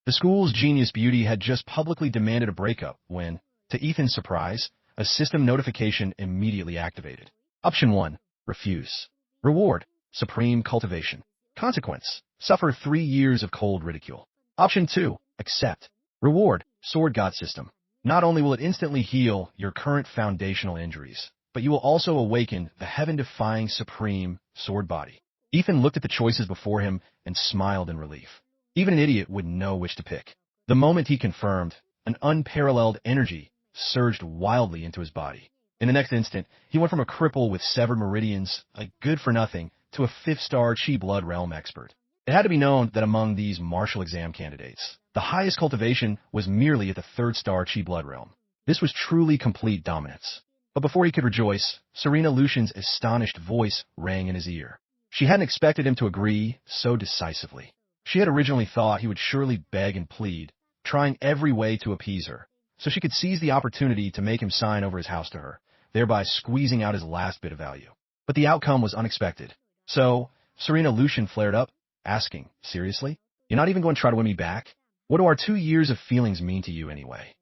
The school's genius beauty had just publicly demanded a breakup when, to Ethan's surprise, a system notification immediately activated. Option 1. Refuse. Reward. Supreme cultivation. Consequence. Suffer 3 years of cold ridicule. Option 2. Accept. Reward. Sword God system. Not only will it instantly heal your current foundational injuries, but you will also awaken the heaven-defying supreme sword body. Ethan looked at the choices before him and smiled in relief. Even an idiot would know which to pick. The moment he confirmed, an unparalleled energy surged wildly into his body. In the next instant, he went from a cripple with severed meridians, a good-for-nothing, to a 5-star Chi Blood Realm expert. It had to be known that among these martial exam candidates, the highest cultivation was merely at the 3rd-star Chi Blood Realm. This was truly complete dominance. But before he could rejoice, Serena Lucian's astonished voice rang in his ear. She hadn't expected him to agree so decisively. She had originally thought he would surely beg and plead, trying every way to appease her, so she could seize the opportunity to make him sign over his house to her, thereby squeezing out his last bit of value. But the outcome was unexpected. So, Serena Lucian flared up, asking, "Seriously? You're not even going to try to win me back? What do our 2 years of feelings mean to you anyway?"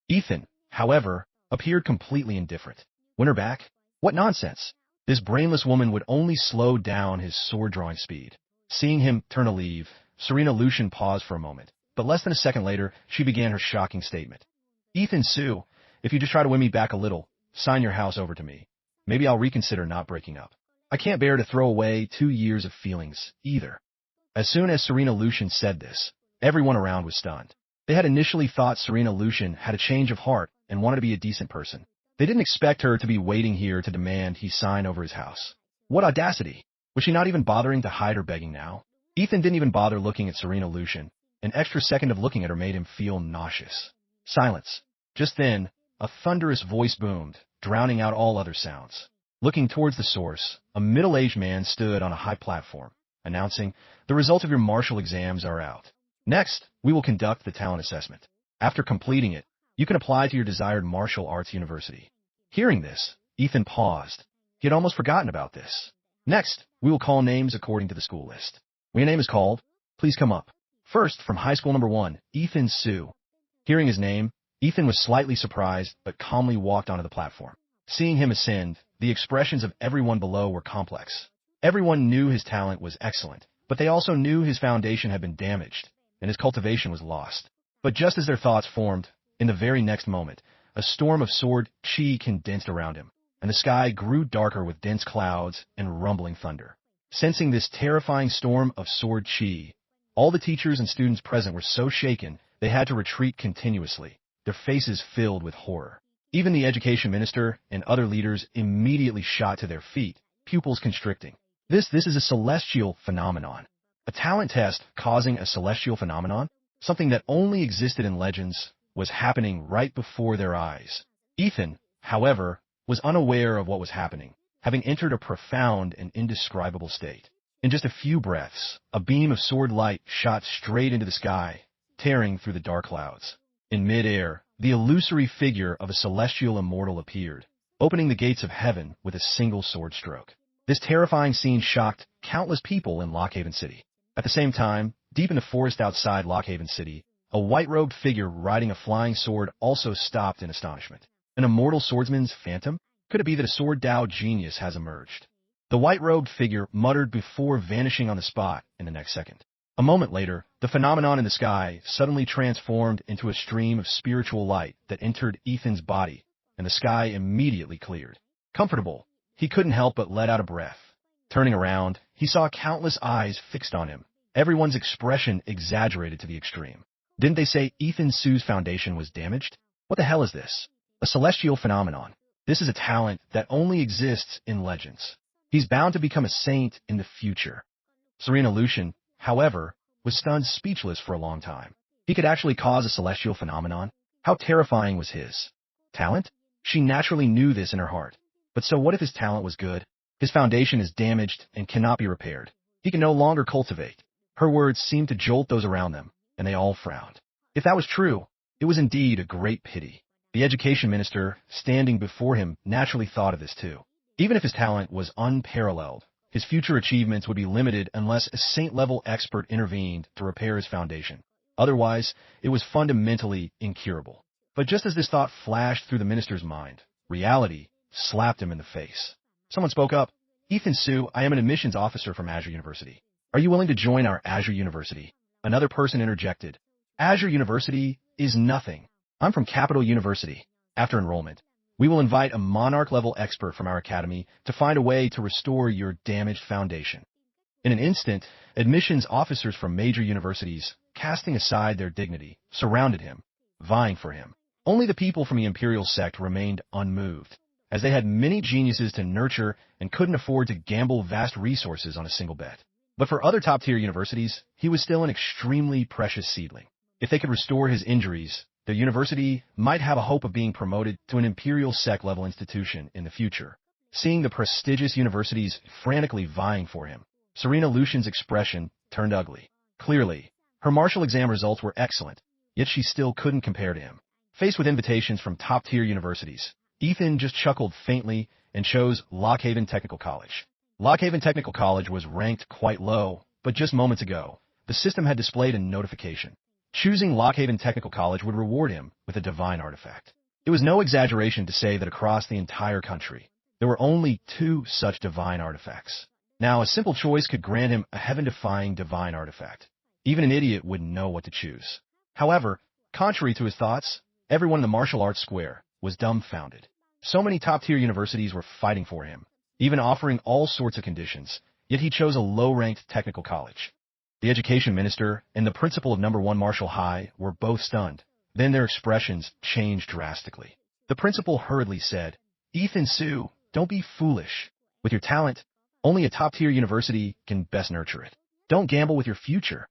Ethan, however, appeared completely indifferent. Win her back? What nonsense! This brainless woman would only slow down his sword-drawing speed. Seeing him turn to leave, Serena Lucian paused for a moment, but less than a second later, she began her shocking statement. "Ethan Sue, if you just try to win me back a little, sign your house over to me. Maybe I'll reconsider not breaking up. I can't bear to throw away 2 years of feelings, either." As soon as Serena Lucian said this, everyone around was stunned. They had initially thought Serena Lucian had a change of heart and wanted to be a decent person. They didn't expect her to be waiting here to demand he sign over his house. What audacity! Was she not even bothering to hide her begging now? Ethan didn't even bother looking at Serena Lucian. An extra second of looking at her made him feel nauseous. Silence. Just then, a thunderous voice boomed, drowning out all other sounds. Looking towards the source, a middle-aged man stood on a high platform, announcing, "The results of your martial exams are out. Next, we will conduct the talent assessment. After completing it, you can apply to your desired martial arts university." Hearing this, Ethan paused. He had almost forgotten about this. "Next, we will call names according to the school list. When your name is called, please come up. First, from high school number 1, Ethan Sue." Hearing his name, Ethan was slightly surprised, but calmly walked onto the platform. Seeing him ascend, the expressions of everyone below were complex. Everyone knew his talent was excellent, but they also knew his foundation had been damaged, and his cultivation was lost. But just as their thoughts formed, in the very next moment, a storm of sword chi condensed around him, and the sky grew darker with dense clouds and rumbling thunder. Sensing this terrifying storm of sword chi, all the teachers and students present were so shaken they had to retreat continuously, their faces filled with horror. Even the education minister and other leaders immediately shot to their feet, pupils constricting. This is a celestial phenomenon. A talent test causing a celestial phenomenon? Something that only existed in legends was happening right before their eyes. Ethan, however, was unaware of what was happening, having entered a profound and indescribable state. In just a few breaths, a beam of sword light shot straight into the sky, tearing through the dark clouds. In mid-air, the illusory figure of a celestial immortal appeared, opening the gates of heaven with a single sword stroke. This terrifying scene shocked countless people in Lockhaven City. At the same time, deep in the forest outside Lockhaven City, a white-robed figure riding a flying sword also stopped in astonishment. An immortal swordsman's phantom? Could it be that a sword Dao genius has emerged? The white-robed figure muttered before vanishing on the spot in the next second. A moment later, the phenomenon in the sky suddenly transformed into a stream of spiritual light that entered Ethan's body, and the sky immediately cleared. Comfortable, he couldn't help but let out a breath. Turning around, he saw countless eyes fixed on him, everyone's expression exaggerated to the extreme. Didn't they say Ethan Sue's foundation was damaged? What the hell is this? A celestial phenomenon. This is a talent that only exists in legends. He's bound to become a saint in the future. Serena Lucian, however, was stunned speechless for a long time. He could actually cause a celestial phenomenon? How terrifying was his talent? She naturally knew this in her heart. But so what if his talent was good? His foundation is damaged and cannot be repaired. He can no longer cultivate. Her words seemed to jolt those around them, and they all frowned. If that was true, it was indeed a great pity. The education minister, standing before him, naturally thought of this too. Even if his talent was unparalleled, his future achievements would be limited unless a saint-level expert intervened to repair his foundation. Otherwise, it was fundamentally incurable. But just as this thought flashed through the minister's mind, reality slapped him in the face. Someone spoke up. Ethan Su, I am an admissions officer from Azure University. Are you willing to join our Azure University? Another person interjected. Azure University is nothing. I'm from Capital University. After enrollment, we will invite a monarch-level expert from our academy to find a way to restore your damaged foundation. In an instant, admissions officers from major universities, casting aside their dignity, surrounded him, vying for him. Only the people from the imperial sect remained unmoved, as they had many geniuses to nurture and couldn't afford to gamble vast resources on a single bet. But for other top-tier universities, he was still an extremely precious seedling. If they could restore his injuries, their university might have a hope of being promoted to an imperial sect-level institution in the future. Seeing the prestigious universities frantically vying for him, Serena Lucian's expression turned ugly. Clearly, her martial exam results were excellent, yet she still couldn't compare to him. Faced with invitations from top-tier universities, Ethan just chuckled faintly and chose Lockhaven Technical College. Lockhaven Technical College was ranked quite low, but just moments ago, the system had displayed a notification. Choosing Lockhaven Technical College would reward him with a divine artifact. It was no exaggeration to say that across the entire country, there were only 2 such divine artifacts. Now, a simple choice could grant him a heaven-defying divine artifact. Even an idiot wouldn't know what to choose. However, contrary to his thoughts, everyone in the martial arts square was dumbfounded. So many top-tier universities were fighting for him, even offering all sorts of conditions, yet he chose a low-ranked technical college. The education minister and the principal of No. 1 Martial High were both stunned. Then their expressions changed drastically. The principal hurriedly said, Ethan Su, don't be foolish. With your talent, only a top-tier university can best nurture it. Don't gamble with your future.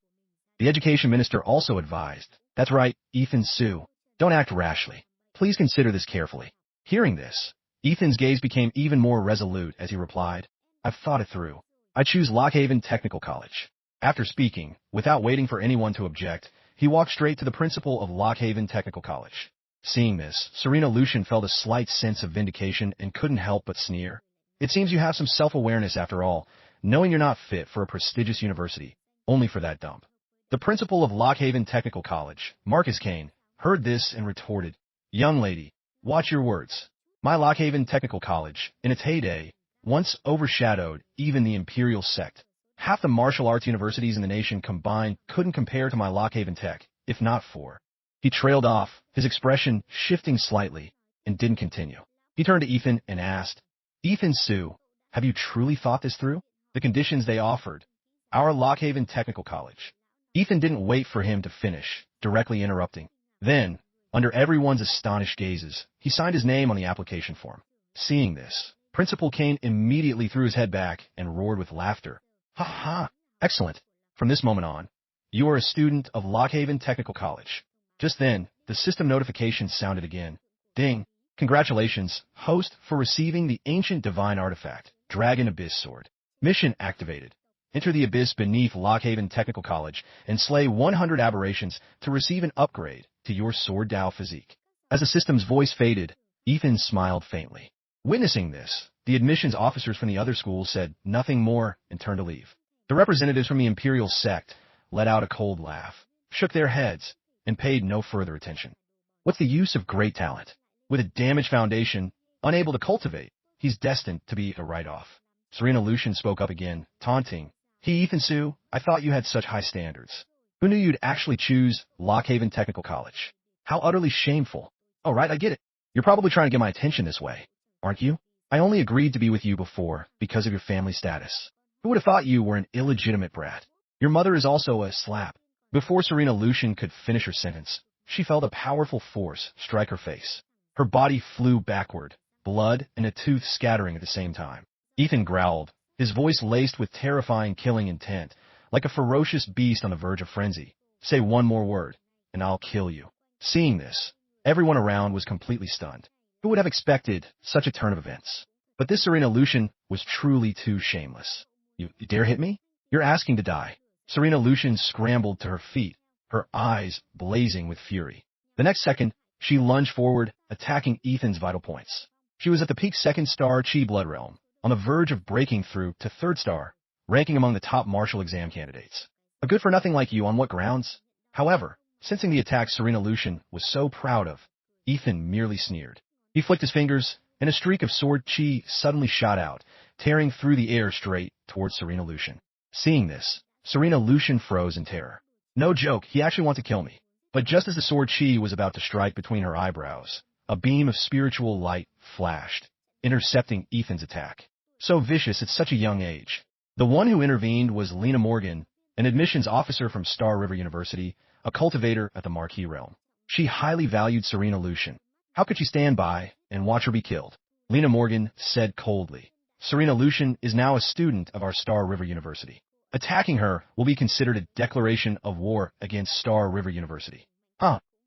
The education minister also advised, that's right, Ethan Su, don't act rashly. Please consider this carefully. Hearing this, Ethan's gaze became even more resolute as he replied, I've thought it through. I choose Lockhaven Technical College. After speaking, without waiting for anyone to object, he walked straight to the principal of Lockhaven Technical College. Seeing this, Serena Lucian felt a slight sense of vindication and couldn't help but sneer. It seems you have some self-awareness after all, knowing you're not fit for a prestigious university, only for that dump. The principal of Lockhaven Technical College, Marcus Kane, heard this and retorted, Young lady, watch your words. My Lockhaven Technical College, in its heyday, once overshadowed even the imperial sect. Half the martial arts universities in the nation combined couldn't compare to my Lockhaven Tech, if not for. He trailed off, his expression shifting slightly, and didn't continue. He turned to Ethan and asked, Ethan Su, have you truly thought this through? The conditions they offered. Our Lockhaven Technical College. Ethan didn't wait for him to finish, directly interrupting. Then, under everyone's astonished gazes, he signed his name on the application form. Seeing this, Principal Kane immediately threw his head back and roared with laughter. Ha ha! Excellent. From this moment on, you are a student of Lockhaven Technical College. Just then, the system notification sounded again. Ding! Congratulations, host, for receiving the ancient divine artifact, Dragon Abyss Sword. Mission activated. Enter the abyss beneath Lockhaven Technical College and slay 100 aberrations to receive an upgrade to your Sword Dao physique. As the system's voice faded, Ethan smiled faintly. Witnessing this, the admissions officers from the other schools said nothing more and turned to leave. The representatives from the imperial sect let out a cold laugh, shook their heads, and paid no further attention. What's the use of great talent? With a damaged foundation, unable to cultivate, he's destined to be a write-off. Serena Lucian spoke up again, taunting, Ethan Su, I thought you had such high standards. Who knew you'd actually choose Lockhaven Technical College? How utterly shameful. Oh, right, I get it. You're probably trying to get my attention this way, aren't you? I only agreed to be with you before because of your family status. Who would have thought you were an illegitimate brat? Your mother is also a slap. Before Serena Lucian could finish her sentence, she felt a powerful force strike her face. Her body flew backward, blood and a tooth scattering at the same time. Ethan growled, his voice laced with terrifying killing intent, like a ferocious beast on the verge of frenzy. Say one more word, and I'll kill you. Seeing this, everyone around was completely stunned. Who would have expected such a turn of events? But this Serena Lucian was truly too shameless. You dare hit me? You're asking to die. Serena Lucian scrambled to her feet, her eyes blazing with fury. The next second, she lunged forward, attacking Ethan's vital points. She was at the peak 2nd star Chi Blood Realm, on the verge of breaking through to 3rd star, ranking among the top martial exam candidates. A good-for-nothing like you on what grounds? However, sensing the attack Serena Lucian was so proud of, Ethan merely sneered. He flicked his fingers, and a streak of sword chi suddenly shot out, tearing through the air straight towards Serena Lucian. Seeing this, Serena Lucian froze in terror. No joke, he actually wants to kill me. But just as the sword chi was about to strike between her eyebrows, a beam of spiritual light flashed, intercepting Ethan's attack. So vicious at such a young age. The one who intervened was Lena Morgan, an admissions officer from Star River University, a cultivator at the Marquee Realm. She highly valued Serena Lucian. How could she stand by and watch her be killed? Lena Morgan said coldly. Serena Lucian is now a student of our Star River University. Attacking her will be considered a declaration of war against Star River University.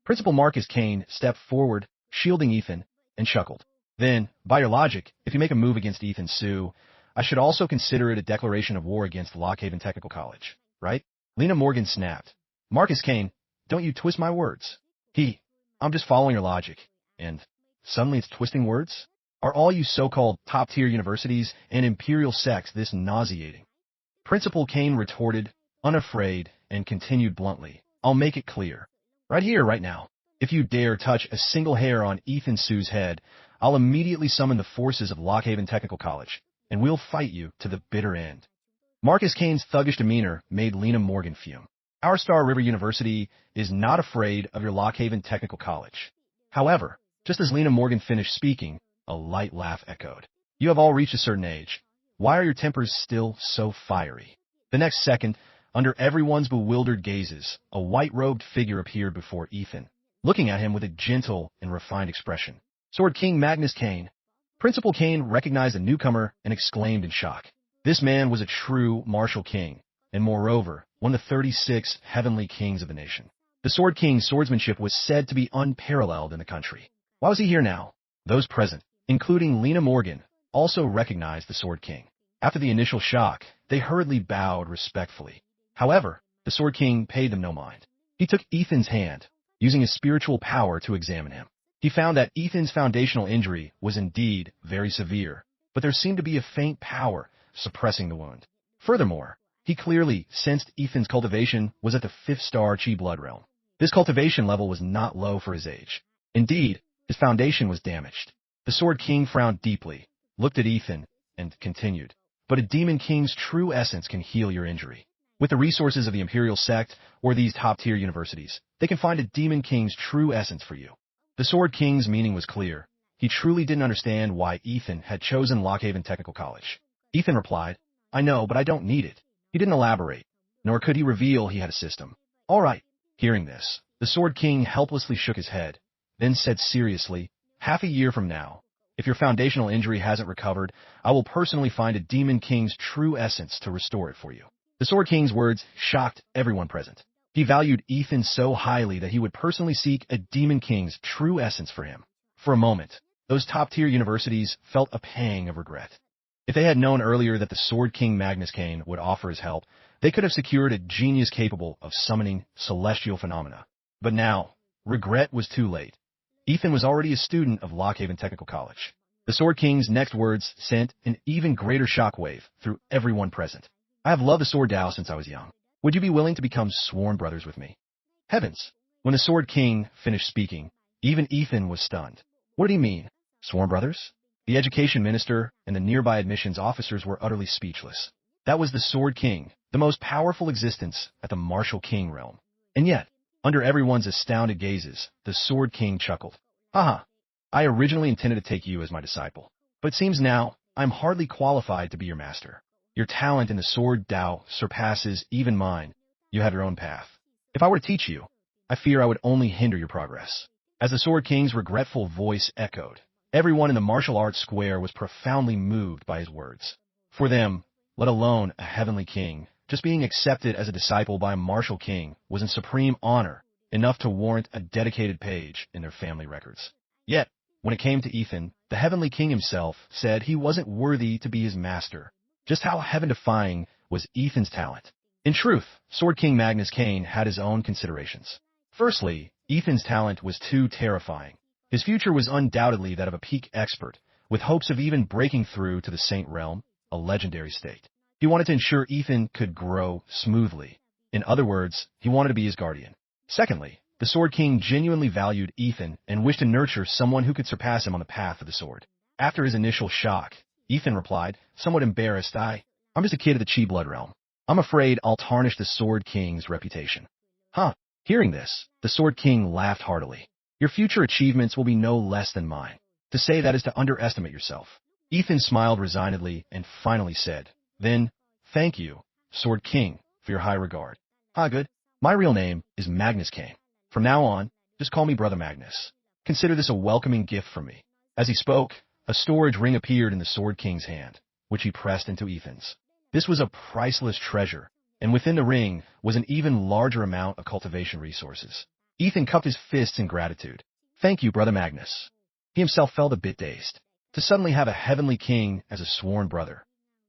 Principal Marcus Kane stepped forward, shielding Ethan, and chuckled. Then, by your logic, if you make a move against Ethan Sue, I should also consider it a declaration of war against Lockhaven Technical College, right? Lena Morgan snapped. Marcus Kane, don't you twist my words. I'm just following your logic. And suddenly it's twisting words? Are all you so-called top-tier universities and imperial sects this nauseating? Principal Kane retorted, unafraid, and continued bluntly. I'll make it clear. Right here, right now. If you dare touch a single hair on Ethan Sue's head, I'll immediately summon the forces of Lockhaven Technical College, and we'll fight you to the bitter end. Marcus Kane's thuggish demeanor made Lena Morgan fume. Our Star River University is not afraid of your Lockhaven Technical College. However, just as Lena Morgan finished speaking, a light laugh echoed. You have all reached a certain age. Why are your tempers still so fiery? The next second, under everyone's bewildered gazes, a white-robed figure appeared before Ethan, looking at him with a gentle and refined expression. Sword King Magnus Kane. Principal Kane recognized the newcomer and exclaimed in shock. This man was a true martial king, and moreover, one of the 36 heavenly kings of the nation. The Sword King's swordsmanship was said to be unparalleled in the country. Why was he here now? Those present, including Lena Morgan, also recognized the Sword King. After the initial shock, they hurriedly bowed respectfully. However, the Sword King paid them no mind. He took Ethan's hand, using his spiritual power to examine him. He found that Ethan's foundational injury was indeed very severe, but there seemed to be a faint power suppressing the wound. Furthermore, he clearly sensed Ethan's cultivation was at the 5th star Chi blood realm. This cultivation level was not low for his age. Indeed, his foundation was damaged. The Sword King frowned deeply, looked at Ethan, and continued. But a Demon King's true essence can heal your injury. With the resources of the Imperial Sect or these top-tier universities, they can find a Demon King's true essence for you. The Sword King's meaning was clear. He truly didn't understand why Ethan had chosen Lockhaven Technical College. Ethan replied, I know, but I don't need it. He didn't elaborate, nor could he reveal he had a system. All right. Hearing this, the Sword King helplessly shook his head, then said seriously, half a year from now, if your foundational injury hasn't recovered, I will personally find a Demon King's true essence to restore it for you. The Sword King's words shocked everyone present. He valued Ethan so highly that he would personally seek a Demon King's true essence for him. For a moment, those top-tier universities felt a pang of regret. If they had known earlier that the Sword King Magnus Kane would offer his help, they could have secured a genius capable of summoning celestial phenomena. But now, regret was too late. Ethan was already a student of Lockhaven Technical College. The Sword King's next words sent an even greater shockwave through everyone present. I have loved the Sword Dao since I was young. Would you be willing to become sworn brothers with me? Heavens! When the Sword King finished speaking, even Ethan was stunned. What did he mean? Sworn brothers? The education minister and the nearby admissions officers were utterly speechless. That was the Sword King, the most powerful existence at the Martial King realm. And yet, under everyone's astounded gazes, the Sword King chuckled. Haha, I originally intended to take you as my disciple, but it seems now I'm hardly qualified to be your master. Your talent in the Sword Dao surpasses even mine. You have your own path. If I were to teach you, I fear I would only hinder your progress. As the Sword King's regretful voice echoed, everyone in the martial arts square was profoundly moved by his words. For them, let alone a heavenly king, just being accepted as a disciple by a martial king was in supreme honor, enough to warrant a dedicated page in their family records. Yet, when it came to Ethan, the heavenly king himself said he wasn't worthy to be his master. Just how heaven-defying was Ethan's talent? In truth, Sword King Magnus Kane had his own considerations. Firstly, Ethan's talent was too terrifying. His future was undoubtedly that of a peak expert, with hopes of even breaking through to the Saint Realm, a legendary state. He wanted to ensure Ethan could grow smoothly. In other words, he wanted to be his guardian. Secondly, the Sword King genuinely valued Ethan and wished to nurture someone who could surpass him on the path of the sword. After his initial shock, Ethan replied, somewhat embarrassed, I'm just a kid of the Chi blood realm. I'm afraid I'll tarnish the Sword King's reputation. Huh. Hearing this, the Sword King laughed heartily. Your future achievements will be no less than mine. To say that is to underestimate yourself. Ethan smiled resignedly and finally said, then, thank you, Sword King, for your high regard. Good. My real name is Magnus Kane. From now on, just call me Brother Magnus. Consider this a welcoming gift from me. As he spoke, a storage ring appeared in the Sword King's hand, which he pressed into Ethan's. This was a priceless treasure, and within the ring was an even larger amount of cultivation resources. Ethan cupped his fists in gratitude. Thank you, Brother Magnus. He himself felt a bit dazed. To suddenly have a heavenly king as a sworn brother.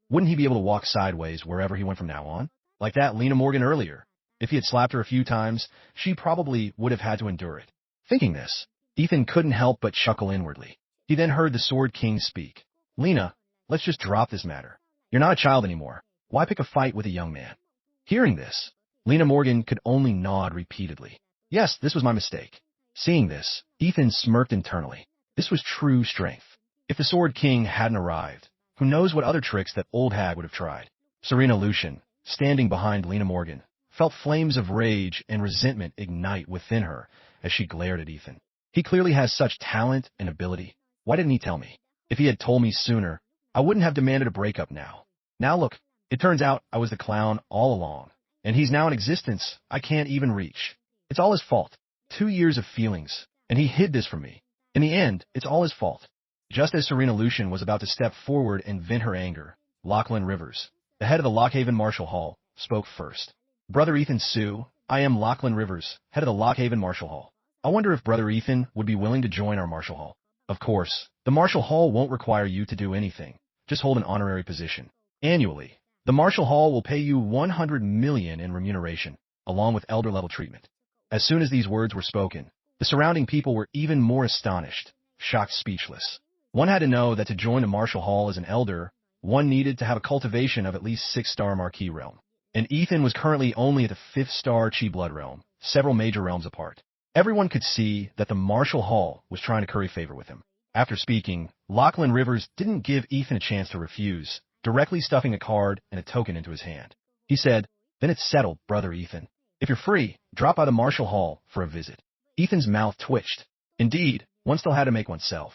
Wouldn't he be able to walk sideways wherever he went from now on? Like that Lena Morgan earlier. If he had slapped her a few times, she probably would have had to endure it. Thinking this, Ethan couldn't help but chuckle inwardly. He then heard the Sword King speak. Lena, let's just drop this matter. You're not a child anymore. Why pick a fight with a young man? Hearing this, Lena Morgan could only nod repeatedly. Yes, this was my mistake. Seeing this, Ethan smirked internally. This was true strength. If the Sword King hadn't arrived, who knows what other tricks that old hag would have tried. Serena Lucian, standing behind Lena Morgan, felt flames of rage and resentment ignite within her as she glared at Ethan. He clearly has such talent and ability. Why didn't he tell me? If he had told me sooner, I wouldn't have demanded a breakup now. Now look, it turns out I was the clown all along, and he's now in existence I can't even reach. It's all his fault. 2 years of feelings, and he hid this from me. In the end, it's all his fault. Just as Serena Lucian was about to step forward and vent her anger, Lachlan Rivers, the head of the Lockhaven Martial Hall, spoke first. Brother Ethan Sue, I am Lachlan Rivers, head of the Lockhaven Martial Hall. I wonder if Brother Ethan would be willing to join our Martial Hall. Of course, the Martial Hall won't require you to do anything. Just hold an honorary position. Annually, the Martial Hall will pay you $100 million in remuneration, along with elder-level treatment. As soon as these words were spoken, the surrounding people were even more astonished, shocked speechless. One had to know that to join the Martial Hall as an elder, one needed to have a cultivation of at least 6-star Marquis realm. And Ethan was currently only at the 5th-star Chi blood realm, several major realms apart. Everyone could see that the Martial Hall was trying to curry favor with him. After speaking, Lachlan Rivers didn't give Ethan a chance to refuse, directly stuffing a card and a token into his hand. He said, then it's settled, Brother Ethan. If you're free, drop by the Martial Hall for a visit. Ethan's mouth twitched. Indeed, one still had to make oneself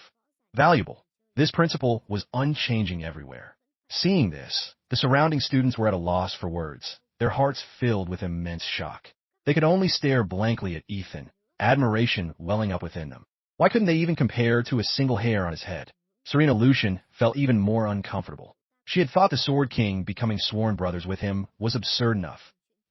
valuable. This principle was unchanging everywhere. Seeing this, the surrounding students were at a loss for words, their hearts filled with immense shock. They could only stare blankly at Ethan, admiration welling up within them. Why couldn't they even compare to a single hair on his head? Serena Lucian felt even more uncomfortable. She had thought the Sword King becoming sworn brothers with him was absurd enough.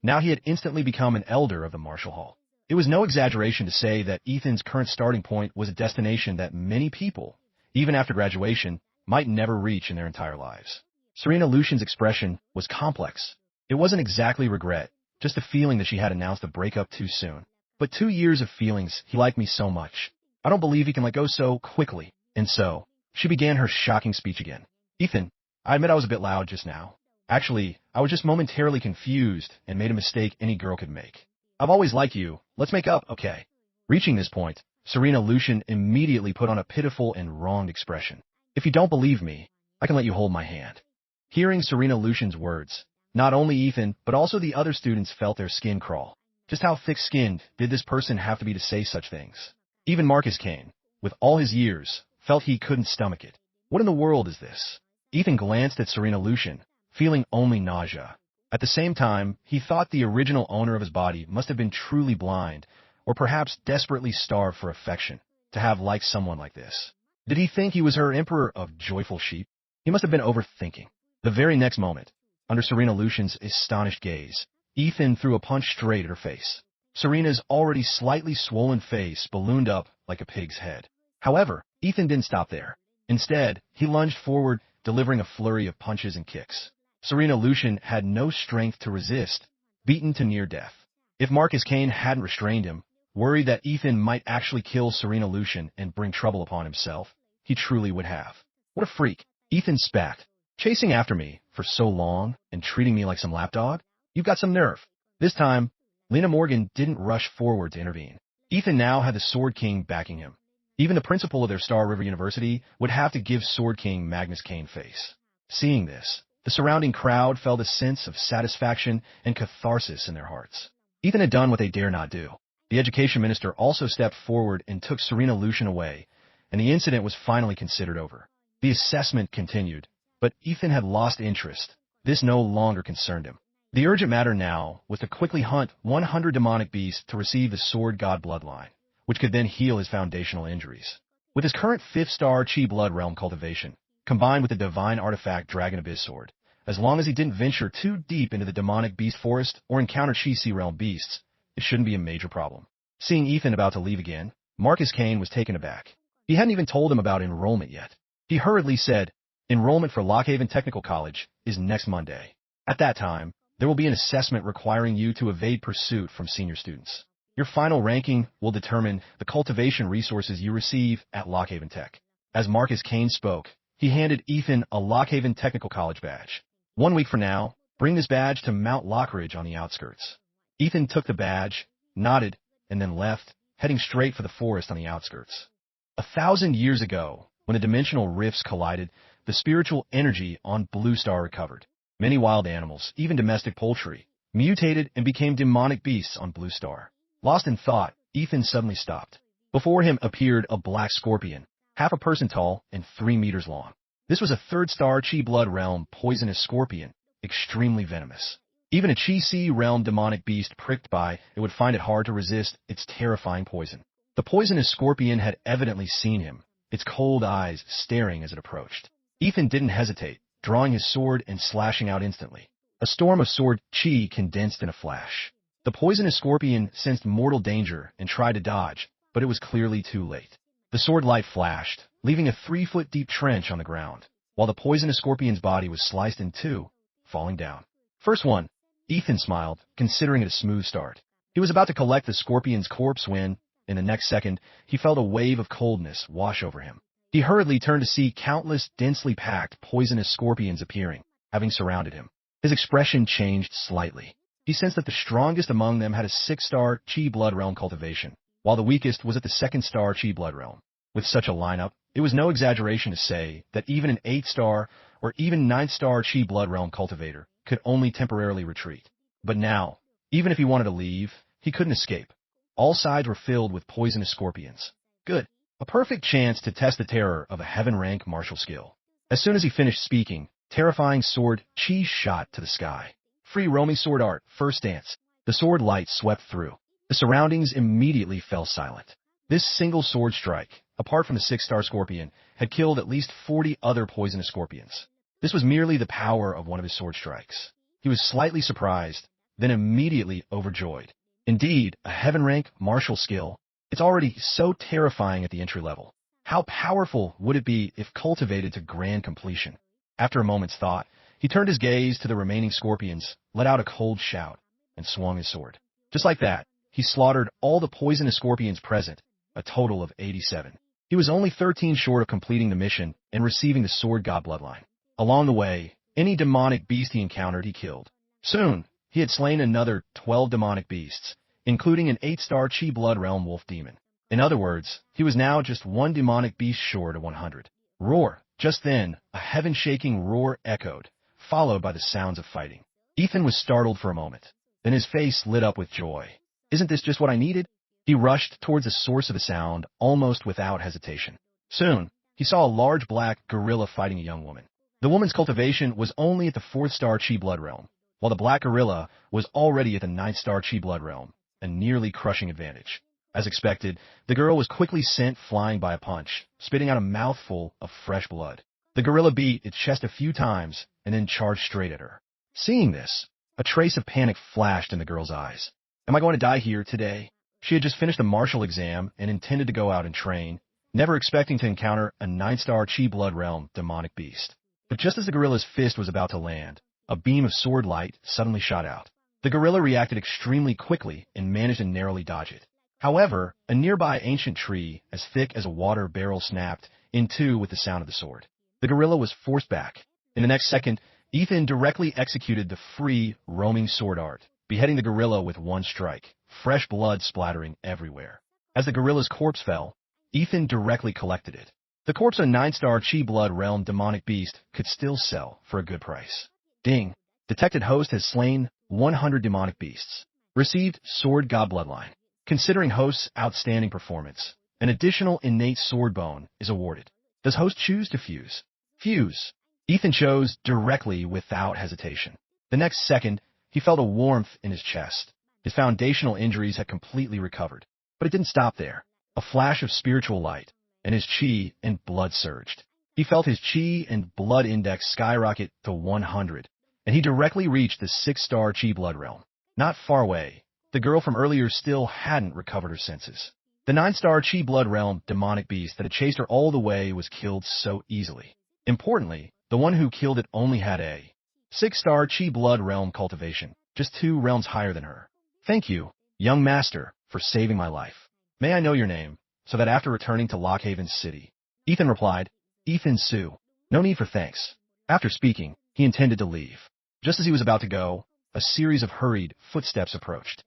Now he had instantly become an elder of the Martial Hall. It was no exaggeration to say that Ethan's current starting point was a destination that many people, even after graduation, might never reach in their entire lives. Serena Lucian's expression was complex. It wasn't exactly regret, just a feeling that she had announced the breakup too soon. But 2 years of feelings, he liked me so much. I don't believe he can let go so quickly. And so, she began her shocking speech again. Ethan, I admit I was a bit loud just now. Actually, I was just momentarily confused and made a mistake any girl could make. I've always liked you. Let's make up, okay? Reaching this point, Serena Lucian immediately put on a pitiful and wronged expression. If you don't believe me, I can let you hold my hand. Hearing Serena Lucian's words, not only Ethan, but also the other students felt their skin crawl. Just how thick-skinned did this person have to be to say such things? Even Marcus Kane, with all his years, felt he couldn't stomach it. What in the world is this? Ethan glanced at Serena Lucian, feeling only nausea. At the same time, he thought the original owner of his body must have been truly blind, or perhaps desperately starved for affection, to have liked someone like this. Did he think he was her emperor of joyful sheep? He must have been overthinking. The very next moment, under Serena Lucian's astonished gaze, Ethan threw a punch straight at her face. Serena's already slightly swollen face ballooned up like a pig's head. However, Ethan didn't stop there. Instead, he lunged forward, delivering a flurry of punches and kicks. Serena Lucian had no strength to resist, beaten to near death. If Marcus Kane hadn't restrained him, worried that Ethan might actually kill Serena Lucian and bring trouble upon himself, he truly would have. What a freak. Ethan spat. Chasing after me for so long and treating me like some lapdog? You've got some nerve. This time, Lena Morgan didn't rush forward to intervene. Ethan now had the Sword King backing him. Even the principal of their Star River University would have to give Sword King Magnus Cain face. Seeing this, the surrounding crowd felt a sense of satisfaction and catharsis in their hearts. Ethan had done what they dare not do. The education minister also stepped forward and took Serena Lucian away, and the incident was finally considered over. The assessment continued, but Ethan had lost interest. This no longer concerned him. The urgent matter now was to quickly hunt 100 demonic beasts to receive the Sword God bloodline, which could then heal his foundational injuries. With his current 5th-star Chi Blood Realm cultivation, combined with the divine artifact Dragon Abyss Sword, as long as he didn't venture too deep into the demonic beast forest or encounter Chi Sea Realm beasts, it shouldn't be a major problem. Seeing Ethan about to leave again, Marcus Kane was taken aback. He hadn't even told him about enrollment yet. He hurriedly said, "Enrollment for Lockhaven Technical College is next Monday. At that time, there will be an assessment requiring you to evade pursuit from senior students. Your final ranking will determine the cultivation resources you receive at Lockhaven Tech." As Marcus Kane spoke, he handed Ethan a Lockhaven Technical College badge. "1 week from now, bring this badge to Mount Lockridge on the outskirts." Ethan took the badge, nodded, and then left, heading straight for the forest on the outskirts. 1,000 years ago, when the dimensional rifts collided, the spiritual energy on Blue Star recovered. Many wild animals, even domestic poultry, mutated and became demonic beasts on Blue Star. Lost in thought, Ethan suddenly stopped. Before him appeared a black scorpion, half a person tall and 3 meters long. This was a 3rd-star Chi Blood Realm poisonous scorpion, extremely venomous. Even a Chi Sea Realm demonic beast pricked by it would find it hard to resist its terrifying poison. The poisonous scorpion had evidently seen him, its cold eyes staring as it approached. Ethan didn't hesitate, drawing his sword and slashing out instantly. A storm of sword chi condensed in a flash. The poisonous scorpion sensed mortal danger and tried to dodge, but it was clearly too late. The sword light flashed, leaving a 3-foot-deep trench on the ground, while the poisonous scorpion's body was sliced in two, falling down. First one, Ethan smiled, considering it a smooth start. He was about to collect the scorpion's corpse when, in the next second, he felt a wave of coldness wash over him. He hurriedly turned to see countless densely packed poisonous scorpions appearing, having surrounded him. His expression changed slightly. He sensed that the strongest among them had a 6-star Chi Blood Realm cultivation, while the weakest was at the 2nd-star Chi Blood Realm. With such a lineup, it was no exaggeration to say that even an 8-star or even 9th-star Chi Blood Realm cultivator could only temporarily retreat. But now, even if he wanted to leave, he couldn't escape. All sides were filled with poisonous scorpions. Good. A perfect chance to test the terror of a heaven-rank martial skill. As soon as he finished speaking, terrifying sword chi shot to the sky. Free roaming sword art, first dance. The sword light swept through. The surroundings immediately fell silent. This single sword strike, apart from the 6-star scorpion, had killed at least 40 other poisonous scorpions. This was merely the power of one of his sword strikes. He was slightly surprised, then immediately overjoyed. Indeed, a heaven-rank martial skill. It's already so terrifying at the entry level. How powerful would it be if cultivated to grand completion? After a moment's thought, he turned his gaze to the remaining scorpions, let out a cold shout, and swung his sword. Just like that, he slaughtered all the poisonous scorpions present, a total of 87. He was only 13 short of completing the mission and receiving the Sword God bloodline. Along the way, any demonic beast he encountered he killed. Soon, he had slain another 12 demonic beasts, including an 8-star Chi Blood Realm wolf demon. In other words, he was now just one demonic beast short of 100. Roar! Just then, a heaven-shaking roar echoed, followed by the sounds of fighting. Ethan was startled for a moment. Then his face lit up with joy. Isn't this just what I needed? He rushed towards the source of the sound, almost without hesitation. Soon, he saw a large black gorilla fighting a young woman. The woman's cultivation was only at the 4th-star Chi Blood Realm, while the black gorilla was already at the 9th-star Chi Blood Realm, a nearly crushing advantage. As expected, the girl was quickly sent flying by a punch, spitting out a mouthful of fresh blood. The gorilla beat its chest a few times and then charged straight at her. Seeing this, a trace of panic flashed in the girl's eyes. Am I going to die here today? She had just finished a martial exam and intended to go out and train, never expecting to encounter a 9-star Chi Blood Realm demonic beast. But just as the gorilla's fist was about to land, a beam of sword light suddenly shot out. The gorilla reacted extremely quickly and managed to narrowly dodge it. However, a nearby ancient tree, as thick as a water barrel, snapped in two with the sound of the sword. The gorilla was forced back. In the next second, Ethan directly executed the free, roaming sword art, beheading the gorilla with one strike, fresh blood splattering everywhere. As the gorilla's corpse fell, Ethan directly collected it. The corpse of a 9-star Chi Blood Realm demonic beast could still sell for a good price. Ding! Detected host has slain 100 demonic beasts. Received Sword God Bloodline. Considering host's outstanding performance, an additional innate sword bone is awarded. Does host choose to fuse? Fuse. Ethan chose directly without hesitation. The next second, he felt a warmth in his chest. His foundational injuries had completely recovered. But it didn't stop there. A flash of spiritual light, and his chi and blood surged. He felt his chi and blood index skyrocket to 100, and he directly reached the 6-star Chi Blood Realm. Not far away, the girl from earlier still hadn't recovered her senses. The 9-star Chi Blood Realm demonic beast that had chased her all the way was killed so easily. Importantly, the one who killed it only had a 6-star Chi Blood Realm cultivation, just 2 realms higher than her. Thank you, young master, for saving my life. May I know your name, so that after returning to Lockhaven City? Ethan replied, Ethan Su. No need for thanks. After speaking, he intended to leave. Just as he was about to go, a series of hurried footsteps approached.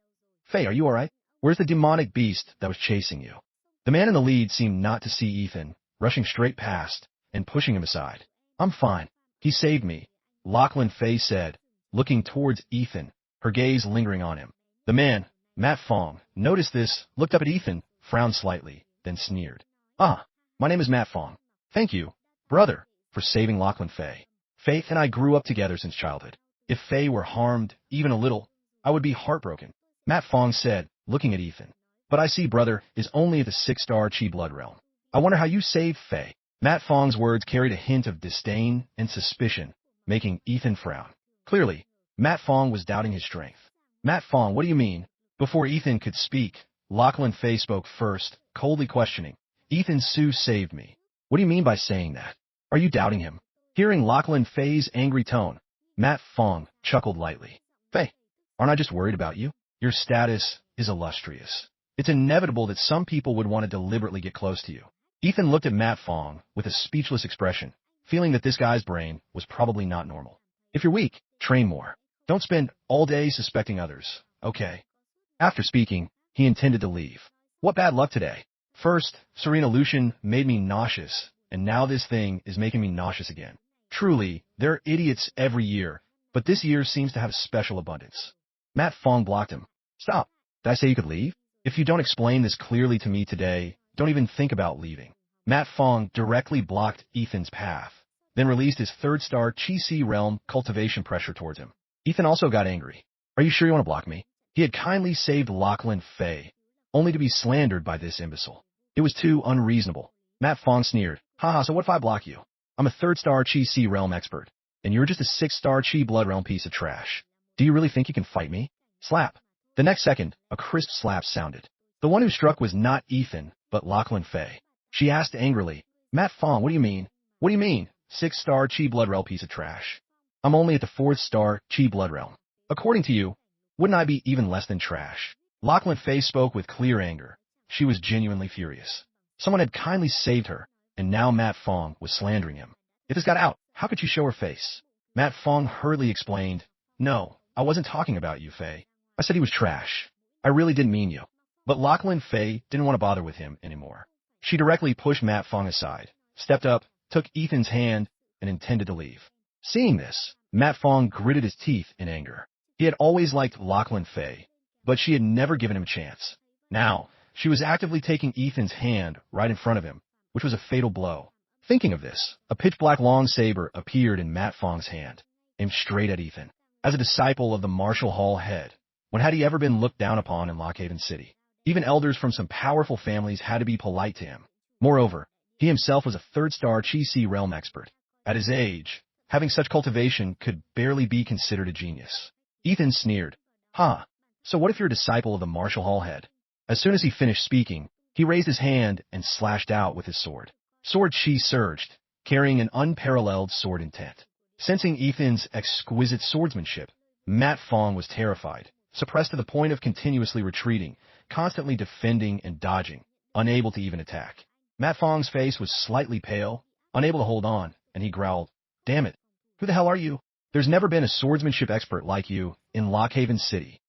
Faye, are you alright? Where's the demonic beast that was chasing you? The man in the lead seemed not to see Ethan, rushing straight past and pushing him aside. I'm fine. He saved me, Lachlan Faye said, looking towards Ethan, her gaze lingering on him. The man, Matt Fong, noticed this, looked up at Ethan, frowned slightly, then sneered. Ah, my name is Matt Fong. Thank you, brother, for saving Lachlan Faye. Faith and I grew up together since childhood. If Faye were harmed, even a little, I would be heartbroken, Matt Fong said, looking at Ethan. But I see brother is only at the 6-star Chi Blood Realm. I wonder how you saved Faye. Matt Fong's words carried a hint of disdain and suspicion, making Ethan frown. Clearly, Matt Fong was doubting his strength. Matt Fong, what do you mean? Before Ethan could speak, Lachlan Faye spoke first, coldly questioning. Ethan Su saved me. What do you mean by saying that? Are you doubting him? Hearing Lachlan Faye's angry tone, Matt Fong chuckled lightly. Faye, aren't I just worried about you? Your status is illustrious. It's inevitable that some people would want to deliberately get close to you. Ethan looked at Matt Fong with a speechless expression, feeling that this guy's brain was probably not normal. If you're weak, train more. Don't spend all day suspecting others, okay? After speaking, he intended to leave. What bad luck today. First, Serena Lucian made me nauseous, and now this thing is making me nauseous again. Truly, there are idiots every year, but this year seems to have special abundance. Matt Fong blocked him. Stop. Did I say you could leave? If you don't explain this clearly to me today, don't even think about leaving. Matt Fong directly blocked Ethan's path, then released his 3rd-star Chi Realm cultivation pressure towards him. Ethan also got angry. Are you sure you want to block me? He had kindly saved Lachlan Faye, only to be slandered by this imbecile. It was too unreasonable. Matt Fong sneered. Haha, so what if I block you? I'm a 3rd-star Chi Realm expert, and you're just a 6-star Chi Blood Realm piece of trash. Do you really think you can fight me? Slap. The next second, a crisp slap sounded. The one who struck was not Ethan, but Lachlan Faye. She asked angrily, Matt Fong, what do you mean? What do you mean, 6-star Chi Blood Realm piece of trash? I'm only at the 4th-star Chi Blood Realm. According to you, wouldn't I be even less than trash? Lachlan Faye spoke with clear anger. She was genuinely furious. Someone had kindly saved her, and now Matt Fong was slandering him. If this got out, how could you show her face? Matt Fong hurriedly explained, No, I wasn't talking about you, Faye. I said he was trash. I really didn't mean you. But Lachlan Faye didn't want to bother with him anymore. She directly pushed Matt Fong aside, stepped up, took Ethan's hand, and intended to leave. Seeing this, Matt Fong gritted his teeth in anger. He had always liked Lachlan Faye, but she had never given him a chance. Now, she was actively taking Ethan's hand right in front of him, which was a fatal blow. Thinking of this, a pitch-black long saber appeared in Matt Fong's hand, aimed straight at Ethan. As a disciple of the Marshall Hall head, when had he ever been looked down upon in Lockhaven City? Even elders from some powerful families had to be polite to him. Moreover, he himself was a 3rd-star Chi Realm expert. At his age, having such cultivation could barely be considered a genius. Ethan sneered. So what if you're a disciple of the Marshall Hall head? As soon as he finished speaking, he raised his hand and slashed out with his sword. Sword chi surged, carrying an unparalleled sword intent. Sensing Ethan's exquisite swordsmanship, Matt Fong was terrified, suppressed to the point of continuously retreating, constantly defending and dodging, unable to even attack. Matt Fong's face was slightly pale, unable to hold on, and he growled, Damn it, who the hell are you? There's never been a swordsmanship expert like you in Lockhaven City.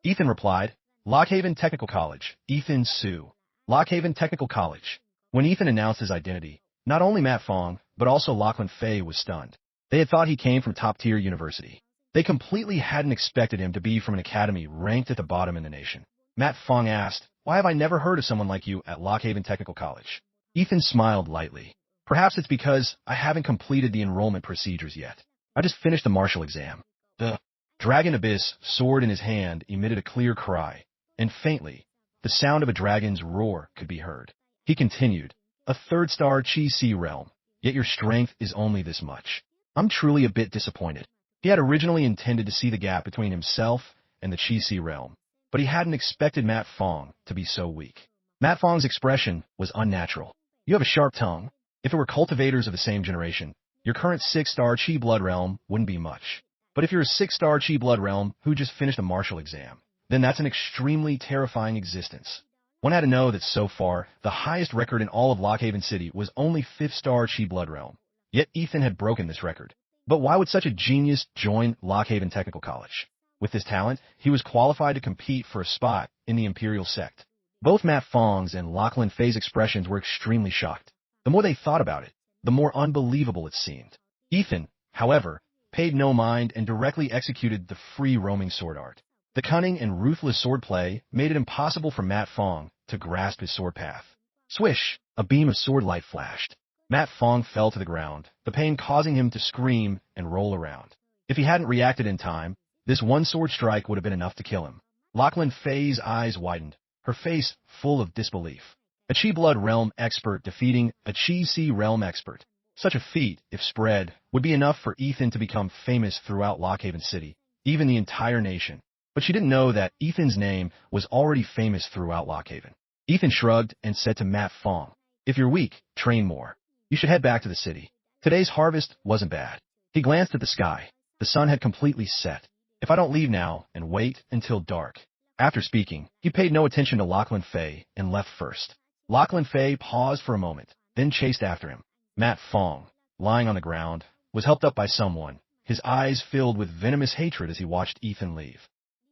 Ethan replied, Lockhaven Technical College, Ethan Sue. Lockhaven Technical College. When Ethan announced his identity, not only Matt Fong, but also Lachlan Fay was stunned. They had thought he came from top-tier university. They completely hadn't expected him to be from an academy ranked at the bottom in the nation. Matt Fong asked, why have I never heard of someone like you at Lockhaven Technical College? Ethan smiled lightly. Perhaps it's because I haven't completed the enrollment procedures yet. I just finished the martial exam. The Dragon Abyss, sword in his hand, emitted a clear cry, and faintly, the sound of a dragon's roar could be heard. He continued, a third-star Chi Si realm, yet your strength is only this much. I'm truly a bit disappointed. He had originally intended to see the gap between himself and the Chi Si realm, but he hadn't expected Matt Fong to be so weak. Matt Fong's expression was unnatural. You have a sharp tongue. If it were cultivators of the same generation, your current 6-star Chi Blood realm wouldn't be much. But if you're a 6-star Chi Blood realm who just finished a martial exam, then that's an extremely terrifying existence. One had to know that so far, the highest record in all of Lockhaven City was only 5th-star Chi Blood realm. Yet Ethan had broken this record. But why would such a genius join Lockhaven Technical College? With this talent, he was qualified to compete for a spot in the Imperial Sect. Both Matt Fong's and Lachlan Fay's expressions were extremely shocked. The more they thought about it, the more unbelievable it seemed. Ethan, however, paid no mind and directly executed the free roaming sword art. The cunning and ruthless swordplay made it impossible for Matt Fong to grasp his sword path. Swish! A beam of sword light flashed. Matt Fong fell to the ground, the pain causing him to scream and roll around. If he hadn't reacted in time, this one sword strike would have been enough to kill him. Lachlan Fay's eyes widened, her face full of disbelief. A Chi Blood realm expert defeating a Chi Si realm expert. Such a feat, if spread, would be enough for Ethan to become famous throughout Lockhaven City, even the entire nation. But she didn't know that Ethan's name was already famous throughout Lockhaven. Ethan shrugged and said to Matt Fong, if you're weak, train more. You should head back to the city. Today's harvest wasn't bad. He glanced at the sky. The sun had completely set. If I don't leave now and wait until dark. After speaking, he paid no attention to Lachlan Fay and left first. Lachlan Fay paused for a moment, then chased after him. Matt Fong, lying on the ground, was helped up by someone, his eyes filled with venomous hatred as he watched Ethan leave.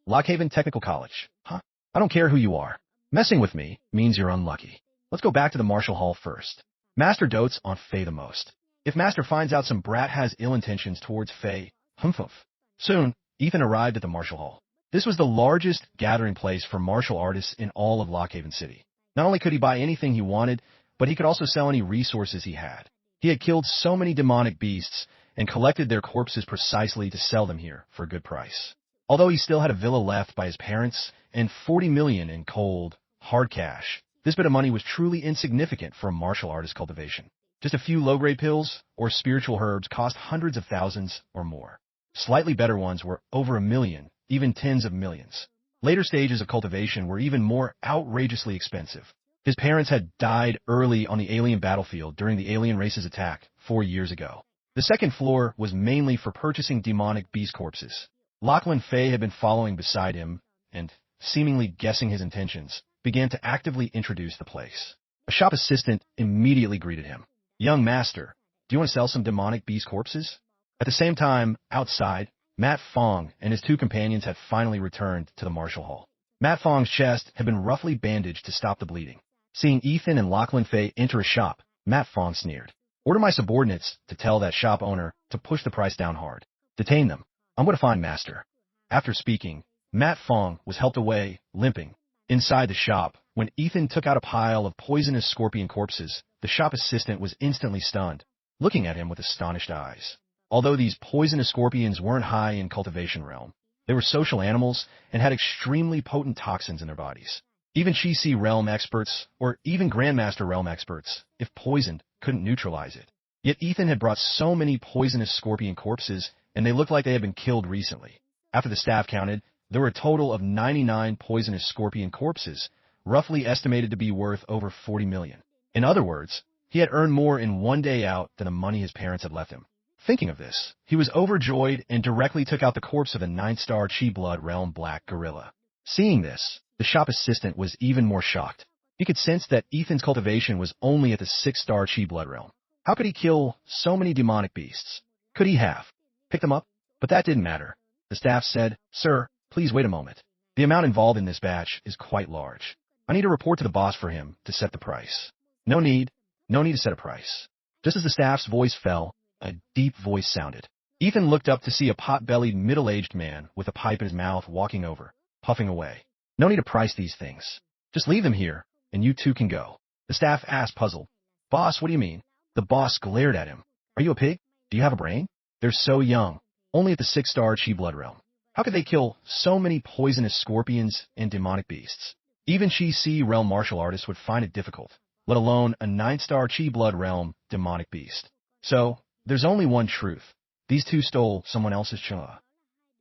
Lockhaven Technical College. Huh? I don't care who you are. Messing with me means you're unlucky. Let's go back to the martial hall first. Master dotes on Fay the most. If Master finds out some brat has ill intentions towards Fay, humph. Soon, Ethan arrived at the martial hall. This was the largest gathering place for martial artists in all of Lockhaven City. Not only could he buy anything he wanted, but he could also sell any resources he had. He had killed so many demonic beasts and collected their corpses precisely to sell them here for a good price. Although he still had a villa left by his parents and 40 million in cold, hard cash, this bit of money was truly insignificant for a martial artist cultivation. Just a few low-grade pills or spiritual herbs cost hundreds of thousands or more. Slightly better ones were over 1 million, even tens of millions. Later stages of cultivation were even more outrageously expensive. His parents had died early on the alien battlefield during the alien race's attack 4 years ago. The second floor was mainly for purchasing demonic beast corpses. Lachlan Fay had been following beside him and, seemingly guessing his intentions, began to actively introduce the place. A shop assistant immediately greeted him. Young master, do you want to sell some demonic beast corpses? At the same time, outside, Matt Fong and his 2 companions had finally returned to the martial hall. Matt Fong's chest had been roughly bandaged to stop the bleeding. Seeing Ethan and Lachlan Fay enter a shop, Matt Fong sneered. Order my subordinates to tell that shop owner to push the price down hard. Detain them. I'm going to find master. After speaking, Matt Fong was helped away, limping. Inside the shop, when Ethan took out a pile of poisonous scorpion corpses, the shop assistant was instantly stunned, looking at him with astonished eyes. Although these poisonous scorpions weren't high in cultivation realm, they were social animals and had extremely potent toxins in their bodies. Even Chi Si realm experts, or even Grandmaster realm experts, if poisoned, couldn't neutralize it. Yet Ethan had brought so many poisonous scorpion corpses, and they looked like they had been killed recently. After the staff counted, there were a total of 99 poisonous scorpion corpses, roughly estimated to be worth over 40 million. In other words, he had earned more in one day out than the money his parents had left him. Thinking of this, he was overjoyed and directly took out the corpse of a 9-star Chi Blood realm black gorilla. Seeing this, the shop assistant was even more shocked. He could sense that Ethan's cultivation was only at the 6-star Chi Blood realm. How could he kill so many demonic beasts? Could he have picked them up? But that didn't matter. The staff said, Sir, please wait a moment. The amount involved in this batch is quite large. I need to report to the boss for him to set the price. No need. No need to set a price. Just as the staff's voice fell, a deep voice sounded. Ethan looked up to see a pot-bellied, middle-aged man with a pipe in his mouth walking over, puffing away. No need to price these things. Just leave them here, and you two can go. The staff asked, puzzled. Boss, what do you mean? The boss glared at him. Are you a pig? Do you have a brain? They're so young. Only at the 6-star Chi blood realm. How could they kill so many poisonous scorpions and demonic beasts? Even Chi C realm martial artists would find it difficult, let alone a 9-star Chi blood realm demonic beast. So, there's only one truth. These two stole someone else's Chunghwa.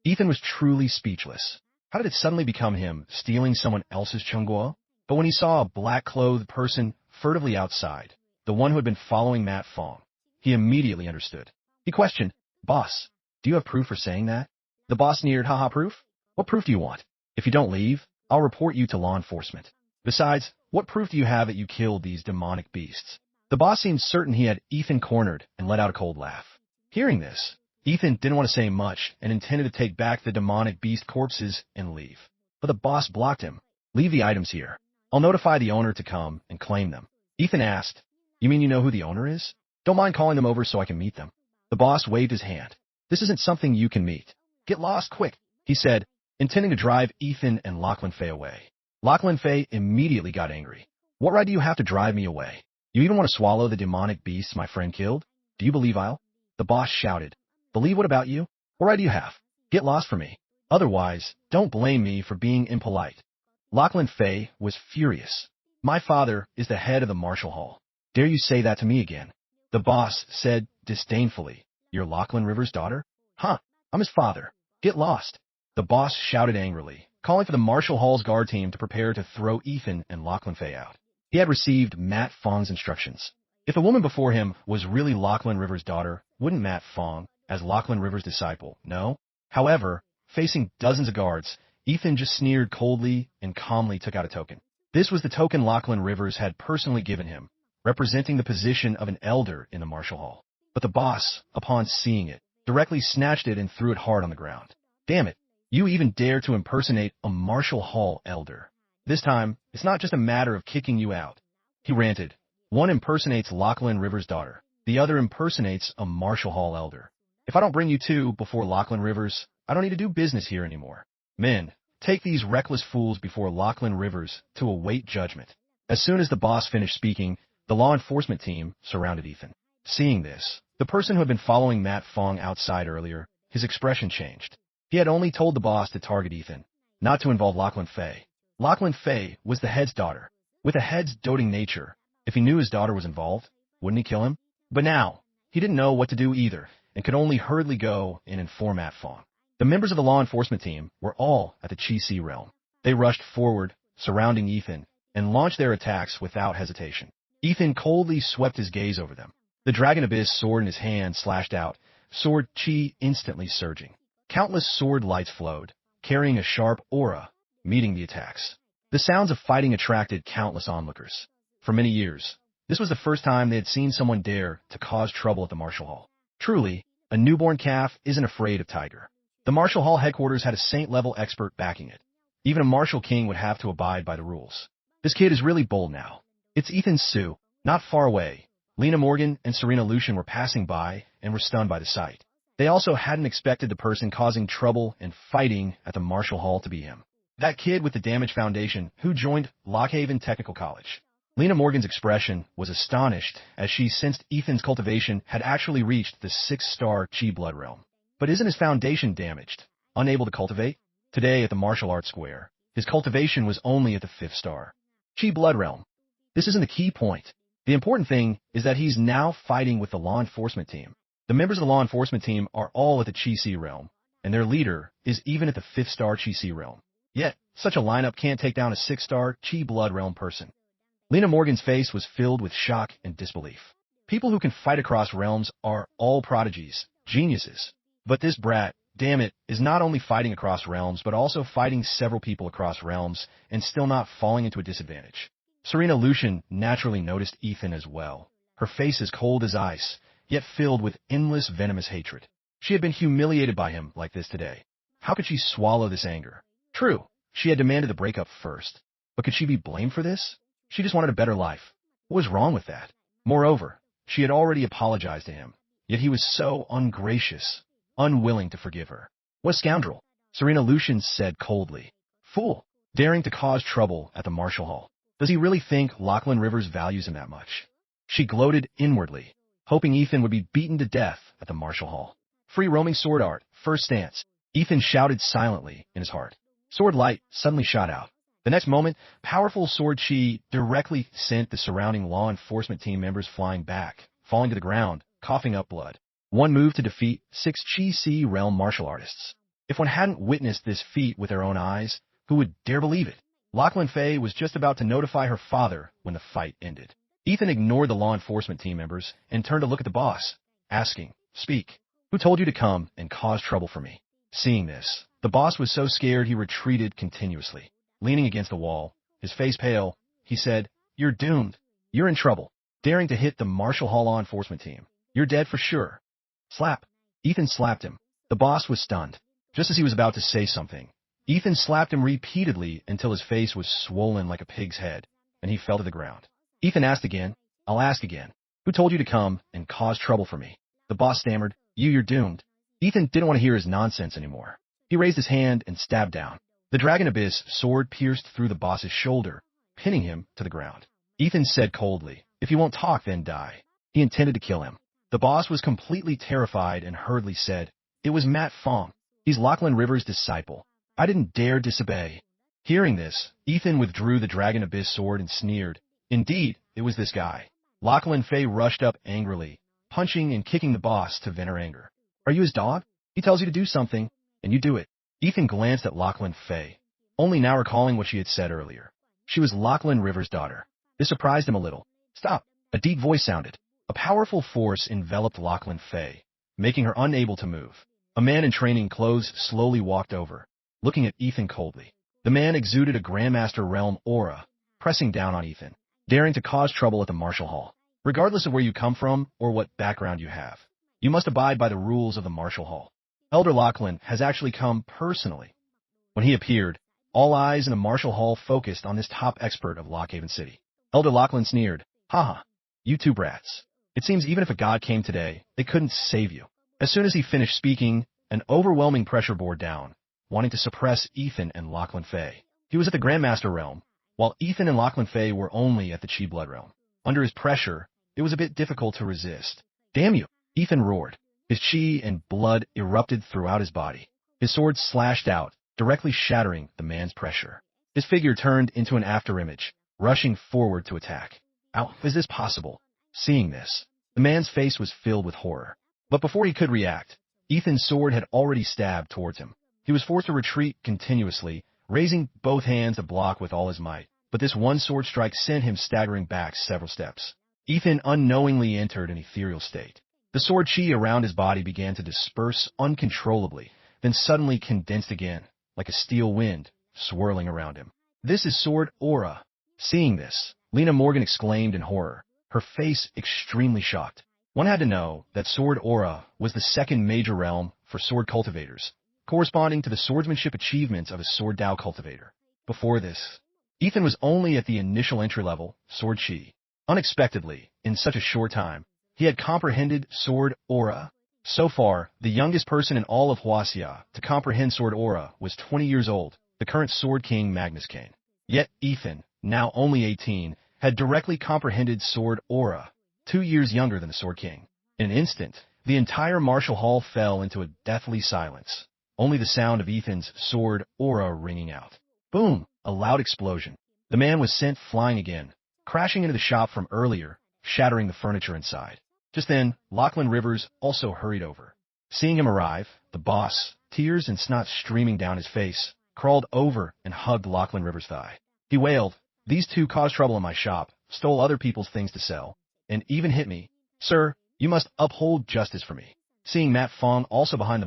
Ethan was truly speechless. How did it suddenly become him stealing someone else's Chunghwa? But when he saw a black-clothed person furtively outside, the one who had been following Matt Fong, he immediately understood. He questioned, Boss, do you have proof for saying that? The boss sneered, haha, proof? What proof do you want? If you don't leave, I'll report you to law enforcement. Besides, what proof do you have that you killed these demonic beasts? The boss seemed certain he had Ethan cornered and let out a cold laugh. Hearing this, Ethan didn't want to say much and intended to take back the demonic beast corpses and leave. But the boss blocked him. Leave the items here. I'll notify the owner to come and claim them. Ethan asked, You mean you know who the owner is? Don't mind calling them over so I can meet them. The boss waved his hand. This isn't something you can meet. Get lost quick, he said, intending to drive Ethan and Lachlan Fei away. Lachlan Fei immediately got angry. What right do you have to drive me away? You even want to swallow the demonic beasts my friend killed? Do you believe I'll? The boss shouted. Believe what about you? What right do you have? Get lost from me. Otherwise, don't blame me for being impolite. Lachlan Fei was furious. My father is the head of the martial hall. Dare you say that to me again? The boss said disdainfully. You're Lachlan Rivers' daughter? Huh, I'm his father. Get lost. The boss shouted angrily, calling for the martial hall's guard team to prepare to throw Ethan and Lachlan Fei out. He had received Matt Fong's instructions. If the woman before him was really Lachlan Rivers' daughter, wouldn't Matt Fong, as Lachlan Rivers' disciple, know? However, facing dozens of guards, Ethan just sneered coldly and calmly took out a token. This was the token Lachlan Rivers had personally given him, representing the position of an elder in the martial hall. But the boss, upon seeing it, directly snatched it and threw it hard on the ground. Damn it, you even dare to impersonate a martial hall elder. This time, it's not just a matter of kicking you out. He ranted. One impersonates Lachlan Rivers' daughter. The other impersonates a martial hall elder. If I don't bring you two before Lachlan Rivers, I don't need to do business here anymore. Men, take these reckless fools before Lachlan Rivers to await judgment. As soon as the boss finished speaking, the law enforcement team surrounded Ethan. Seeing this, the person who had been following Matt Fong outside earlier, his expression changed. He had only told the boss to target Ethan, not to involve Lachlan Fei. Lachlan Fei was the head's daughter. With a head's doting nature, if he knew his daughter was involved, wouldn't he kill him? But now, he didn't know what to do either, and could only hurriedly go and inform Matt Fong. The members of the law enforcement team were all at the Chi Si realm. They rushed forward, surrounding Ethan, and launched their attacks without hesitation. Ethan coldly swept his gaze over them. The Dragon Abyss sword in his hand slashed out, sword chi instantly surging. Countless sword lights flowed, carrying a sharp aura, meeting the attacks. The sounds of fighting attracted countless onlookers. For many years, this was the first time they had seen someone dare to cause trouble at the martial hall. Truly, a newborn calf isn't afraid of tiger. The martial hall headquarters had a saint-level expert backing it. Even a martial king would have to abide by the rules. This kid is really bold now. It's Ethan Su. Not far away, Lena Morgan and Serena Lucian were passing by and were stunned by the sight. They also hadn't expected the person causing trouble and fighting at the martial hall to be him. That kid with the damaged foundation who joined Lockhaven Technical College. Lena Morgan's expression was astonished as she sensed Ethan's cultivation had actually reached the 6-star Chi blood realm. But isn't his foundation damaged? Unable to cultivate? Today at the martial arts square, his cultivation was only at the 5th star Chi blood realm. This isn't the key point. The important thing is that he's now fighting with the law enforcement team. The members of the law enforcement team are all at the Chi Si realm, and their leader is even at the 5th star Chi Si realm. Yet, such a lineup can't take down a 6-star Chi blood realm person. Lena Morgan's face was filled with shock and disbelief. People who can fight across realms are all prodigies, geniuses. But this brat, damn it, is not only fighting across realms but also fighting several people across realms and still not falling into a disadvantage. Serena Lucian naturally noticed Ethan as well. Her face as cold as ice, yet filled with endless venomous hatred. She had been humiliated by him like this today. How could she swallow this anger? True, She had demanded the breakup first. But could she be blamed for this? She just wanted a better life. What was wrong with that? Moreover, she had already apologized to him. Yet he was so ungracious, unwilling to forgive her. What scoundrel? Serena Lucian said coldly. Fool, daring to cause trouble at the Marshall Hall. Does he really think Lachlan Rivers values him that much? She gloated inwardly, hoping Ethan would be beaten to death at the Marshall Hall. Free roaming sword art, first stance. Ethan shouted silently in his heart. Sword light suddenly shot out. The next moment, powerful sword chi directly sent the surrounding law enforcement team members flying back, falling to the ground, coughing up blood. One move to defeat 6 Chi-Si realm martial artists. If one hadn't witnessed this feat with their own eyes, who would dare believe it? Lachlan Fay was just about to notify her father when the fight ended. Ethan ignored the law enforcement team members and turned to look at the boss, asking, Speak. Who told you to come and cause trouble for me? Seeing this, the boss was so scared he retreated continuously. Leaning against the wall, his face pale, he said, You're doomed. You're in trouble. Daring to hit the Marshall Hall law enforcement team. You're dead for sure. Slap. Ethan slapped him. The boss was stunned. Just as he was about to say something, Ethan slapped him repeatedly until his face was swollen like a pig's head, and he fell to the ground. Ethan asked again, I'll ask again. Who told you to come and cause trouble for me? The boss stammered, You're doomed. Ethan didn't want to hear his nonsense anymore. He raised his hand and stabbed down. The Dragon Abyss sword pierced through the boss's shoulder, pinning him to the ground. Ethan said coldly, If you won't talk, then die. He intended to kill him. The boss was completely terrified and hurriedly said, It was Matt Fong. He's Lachlan Rivers' disciple. I didn't dare disobey. Hearing this, Ethan withdrew the Dragon Abyss sword and sneered. Indeed, it was this guy. Lachlan Fay rushed up angrily, punching and kicking the boss to vent her anger. Are you his dog? He tells you to do something, and you do it. Ethan glanced at Lachlan Fay, only now recalling what she had said earlier. She was Lachlan Rivers' daughter. This surprised him a little. Stop! A deep voice sounded. A powerful force enveloped Lachlan Fay, making her unable to move. A man in training clothes slowly walked over, looking at Ethan coldly. The man exuded a Grandmaster Realm aura, pressing down on Ethan, daring to cause trouble at the Marshall Hall. Regardless of where you come from or what background you have, you must abide by the rules of the Marshall Hall. Elder Lachlan has actually come personally. When he appeared, all eyes in the Marshall Hall focused on this top expert of Lockhaven City. Elder Lachlan sneered, Haha, you two brats. It seems even if a god came today, they couldn't save you. As soon as he finished speaking, an overwhelming pressure bore down, wanting to suppress Ethan and Lachlan Fay. He was at the Grandmaster Realm, while Ethan and Lachlan Fay were only at the Chi Blood Realm. Under his pressure, it was a bit difficult to resist. Damn you! Ethan roared. His chi and blood erupted throughout his body. His sword slashed out, directly shattering the man's pressure. His figure turned into an afterimage, rushing forward to attack. How is this possible? Seeing this, the man's face was filled with horror. But before he could react, Ethan's sword had already stabbed towards him. He was forced to retreat continuously, raising both hands to block with all his might. But this one sword strike sent him staggering back several steps. Ethan unknowingly entered an ethereal state. The sword chi around his body began to disperse uncontrollably, then suddenly condensed again, like a steel wind, swirling around him. This is sword aura. Seeing this, Lena Morgan exclaimed in horror, her face extremely shocked. One had to know that sword aura was the second major realm for sword cultivators, corresponding to the swordsmanship achievements of a sword Dao cultivator. Before this, Ethan was only at the initial entry level, sword chi. Unexpectedly, in such a short time, he had comprehended sword aura. So far, the youngest person in all of Huaxia to comprehend sword aura was 20 years old, the current Sword King Magnus Kane. Yet Ethan, now only 18, had directly comprehended sword aura, 2 years younger than the Sword King. In an instant, the entire Marshall Hall fell into a deathly silence, only the sound of Ethan's sword aura ringing out. Boom! A loud explosion. The man was sent flying again, crashing into the shop from earlier, shattering the furniture inside. Just then, Lachlan Rivers also hurried over. Seeing him arrive, the boss, tears and snot streaming down his face, crawled over and hugged Lachlan Rivers' thigh. He wailed, These two caused trouble in my shop, stole other people's things to sell, and even hit me. Sir, you must uphold justice for me. Seeing Matt Fong also behind the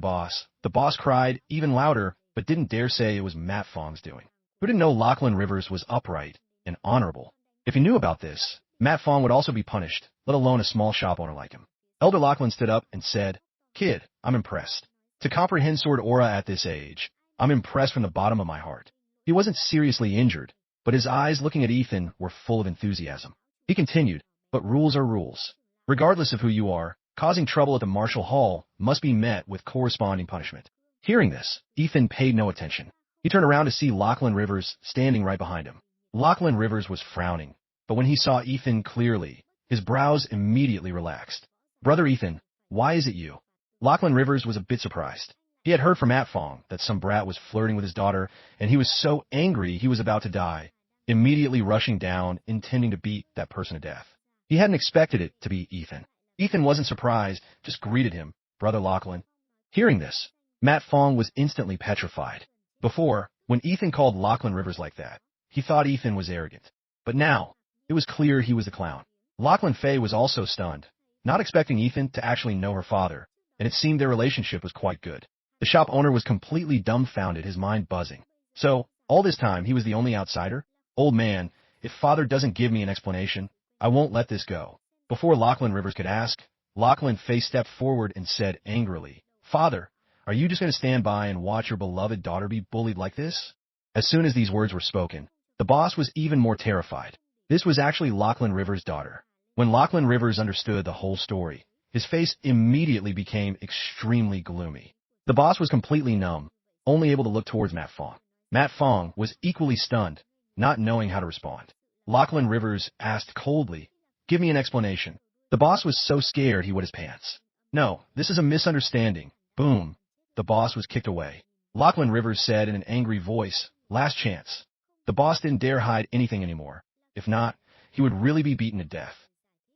boss cried even louder, but didn't dare say it was Matt Fong's doing. Who didn't know Lachlan Rivers was upright and honorable? If he knew about this, Matt Fong would also be punished, let alone a small shop owner like him. Elder Lachlan stood up and said, Kid, I'm impressed. To comprehend sword aura at this age, I'm impressed from the bottom of my heart. He wasn't seriously injured, but his eyes looking at Ethan were full of enthusiasm. He continued, but rules are rules. Regardless of who you are, causing trouble at the martial hall must be met with corresponding punishment. Hearing this, Ethan paid no attention. He turned around to see Lachlan Rivers standing right behind him. Lachlan Rivers was frowning, but when he saw Ethan clearly, his brows immediately relaxed. Brother Ethan, why is it you? Lachlan Rivers was a bit surprised. He had heard from Matt Fong that some brat was flirting with his daughter, and he was so angry he was about to die, immediately rushing down, intending to beat that person to death. He hadn't expected it to be Ethan. Ethan wasn't surprised, just greeted him, Brother Lachlan. Hearing this, Matt Fong was instantly petrified. Before, when Ethan called Lachlan Rivers like that, he thought Ethan was arrogant. But now, it was clear he was the clown. Lachlan Fei was also stunned, not expecting Ethan to actually know her father, and it seemed their relationship was quite good. The shop owner was completely dumbfounded, his mind buzzing. So, all this time he was the only outsider? Old man, if father doesn't give me an explanation, I won't let this go. Before Lachlan Rivers could ask, Lachlan Fei stepped forward and said angrily, Father, are you just going to stand by and watch your beloved daughter be bullied like this? As soon as these words were spoken, the boss was even more terrified. This was actually Lachlan Rivers' daughter. When Lachlan Rivers understood the whole story, his face immediately became extremely gloomy. The boss was completely numb, only able to look towards Matt Fong. Matt Fong was equally stunned, not knowing how to respond. Lachlan Rivers asked coldly, Give me an explanation. The boss was so scared he wet his pants. No, this is a misunderstanding. Boom. The boss was kicked away. Lachlan Rivers said in an angry voice, Last chance. The boss didn't dare hide anything anymore. If not, he would really be beaten to death.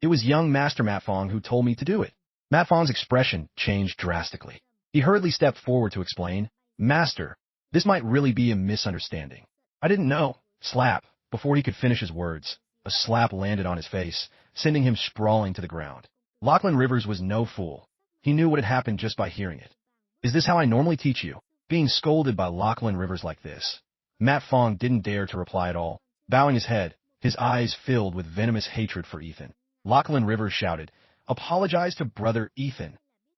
It was young Master Matt Fong who told me to do it. Matt Fong's expression changed drastically. He hurriedly stepped forward to explain, Master, this might really be a misunderstanding. I didn't know. Slap. Before he could finish his words, a slap landed on his face, sending him sprawling to the ground. Lachlan Rivers was no fool. He knew what had happened just by hearing it. Is this how I normally teach you? Being scolded by Lachlan Rivers like this. Matt Fong didn't dare to reply at all. Bowing his head, his eyes filled with venomous hatred for Ethan. Lachlan Rivers shouted, Apologize to brother Ethan.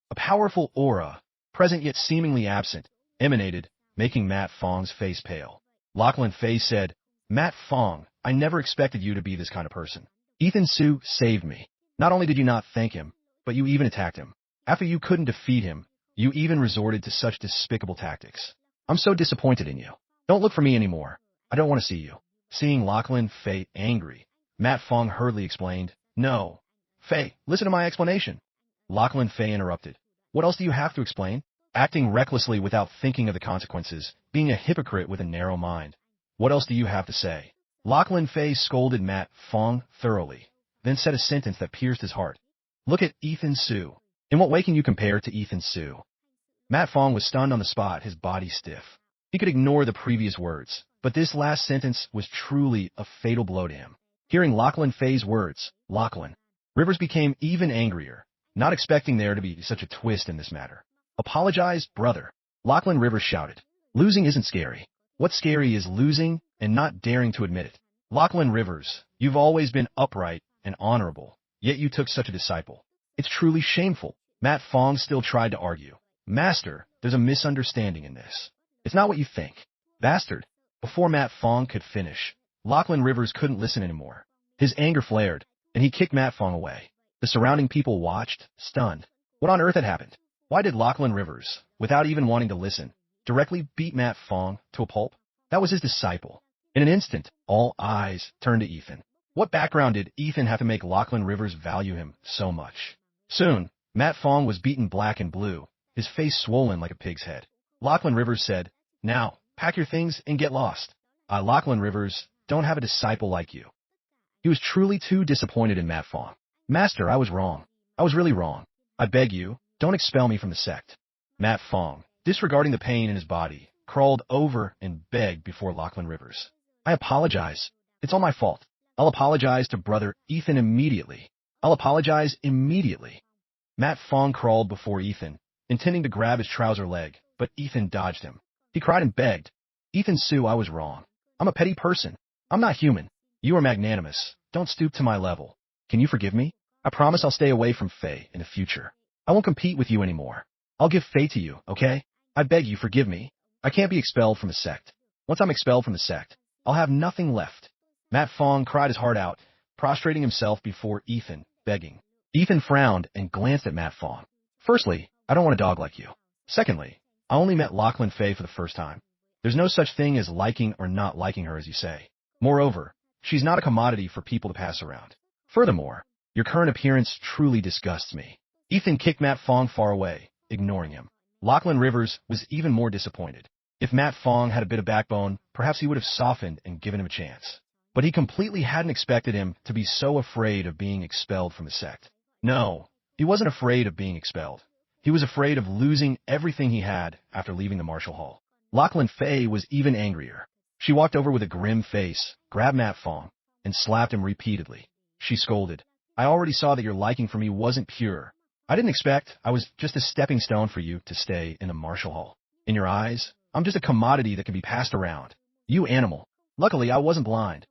A powerful aura, present yet seemingly absent, emanated, making Matt Fong's face pale. Lachlan Fei said, Matt Fong, I never expected you to be this kind of person. Ethan Su saved me. Not only did you not thank him, but you even attacked him. After you couldn't defeat him, you even resorted to such despicable tactics. I'm so disappointed in you. Don't look for me anymore. I don't want to see you. Seeing Lachlan Fei angry, Matt Fong hurriedly explained, No. Fei, listen to my explanation. Lachlan Fei interrupted. What else do you have to explain? Acting recklessly without thinking of the consequences, being a hypocrite with a narrow mind. What else do you have to say? Lachlan Fei scolded Matt Fong thoroughly, then said a sentence that pierced his heart. Look at Ethan Su. In what way can you compare to Ethan Su? Matt Fong was stunned on the spot, his body stiff. He could ignore the previous words, but this last sentence was truly a fatal blow to him. Hearing Lachlan Fei's words, Lachlan Rivers became even angrier, not expecting there to be such a twist in this matter. Apologize, brother. Lachlan Rivers shouted. Losing isn't scary. What's scary is losing and not daring to admit it. Lachlan Rivers, you've always been upright and honorable, yet you took such a disciple. It's truly shameful. Matt Fong still tried to argue. Master, there's a misunderstanding in this. It's not what you think. Bastard. Before Matt Fong could finish, Lachlan Rivers couldn't listen anymore. His anger flared, and he kicked Matt Fong away. The surrounding people watched, stunned. What on earth had happened? Why did Lachlan Rivers, without even wanting to listen, directly beat Matt Fong to a pulp? That was his disciple. In an instant, all eyes turned to Ethan. What background did Ethan have to make Lachlan Rivers value him so much? Soon, Matt Fong was beaten black and blue, his face swollen like a pig's head. Lachlan Rivers said, Now, pack your things and get lost. I, Lachlan Rivers, don't have a disciple like you. He was truly too disappointed in Matt Fong. Master, I was wrong. I was really wrong. I beg you, don't expel me from the sect. Matt Fong, disregarding the pain in his body, crawled over and begged before Lachlan Rivers. I apologize. It's all my fault. I'll apologize to brother Ethan immediately. I'll apologize immediately. Matt Fong crawled before Ethan, intending to grab his trouser leg, but Ethan dodged him. He cried and begged. Ethan Su, I was wrong. I'm a petty person. I'm not human. You are magnanimous. Don't stoop to my level. Can you forgive me? I promise I'll stay away from Fei in the future. I won't compete with you anymore. I'll give Fei to you, okay? I beg you, forgive me. I can't be expelled from a sect. Once I'm expelled from the sect, I'll have nothing left. Matt Fong cried his heart out, prostrating himself before Ethan, begging. Ethan frowned and glanced at Matt Fong. Firstly, I don't want a dog like you. Secondly, I only met Lachlan Fei for the first time. There's no such thing as liking or not liking her, as you say. Moreover, she's not a commodity for people to pass around. Furthermore, your current appearance truly disgusts me. Ethan kicked Matt Fong far away, ignoring him. Lachlan Rivers was even more disappointed. If Matt Fong had a bit of backbone, perhaps he would have softened and given him a chance. But he completely hadn't expected him to be so afraid of being expelled from the sect. No, he wasn't afraid of being expelled. He was afraid of losing everything he had after leaving the martial hall. Lachlan Fei was even angrier. She walked over with a grim face, grabbed Matt Fong, and slapped him repeatedly. She scolded. I already saw that your liking for me wasn't pure. I didn't expect I was just a stepping stone for you to stay in a martial hall. In your eyes, I'm just a commodity that can be passed around. You animal. Luckily, I wasn't blind.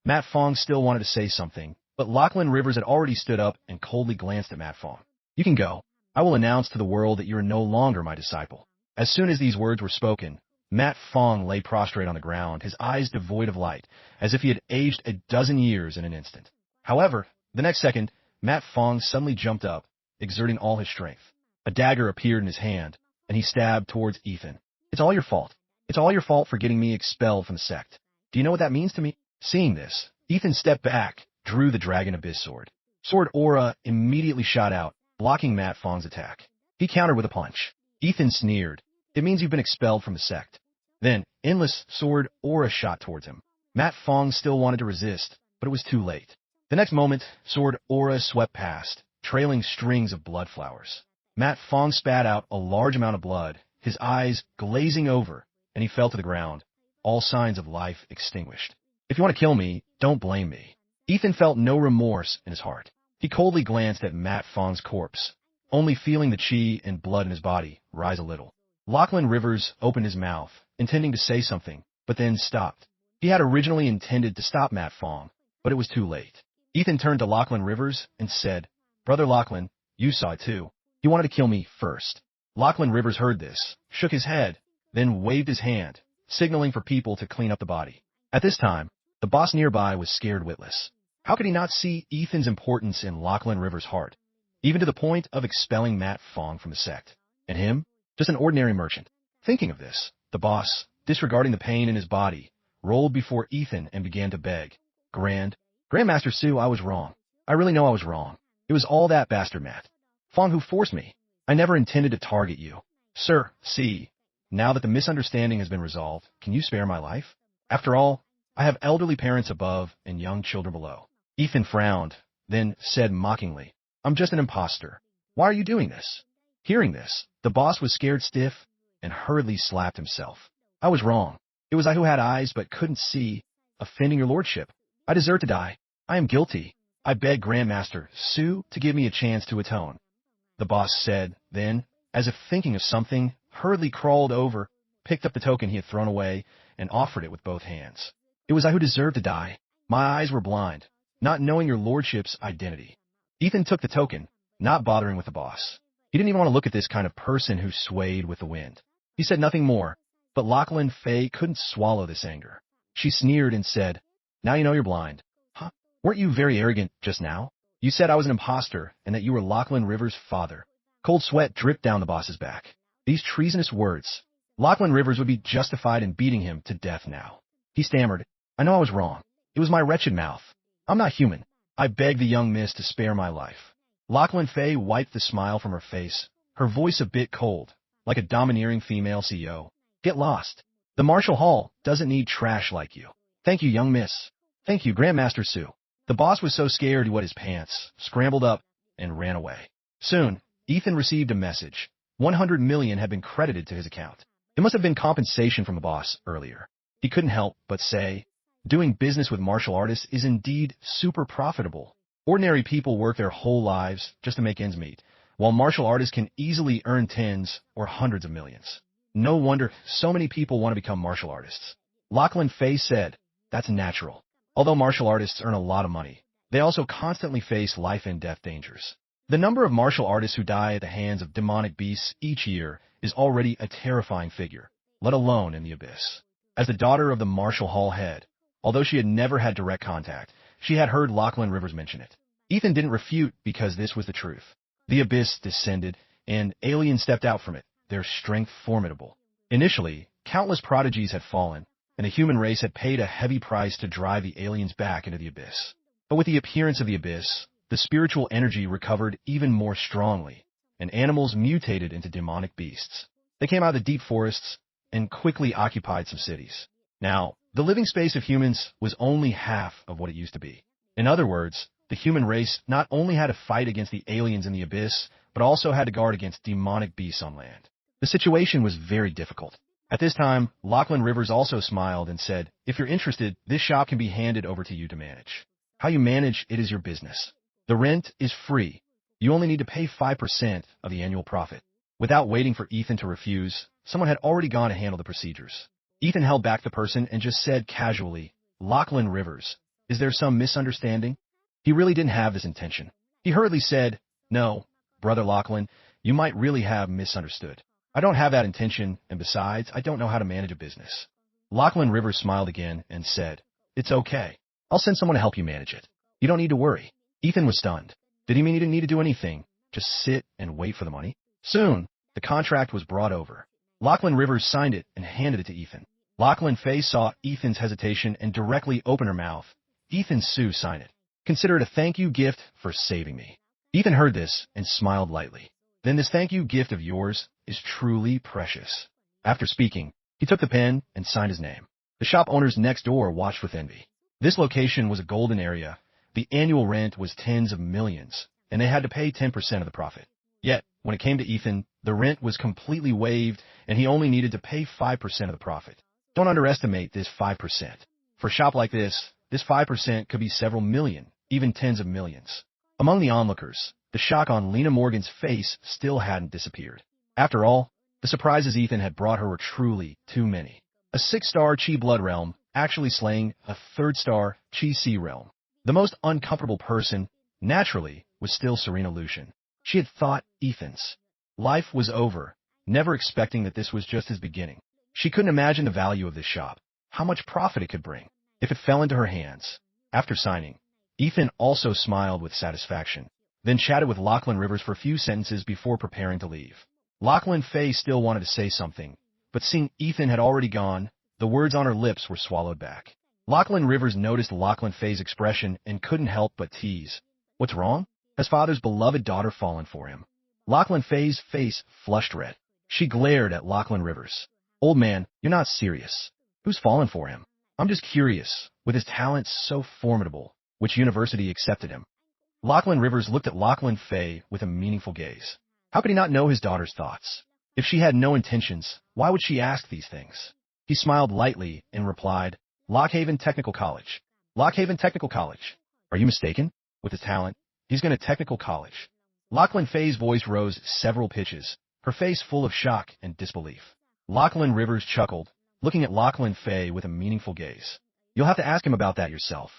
Matt Fong still wanted to say something, but Lachlan Rivers had already stood up and coldly glanced at Matt Fong. You can go. I will announce to the world that you are no longer my disciple. As soon as these words were spoken, Matt Fong lay prostrate on the ground, his eyes devoid of light, as if he had aged a dozen years in an instant. However, the next second, Matt Fong suddenly jumped up, exerting all his strength. A dagger appeared in his hand, and he stabbed towards Ethan. It's all your fault. It's all your fault for getting me expelled from the sect. Do you know what that means to me? Seeing this, Ethan stepped back, drew the Dragon Abyss sword. Sword aura immediately shot out, blocking Matt Fong's attack. He countered with a punch. Ethan sneered. It means you've been expelled from the sect. Then, endless sword aura shot towards him. Matt Fong still wanted to resist, but it was too late. The next moment, sword aura swept past, trailing strings of blood flowers. Matt Fong spat out a large amount of blood, his eyes glazing over, and he fell to the ground, all signs of life extinguished. If you want to kill me, don't blame me. Ethan felt no remorse in his heart. He coldly glanced at Matt Fong's corpse, only feeling the chi and blood in his body rise a little. Lachlan Rivers opened his mouth, intending to say something, but then stopped. He had originally intended to stop Matt Fong, but it was too late. Ethan turned to Lachlan Rivers and said, Brother Lachlan, you saw it too. He wanted to kill me first. Lachlan Rivers heard this, shook his head, then waved his hand, signaling for people to clean up the body. At this time, the boss nearby was scared witless. How could he not see Ethan's importance in Lachlan Rivers' heart, even to the point of expelling Matt Fong from the sect? And him? Just an ordinary merchant. Thinking of this, the boss, disregarding the pain in his body, rolled before Ethan and began to beg. Grandmaster Su, I was wrong. I really know I was wrong. It was all that bastard Matt Fong who forced me. I never intended to target you. Sir, see, now that the misunderstanding has been resolved, can you spare my life? After all, I have elderly parents above and young children below. Ethan frowned, then said mockingly, I'm just an imposter. Why are you doing this? Hearing this, the boss was scared stiff and hurriedly slapped himself. I was wrong. It was I who had eyes but couldn't see, offending your lordship. I deserve to die. I am guilty. I beg Grandmaster Su to give me a chance to atone. The boss said, then, as if thinking of something, hurriedly crawled over, picked up the token he had thrown away, and offered it with both hands. It was I who deserved to die. My eyes were blind, not knowing your lordship's identity. Ethan took the token, not bothering with the boss. He didn't even want to look at this kind of person who swayed with the wind. He said nothing more, but Lachlan Fei couldn't swallow this anger. She sneered and said, Now you know you're blind. Huh? Weren't you very arrogant just now? You said I was an imposter and that you were Lachlan Rivers' father. Cold sweat dripped down the boss's back. These treasonous words. Lachlan Rivers would be justified in beating him to death now. He stammered, I know I was wrong. It was my wretched mouth. I'm not human. I beg the young miss to spare my life. Lachlan Fei wiped the smile from her face, her voice a bit cold, like a domineering female CEO. Get lost. The martial hall doesn't need trash like you. Thank you, young miss. Thank you, Grandmaster Su. The boss was so scared he wet his pants, scrambled up, and ran away. Soon, Ethan received a message. 100 million had been credited to his account. It must have been compensation from the boss earlier. He couldn't help but say, doing business with martial artists is indeed super profitable. Ordinary people work their whole lives just to make ends meet, while martial artists can easily earn tens or hundreds of millions. No wonder so many people want to become martial artists. Lachlan Fei said, that's natural. Although martial artists earn a lot of money, they also constantly face life and death dangers. The number of martial artists who die at the hands of demonic beasts each year is already a terrifying figure, let alone in the abyss. As the daughter of the Marshall Hall head, although she had never had direct contact, she had heard Lachlan Rivers mention it. Ethan didn't refute because this was the truth. The abyss descended, and aliens stepped out from it, their strength formidable. Initially, countless prodigies had fallen, and the human race had paid a heavy price to drive the aliens back into the abyss. But with the appearance of the abyss, the spiritual energy recovered even more strongly, and animals mutated into demonic beasts. They came out of the deep forests and quickly occupied some cities. Now, the living space of humans was only half of what it used to be. In other words, the human race not only had to fight against the aliens in the abyss, but also had to guard against demonic beasts on land. The situation was very difficult. At this time, Lachlan Rivers also smiled and said, "If you're interested, this shop can be handed over to you to manage. How you manage it is your business. The rent is free. You only need to pay 5% of the annual profit." Without waiting for Ethan to refuse, someone had already gone to handle the procedures. Ethan held back the person and just said casually, "Lachlan Rivers, is there some misunderstanding?" He really didn't have this intention. He hurriedly said, "No, Brother Lachlan, you might really have misunderstood. I don't have that intention, and besides, I don't know how to manage a business." Lachlan Rivers smiled again and said, "It's okay. I'll send someone to help you manage it. You don't need to worry." Ethan was stunned. Did he mean he didn't need to do anything? Just sit and wait for the money? Soon, the contract was brought over. Lachlan Rivers signed it and handed it to Ethan. Lachlan Faye saw Ethan's hesitation and directly opened her mouth. "Ethan Sue, sign it. Consider it a thank you gift for saving me." Ethan heard this and smiled lightly. "Then this thank you gift of yours is truly precious." After speaking, he took the pen and signed his name. The shop owners next door watched with envy. This location was a golden area. The annual rent was tens of millions, and they had to pay 10% of the profit. Yet, when it came to Ethan, the rent was completely waived, and he only needed to pay 5% of the profit. Don't underestimate this 5%. For a shop like this 5% could be several million, even tens of millions. Among the onlookers, the shock on Lena Morgan's face still hadn't disappeared. After all, the surprises Ethan had brought her were truly too many. A 6-star Chi Blood realm actually slaying a 3rd-star Chi Sea realm. The most uncomfortable person, naturally, was still Serena Lucian. She had thought Ethan's life was over, never expecting that this was just his beginning. She couldn't imagine the value of this shop, how much profit it could bring, if it fell into her hands. After signing, Ethan also smiled with satisfaction, then chatted with Lachlan Rivers for a few sentences before preparing to leave. Lachlan Faye still wanted to say something, but seeing Ethan had already gone, the words on her lips were swallowed back. Lachlan Rivers noticed Lachlan Faye's expression and couldn't help but tease. What's wrong? Has father's beloved daughter fallen for him? Lachlan Faye's face flushed red. She glared at Lachlan Rivers. Old man, you're not serious. Who's fallen for him? I'm just curious. With his talents so formidable, which university accepted him? Lachlan Rivers looked at Lachlan Faye with a meaningful gaze. How could he not know his daughter's thoughts? If she had no intentions, why would she ask these things? He smiled lightly and replied, Lockhaven Technical College. Lockhaven Technical College. Are you mistaken? With his talent, he's going to technical college. Lachlan Faye's voice rose several pitches, her face full of shock and disbelief. Lachlan Rivers chuckled, looking at Lachlan Faye with a meaningful gaze. You'll have to ask him about that yourself.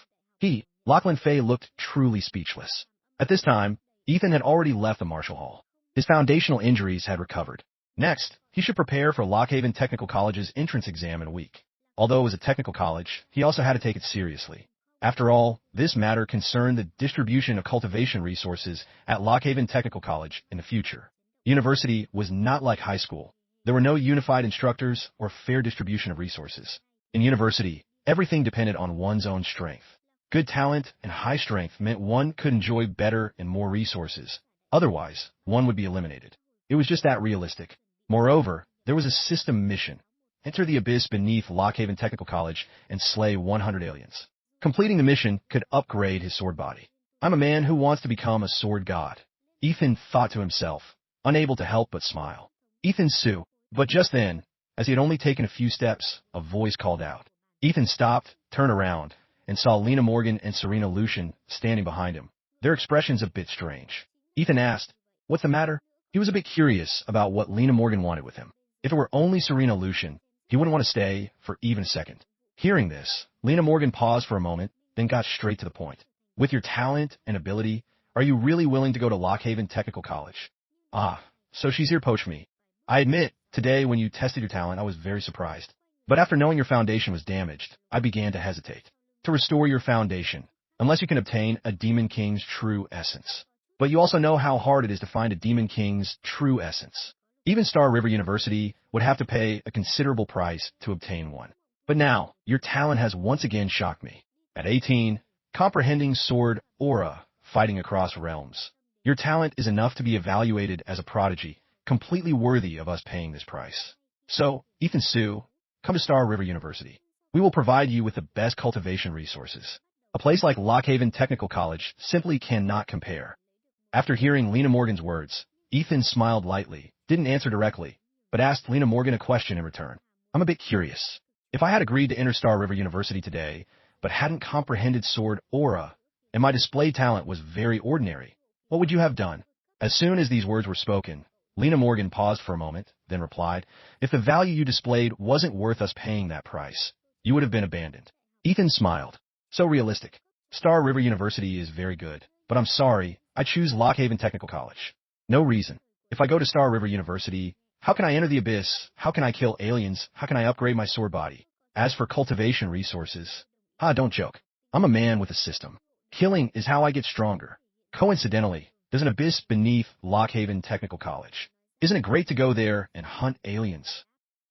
Lachlan Faye looked truly speechless. At this time, Ethan had already left the Marshall Hall. His foundational injuries had recovered. Next, he should prepare for Lockhaven Technical College's entrance exam in a week. Although it was a technical college, he also had to take it seriously. After all, this matter concerned the distribution of cultivation resources at Lockhaven Technical College in the future. University was not like high school. There were no unified instructors or fair distribution of resources. In university, everything depended on one's own strength. Good talent and high strength meant one could enjoy better and more resources. Otherwise, one would be eliminated. It was just that realistic. Moreover, there was a system mission. Enter the abyss beneath Lockhaven Technical College and slay 100 aliens. Completing the mission could upgrade his sword body. I'm a man who wants to become a sword god, Ethan thought to himself, unable to help but smile. Ethan Sue. But just then, as he had only taken a few steps, a voice called out. Ethan stopped, turned around, and saw Lena Morgan and Serena Lucian standing behind him, their expressions a bit strange. Ethan asked, "What's the matter?" He was a bit curious about what Lena Morgan wanted with him. If it were only Serena Lucian, he wouldn't want to stay for even a second. Hearing this, Lena Morgan paused for a moment, then got straight to the point. With your talent and ability, are you really willing to go to Lockhaven Technical College? So she's here to poach me. I admit, today when you tested your talent, I was very surprised. But after knowing your foundation was damaged, I began to hesitate. To restore your foundation, unless you can obtain a Demon King's true essence. But you also know how hard it is to find a Demon King's true essence. Even Star River University would have to pay a considerable price to obtain one. But now, your talent has once again shocked me. At 18, comprehending sword aura, fighting across realms. Your talent is enough to be evaluated as a prodigy, completely worthy of us paying this price. So, Ethan Su, come to Star River University. We will provide you with the best cultivation resources. A place like Lockhaven Technical College simply cannot compare. After hearing Lena Morgan's words, Ethan smiled lightly, didn't answer directly, but asked Lena Morgan a question in return. I'm a bit curious. If I had agreed to enter Star River University today, but hadn't comprehended sword aura, and my display talent was very ordinary, what would you have done? As soon as these words were spoken, Lena Morgan paused for a moment, then replied, if the value you displayed wasn't worth us paying that price, you would have been abandoned. Ethan smiled. So realistic. Star River University is very good, but I'm sorry, I choose Lockhaven Technical College. No reason. If I go to Star River University, how can I enter the abyss? How can I kill aliens? How can I upgrade my sword body? As for cultivation resources, don't joke. I'm a man with a system. Killing is how I get stronger. Coincidentally, there's an abyss beneath Lockhaven Technical College. Isn't it great to go there and hunt aliens?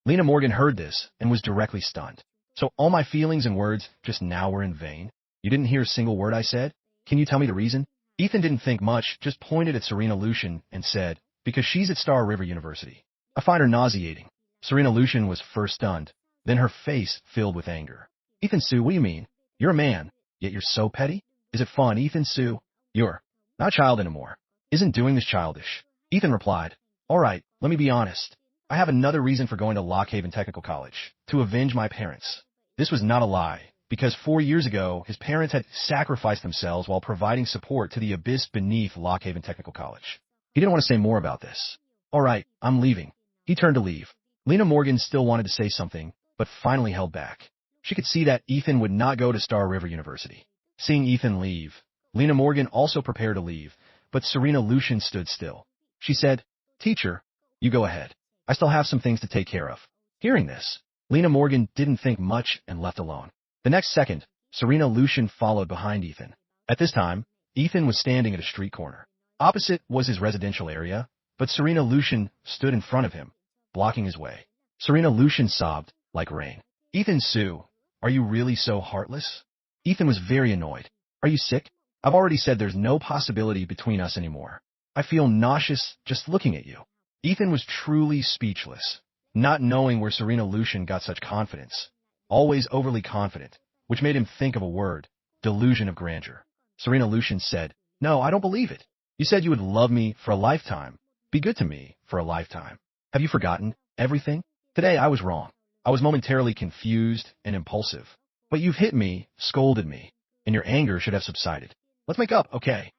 Lena Morgan heard this and was directly stunned. So all my feelings and words just now were in vain? You didn't hear a single word I said? Can you tell me the reason? Ethan didn't think much, just pointed at Serena Lucian and said, because she's at Star River University. I find her nauseating. Serena Lucian was first stunned, then her face filled with anger. Ethan Su, what do you mean? You're a man, yet you're so petty? Is it fun, Ethan Su? You're not a child anymore. Isn't doing this childish? Ethan replied, all right, let me be honest. I have another reason for going to Lockhaven Technical College, to avenge my parents. This was not a lie, because 4 years ago, his parents had sacrificed themselves while providing support to the abyss beneath Lockhaven Technical College. He didn't want to say more about this. All right, I'm leaving. He turned to leave. Lena Morgan still wanted to say something, but finally held back. She could see that Ethan would not go to Star River University. Seeing Ethan leave, Lena Morgan also prepared to leave, but Serena Lucian stood still. She said, teacher, you go ahead. I still have some things to take care of. Hearing this, Lena Morgan didn't think much and left alone. The next second, Serena Lucian followed behind Ethan. At this time, Ethan was standing at a street corner. Opposite was his residential area, but Serena Lucian stood in front of him, blocking his way. Serena Lucian sobbed like rain. Ethan Su, are you really so heartless? Ethan was very annoyed. Are you sick? I've already said there's no possibility between us anymore. I feel nauseous just looking at you. Ethan was truly speechless, not knowing where Serena Lucian got such confidence. Always overly confident, which made him think of a word, delusion of grandeur. Serena Lucian said, no, I don't believe it. You said you would love me for a lifetime, be good to me for a lifetime. Have you forgotten everything? Today I was wrong. I was momentarily confused and impulsive. But you've hit me, scolded me, and your anger should have subsided. Let's make up, okay?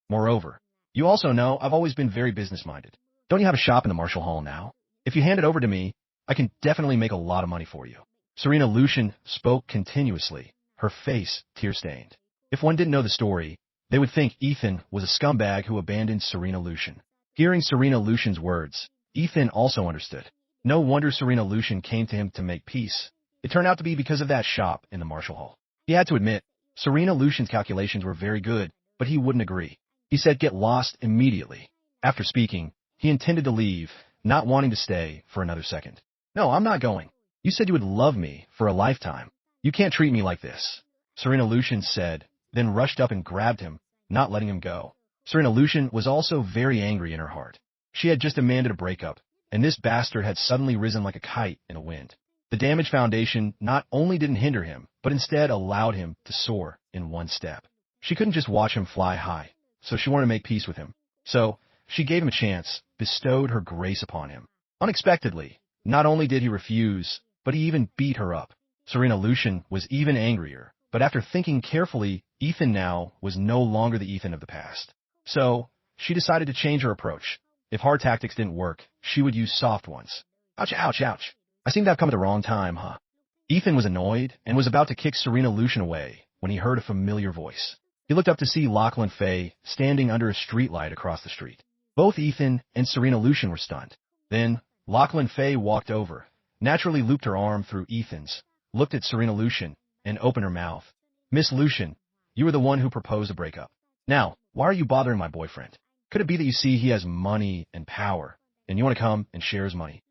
Moreover, you also know I've always been very business-minded. Don't you have a shop in the Marshall Hall now? If you hand it over to me, I can definitely make a lot of money for you. Serena Lucian spoke continuously, her face tear-stained. If one didn't know the story, they would think Ethan was a scumbag who abandoned Serena Lucian. Hearing Serena Lucian's words, Ethan also understood. No wonder Serena Lucian came to him to make peace. It turned out to be because of that shop in the Marshall Hall. He had to admit, Serena Lucian's calculations were very good, but he wouldn't agree. He said get lost immediately. After speaking, he intended to leave, not wanting to stay for another second. No, I'm not going. You said you would love me for a lifetime. You can't treat me like this, Serena Lucian said, then rushed up and grabbed him, not letting him go. Serena Lucian was also very angry in her heart. She had just demanded a breakup, and this bastard had suddenly risen like a kite in a wind. The damaged foundation not only didn't hinder him, but instead allowed him to soar in one step. She couldn't just watch him fly high, so she wanted to make peace with him. So, she gave him a chance, bestowed her grace upon him. Unexpectedly, not only did he refuse, but he even beat her up. Serena Lucian was even angrier, but after thinking carefully, Ethan now was no longer the Ethan of the past. So, she decided to change her approach. If hard tactics didn't work, she would use soft ones. Ouch, ouch, ouch. I seem to have come at the wrong time, huh? Ethan was annoyed and was about to kick Serena Lucian away when he heard a familiar voice. He looked up to see Lachlan Fay standing under a streetlight across the street. Both Ethan and Serena Lucian were stunned. Then, Lachlan Fay walked over, naturally looped her arm through Ethan's, looked at Serena Lucian, and opened her mouth. Miss Lucian, you were the one who proposed a breakup. Now, why are you bothering my boyfriend? Could it be that you see he has money and power, and you want to come and share his money?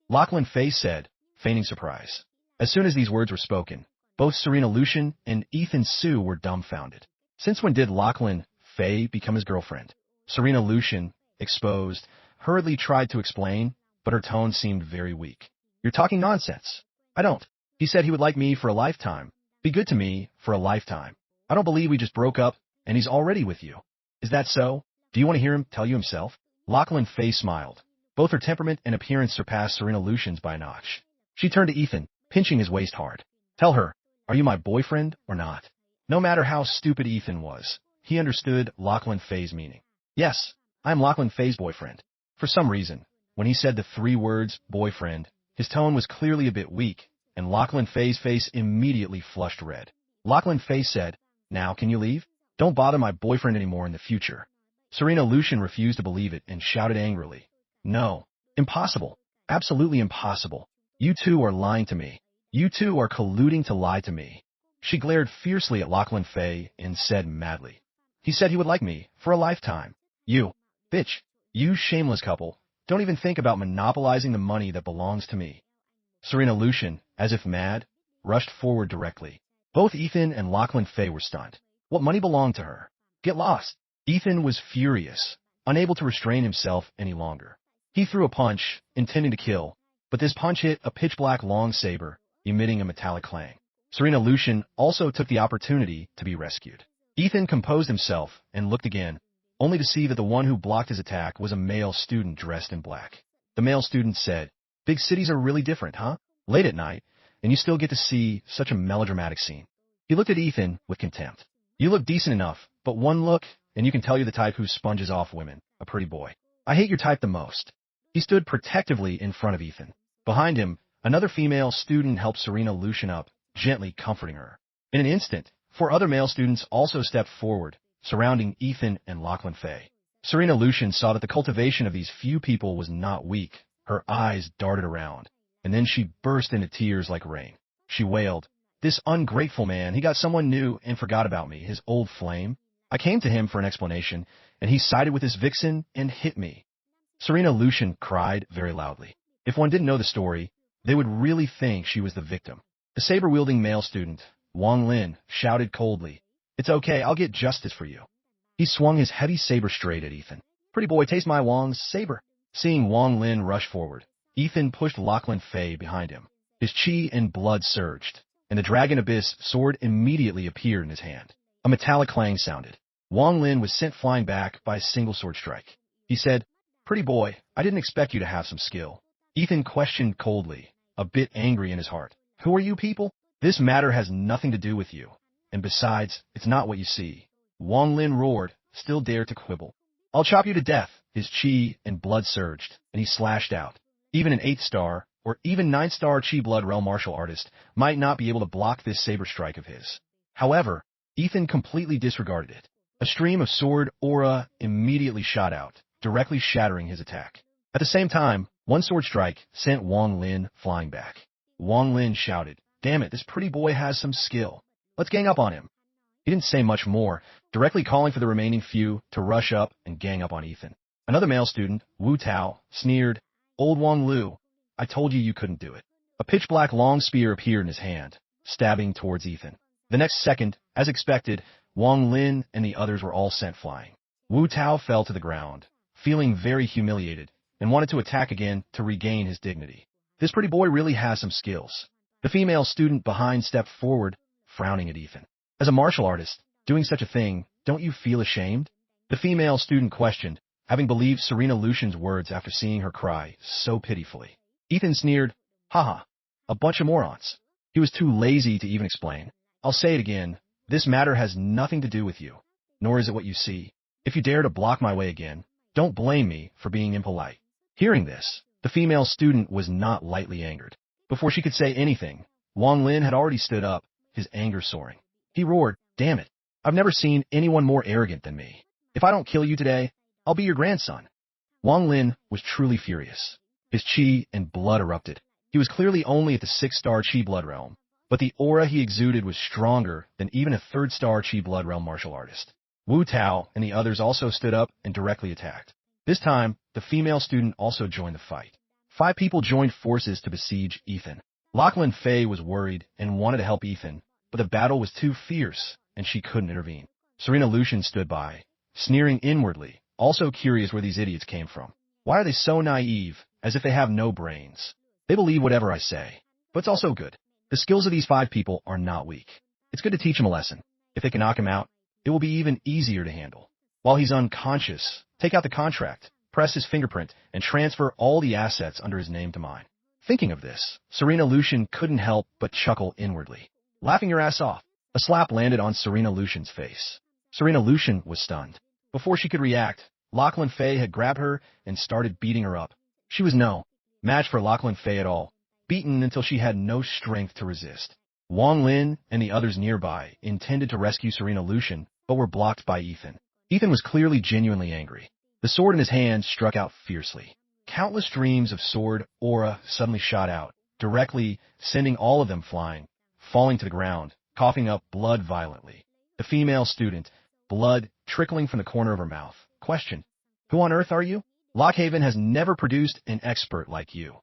Lachlan Fay said, feigning surprise. As soon as these words were spoken, both Serena Lucian and Ethan Sue were dumbfounded. Since when did Lachlan Fay become his girlfriend? Serena Lucian, exposed, hurriedly tried to explain, but her tone seemed very weak. You're talking nonsense. I don't. He said he would like me for a lifetime. Be good to me for a lifetime. I don't believe we just broke up, and he's already with you. Is that so? Do you want to hear him tell you himself? Lachlan Fay smiled. Both her temperament and appearance surpassed Serena Lucian's by a notch. She turned to Ethan, pinching his waist hard. Tell her, are you my boyfriend or not? No matter how stupid Ethan was, he understood Lachlan Fay's meaning. Yes, I am Lachlan Fay's boyfriend. For some reason, when he said the 3 words, boyfriend, his tone was clearly a bit weak, and Lachlan Fay's face immediately flushed red. Lachlan Fay said, now can you leave? Don't bother my boyfriend anymore in the future. Serena Lucian refused to believe it and shouted angrily. No. Impossible. Absolutely impossible. You two are lying to me. You two are colluding to lie to me. She glared fiercely at Lachlan Fay and said madly. He said he would like me for a lifetime. You, bitch, you shameless couple, don't even think about monopolizing the money that belongs to me. Serena Lucian, as if mad, rushed forward directly. Both Ethan and Lachlan Fay were stunned. What money belonged to her? Get lost. Ethan was furious, unable to restrain himself any longer. He threw a punch, intending to kill, but this punch hit a pitch-black long saber, emitting a metallic clang. Serena Lucian also took the opportunity to be rescued. Ethan composed himself and looked again, only to see that the one who blocked his attack was a male student dressed in black. The male student said, big cities are really different, huh? Late at night, and you still get to see such a melodramatic scene. He looked at Ethan with contempt. You look decent enough, but one look, and you can tell you're the type who sponges off women, a pretty boy. I hate your type the most. He stood protectively in front of Ethan. Behind him, another female student helped Serena Lucian up, gently comforting her. In an instant, 4 other male students also stepped forward, surrounding Ethan and Lachlan Fay. Serena Lucian saw that the cultivation of these few people was not weak. Her eyes darted around, and then she burst into tears like rain. She wailed, this ungrateful man, he got someone new and forgot about me, his old flame. I came to him for an explanation, and he sided with this vixen and hit me. Serena Lucian cried very loudly. If one didn't know the story, they would really think she was the victim. The saber-wielding male student, Wang Lin, shouted coldly, it's okay, I'll get justice for you. He swung his heavy saber straight at Ethan. Pretty boy, taste my Wang's saber. Seeing Wang Lin rush forward, Ethan pushed Lachlan Fay behind him. His chi and blood surged, and the Dragon Abyss sword immediately appeared in his hand. A metallic clang sounded. Wang Lin was sent flying back by a single sword strike. He said, pretty boy, I didn't expect you to have some skill. Ethan questioned coldly, a bit angry in his heart. Who are you people? This matter has nothing to do with you. And besides, it's not what you see. Wang Lin roared, still dared to quibble. I'll chop you to death. His chi and blood surged, and he slashed out. Even an 8-star, or even 9-star chi blood realm martial artist might not be able to block this saber strike of his. However, Ethan completely disregarded it. A stream of sword aura immediately shot out, directly shattering his attack. At the same time, one sword strike sent Wang Lin flying back. Wang Lin shouted, damn it, this pretty boy has some skill. Let's gang up on him. He didn't say much more, directly calling for the remaining few to rush up and gang up on Ethan. Another male student, Wu Tao, sneered, old Wang Lu, I told you you couldn't do it. A pitch-black long spear appeared in his hand, stabbing towards Ethan. The next second, as expected, Wang Lin and the others were all sent flying. Wu Tao fell to the ground, feeling very humiliated, and wanted to attack again to regain his dignity. This pretty boy really has some skills. The female student behind stepped forward, frowning at Ethan. As a martial artist, doing such a thing, don't you feel ashamed? The female student questioned, having believed Serena Lucian's words after seeing her cry so pitifully. Ethan sneered, haha, a bunch of morons. He was too lazy to even explain. I'll say it again, this matter has nothing to do with you, nor is it what you see. If you dare to block my way again, don't blame me for being impolite. Hearing this, the female student was not lightly angered. Before she could say anything, Wang Lin had already stood up, his anger soaring. He roared, damn it, I've never seen anyone more arrogant than me. If I don't kill you today, I'll be your grandson. Wang Lin was truly furious. His chi and blood erupted. He He was clearly only at the 6-star Chi Blood Realm, but the aura he exuded was stronger than even a 3rd-star Chi Blood Realm martial artist. Wu Tao and the others also stood up and directly attacked. This time, the female student also joined the fight. 5 people joined forces to besiege Ethan. Lachlan Fei was worried and wanted to help Ethan, but the battle was too fierce, and she couldn't intervene. Serena Lucian stood by, sneering inwardly, also curious where these idiots came from. Why are they so naive, as if they have no brains? They believe whatever I say. But it's also good. The skills of these 5 people are not weak. It's good to teach him a lesson. If they can knock him out, it will be even easier to handle. While he's unconscious, take out the contract, press his fingerprint, and transfer all the assets under his name to mine. Thinking of this, Serena Lucian couldn't help but chuckle inwardly. Laughing your ass off. A slap landed on Serena Lucian's face. Serena Lucian was stunned. Before she could react, Lachlan Fei had grabbed her and started beating her up. She was no match for Lachlan Fei at all, beaten until she had no strength to resist. Wang Lin and the others nearby intended to rescue Serena Lucian, but were blocked by Ethan. Ethan was clearly genuinely angry. The sword in his hand struck out fiercely. Countless streams of sword aura suddenly shot out, directly sending all of them flying, falling to the ground, coughing up blood violently. The female student, blood trickling from the corner of her mouth, questioned, "Who on earth are you? Lockhaven has never produced an expert like you."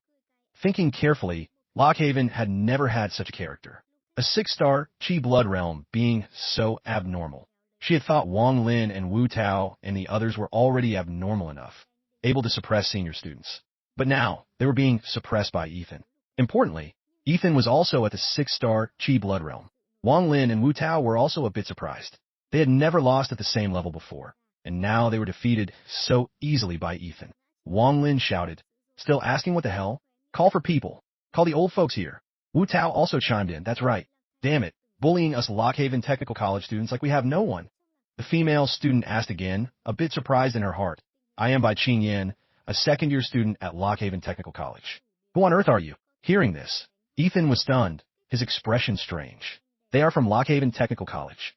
Thinking carefully, Lockhaven had never had such a character. A 6-star Chi Blood Realm being so abnormal. She had thought Wang Lin and Wu Tao and the others were already abnormal enough, able to suppress senior students. But now, they were being suppressed by Ethan. Importantly, Ethan was also at the 6-star Chi Blood Realm. Wang Lin and Wu Tao were also a bit surprised. They had never lost at the same level before, and now they were defeated so easily by Ethan. Wang Lin shouted, "Still asking what the hell? Call for people. Call the old folks here." Wu Tao also chimed in, "That's right. Damn it, bullying us Lockhaven Technical College students like we have no one." The female student asked again, a bit surprised in her heart, "I am Bai Qing Yin, a 2nd-year student at Lockhaven Technical College." "Who on earth are you?" Hearing this, Ethan was stunned, his expression strange. "They are from Lockhaven Technical College."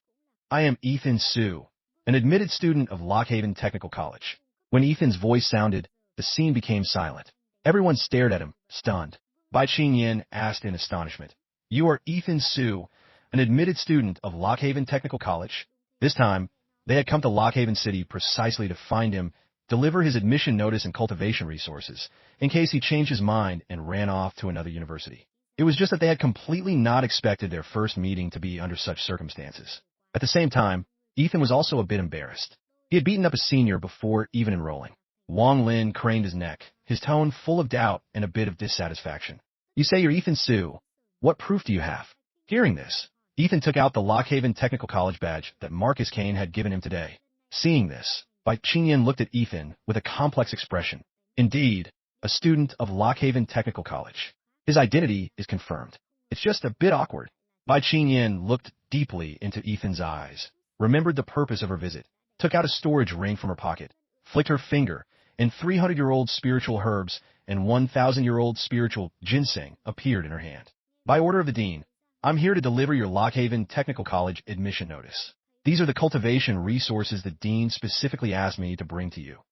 "I am Ethan Su, an admitted student of Lockhaven Technical College." When Ethan's voice sounded, the scene became silent. Everyone stared at him, stunned. Bai Qing Yin asked in astonishment, "You are Ethan Su, an admitted student of Lockhaven Technical College?" This time, they had come to Lockhaven City precisely to find him, deliver his admission notice and cultivation resources, in case he changed his mind and ran off to another university. It was just that they had completely not expected their first meeting to be under such circumstances. At the same time, Ethan was also a bit embarrassed. He had beaten up a senior before even enrolling. Wang Lin craned his neck, his tone full of doubt and a bit of dissatisfaction. "You say you're Ethan Su. What proof do you have?" Hearing this, Ethan took out the Lockhaven Technical College badge that Marcus Kane had given him today. Seeing this, Bai Qingyan looked at Ethan with a complex expression. Indeed, a student of Lockhaven Technical College. His identity is confirmed. It's just a bit awkward. Bai Qingyan looked deeply into Ethan's eyes, remembered the purpose of her visit, took out a storage ring from her pocket, flicked her finger, and 300-year-old spiritual herbs and 1,000-year-old spiritual ginseng appeared in her hand. "By order of the dean, I'm here to deliver your Lockhaven Technical College admission notice. These are the cultivation resources the dean specifically asked me to bring to you."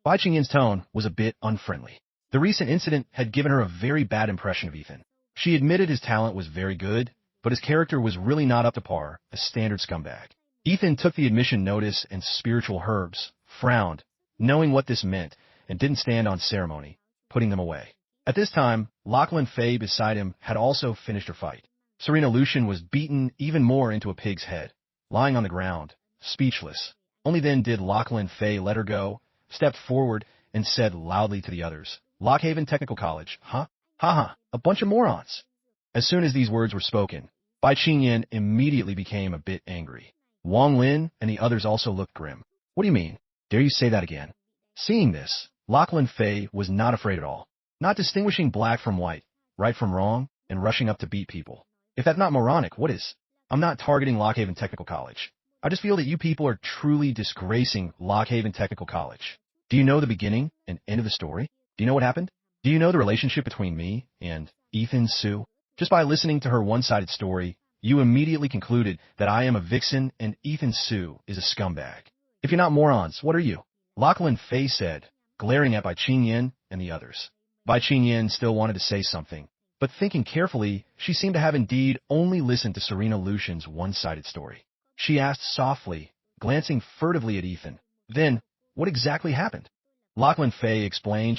Bai Qingyan's tone was a bit unfriendly. The recent incident had given her a very bad impression of Ethan. She admitted his talent was very good, but his character was really not up to par, a standard scumbag. Ethan took the admission notice and spiritual herbs, frowned, knowing what this meant, and didn't stand on ceremony, putting them away. At this time, Lachlan Fei beside him had also finished her fight. Serena Lucian was beaten even more into a pig's head, lying on the ground, speechless. Only then did Lachlan Fei let her go, stepped forward, and said loudly to the others, "Lockhaven Technical College, huh? Ha, a bunch of morons." As soon as these words were spoken, Bai Qingyan immediately became a bit angry. Wang Lin and the others also looked grim. "What do you mean? Dare you say that again?" Seeing this, Lachlan Fei was not afraid at all, not distinguishing black from white, right from wrong, and rushing up to beat people. "If that's not moronic, what is? I'm not targeting Lockhaven Technical College. I just feel that you people are truly disgracing Lockhaven Technical College. Do you know the beginning and end of the story? Do you know what happened? Do you know the relationship between me and Ethan Su? Just by listening to her one-sided story, you immediately concluded that I am a vixen and Ethan Su is a scumbag. If you're not morons, what are you?" Lachlan Fei said, glaring at Bai Qingyan and the others. Bai Qingyan still wanted to say something, But thinking carefully, she seemed to have indeed only listened to Serena Lucian's one-sided story. She asked softly, glancing furtively at Ethan, "Then, what exactly happened?" Lachlan Fay explained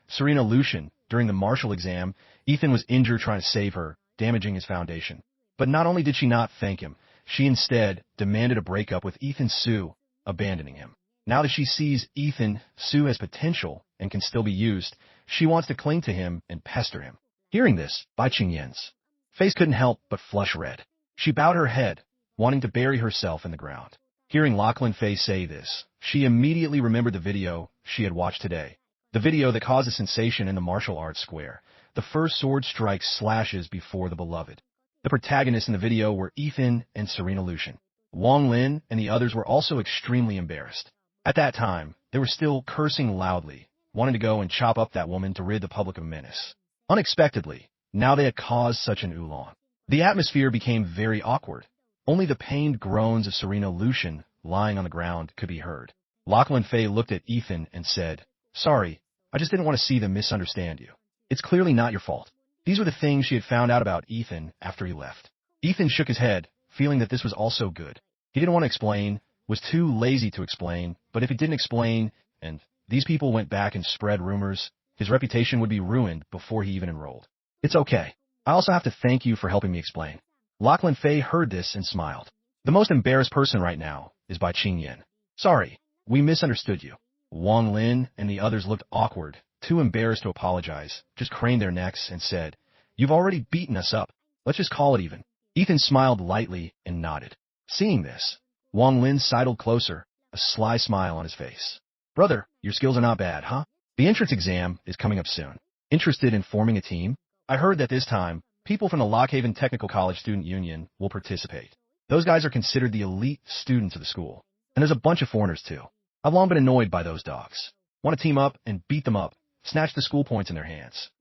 Serena Lucian, during the martial exam, Ethan was injured trying to save her, damaging his foundation. But not only did she not thank him, she instead demanded a breakup with Ethan Sue, abandoning him. Now that she sees Ethan Sue has potential and can still be used, she wants to cling to him and pester him. Hearing this, Bai Qingyan's face couldn't help but flush red. She bowed her head, wanting to bury herself in the ground. Hearing Lachlan Fay say this, she immediately remembered the video she had watched today. The video that caused a sensation in the martial arts square. The first sword strike slashes before the beloved. The protagonists in the video were Ethan and Serena Lucian. Wang Lin and the others were also extremely embarrassed. At that time, they were still cursing loudly, wanting to go and chop up that woman to rid the public of menace. Unexpectedly, now they had caused such an oolong. The atmosphere became very awkward. Only the pained groans of Serena Lucian lying on the ground could be heard. Lachlan Fay looked at Ethan and said, "Sorry, I just didn't want to see them misunderstand you. It's clearly not your fault." These were the things she had found out about Ethan after he left. Ethan shook his head, feeling that this was also good. He didn't want to explain, was too lazy to explain, but if he didn't explain, and these people went back and spread rumors, his reputation would be ruined before he even enrolled. "It's okay. I also have to thank you for helping me explain." Lachlan Fay heard this and smiled. "The most embarrassed person right now is Bai Qingyan. Sorry, we misunderstood you." Wang Lin and the others looked awkward, too embarrassed to apologize, just craned their necks and said, "You've already beaten us up. Let's just call it even." Ethan smiled lightly and nodded. Seeing this, Wang Lin sidled closer, a sly smile on his face. "Brother, your skills are not bad, huh? The entrance exam is coming up soon. Interested in forming a team? I heard that this time, people from the Lockhaven Technical College Student Union will participate. Those guys are considered the elite students of the school. And there's a bunch of foreigners too. I've long been annoyed by those dogs. Want to team up and beat them up, snatch the school points in their hands."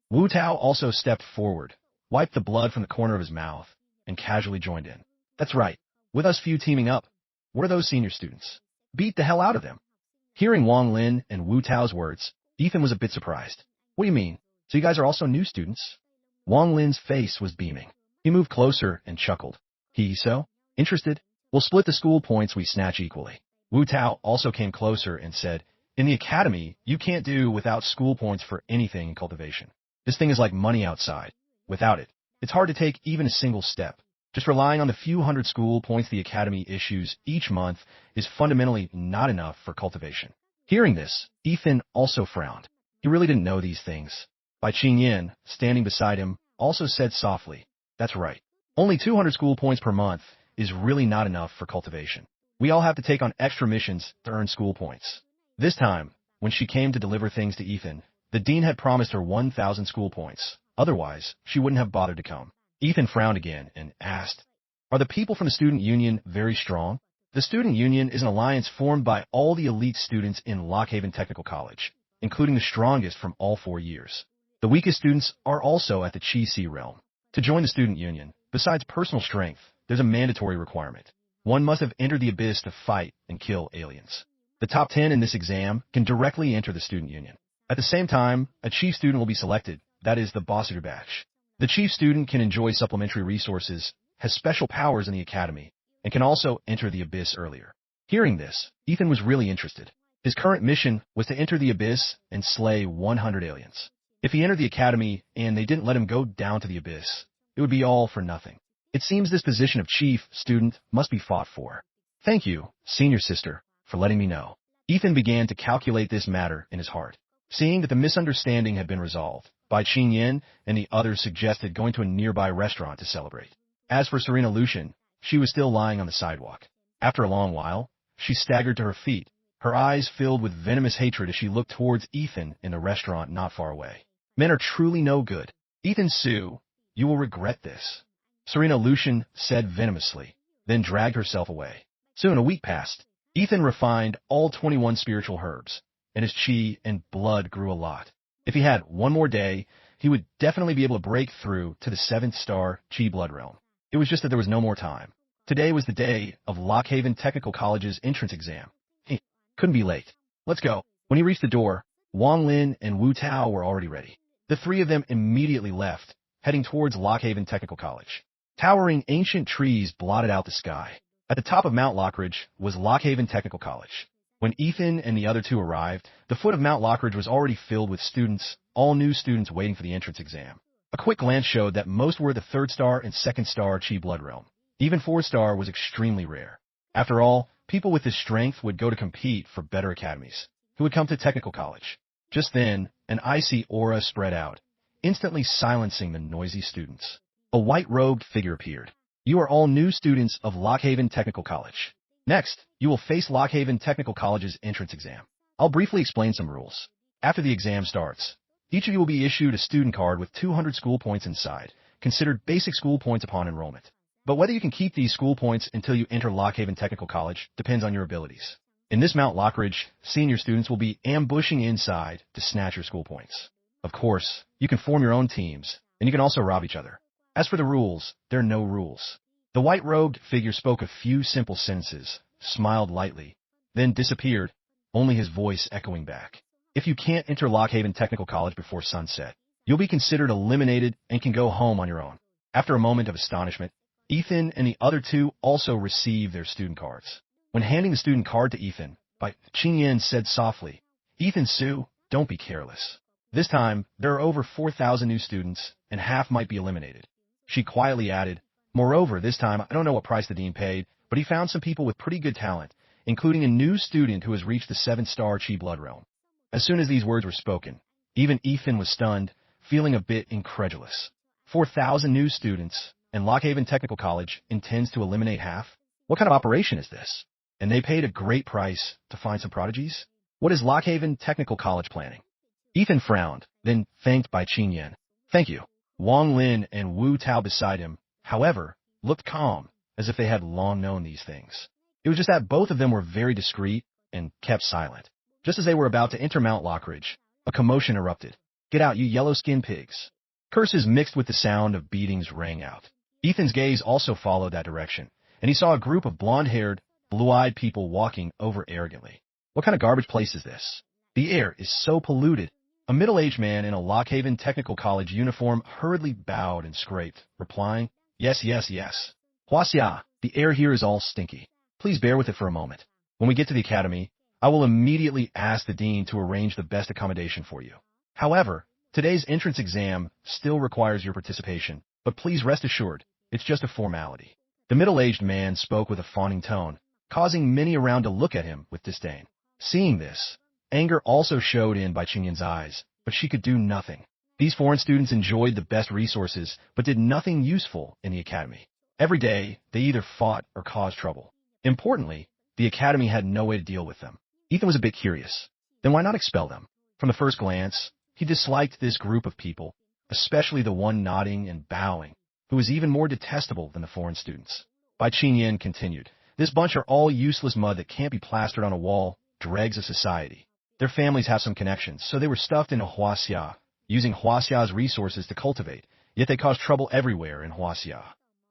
Wu Tao also stepped forward, wiped the blood from the corner of his mouth, and casually joined in. "That's right. With us few teaming up, what are those senior students? Beat the hell out of them." Hearing Wang Lin and Wu Tao's words, Ethan was a bit surprised. "What do you mean? So you guys are also new students?" Wang Lin's face was beaming. He moved closer and chuckled. So? Interested? We'll split the school points we snatch equally." Wu Tao also came closer and said, "In the academy, you can't do without school points for anything in cultivation. This thing is like money outside. Without it, it's hard to take even a single step. Just relying on the few hundred school points the academy issues each month is fundamentally not enough for cultivation." Hearing this, Ethan also frowned. He really didn't know these things. Bai Qingyan, standing beside him, also said softly, "That's right. Only 200 school points per month is really not enough for cultivation. We all have to take on extra missions to earn school points." This time, when she came to deliver things to Ethan, the dean had promised her 1,000 school points. Otherwise, she wouldn't have bothered to come. Ethan frowned again and asked, "Are the people from the student union very strong?" The student union is an alliance formed by all the elite students in Lockhaven Technical College, including the strongest from all 4 years. The weakest students are also at the Chi Si realm. To join the student union, besides personal strength, there's a mandatory requirement. One must have entered the abyss to fight and kill aliens. The top 10 in this exam can directly enter the student union. At the same time, a chief student will be selected, that is the boss of your batch. The chief student can enjoy supplementary resources, has special powers in the academy, and can also enter the abyss earlier. Hearing this, Ethan was really interested. His current mission was to enter the abyss and slay 100 aliens. If he entered the academy and they didn't let him go down to the abyss, it would be all for nothing. It seems this position of chief student must be fought for. "Thank you, senior sister, for letting me know." Ethan began to calculate this matter in his heart. Seeing that the misunderstanding had been resolved, Bai Qingyan and the others suggested going to a nearby restaurant to celebrate. As for Serena Lucian, she was still lying on the sidewalk. After a long while, she staggered to her feet, her eyes filled with venomous hatred as she looked towards Ethan in the restaurant not far away. "Men are truly no good. Ethan Sue, you will regret this," Serena Lucian said venomously, then dragged herself away. Soon a week passed. Ethan refined all 21 spiritual herbs, and his chi and blood grew a lot. If he had one more day, he would definitely be able to break through to the 7th star chi blood realm. It was just that there was no more time. Today was the day of Lockhaven Technical College's entrance exam. He couldn't be late. "Let's go." When he reached the door, Wang Lin and Wu Tao were already ready. The three of them immediately left, heading towards Lockhaven Technical College. Towering ancient trees blotted out the sky. At the top of Mount Lockridge was Lockhaven Technical College. When Ethan and the other two arrived, the foot of Mount Lockridge was already filled with students, all new students waiting for the entrance exam. A quick glance showed that most were the 3rd star and 2nd star Chi Blood Realm. Even 4 star was extremely rare. After all, people with this strength would go to compete for better academies, who would come to Technical College. Just then, an icy aura spread out, instantly silencing the noisy students. A white-robed figure appeared. You are all new students of Lockhaven Technical College. Next, you will face Lockhaven Technical College's entrance exam. I'll briefly explain some rules. After the exam starts, each of you will be issued a student card with 200 school points inside, considered basic school points upon enrollment. But whether you can keep these school points until you enter Lockhaven Technical College depends on your abilities. In this Mount Lockridge, senior students will be ambushing inside to snatch your school points. Of course, you can form your own teams, and you can also rob each other. As for the rules, there are no rules. The white-robed figure spoke a few simple sentences, smiled lightly, then disappeared, only his voice echoing back. If you can't enter Lockhaven Technical College before sunset, you'll be considered eliminated and can go home on your own. After a moment of astonishment, Ethan and the other two also received their student cards. When handing the student card to Ethan, Qingyan said softly, "Ethan Su, don't be careless. This time, there are over 4,000 new students, and half might be eliminated." She quietly added, "Moreover, this time I don't know what price the dean paid, but he found some people with pretty good talent, including a new student who has reached the 7th star Chi Blood Realm." As soon as these words were spoken, even Ethan was stunned, feeling a bit incredulous. 4,000 new students, and Lockhaven Technical College intends to eliminate half? What kind of operation is this? And they paid a great price to find some prodigies? What is Lockhaven Technical College planning? Ethan frowned, then thanked by Qingyan. "Thank you." Wang Lin and Wu Tao beside him, however, looked calm, as if they had long known these things. It was just that both of them were very discreet and kept silent. Just as they were about to enter Mount Lockridge, a commotion erupted. "Get out, you yellow-skinned pigs." Curses mixed with the sound of beatings rang out. Ethan's gaze also followed that direction, and he saw a group of blonde-haired, blue-eyed people walking over arrogantly. What kind of garbage place is this? The air is so polluted. A middle-aged man in a Lockhaven Technical College uniform hurriedly bowed and scraped, replying, "Yes, yes, yes. Huaxia, the air here is all stinky. Please bear with it for a moment. When we get to the academy, I will immediately ask the dean to arrange the best accommodation for you. However, today's entrance exam still requires your participation, but please rest assured, it's just a formality." The middle-aged man spoke with a fawning tone, causing many around to look at him with disdain. Seeing this, anger also showed in by Qingyan's eyes, but she could do nothing. These foreign students enjoyed the best resources, but did nothing useful in the academy. Every day, they either fought or caused trouble. Importantly, the academy had no way to deal with them. Ethan was a bit curious. Then why not expel them? From the first glance, he disliked this group of people, especially the one nodding and bowing, who was even more detestable than the foreign students. Bai Qingyan continued, "This bunch are all useless mud that can't be plastered on a wall, dregs of society. Their families have some connections, so they were stuffed into Huaxia, using Huaxia's resources to cultivate, yet they cause trouble everywhere in Huaxia."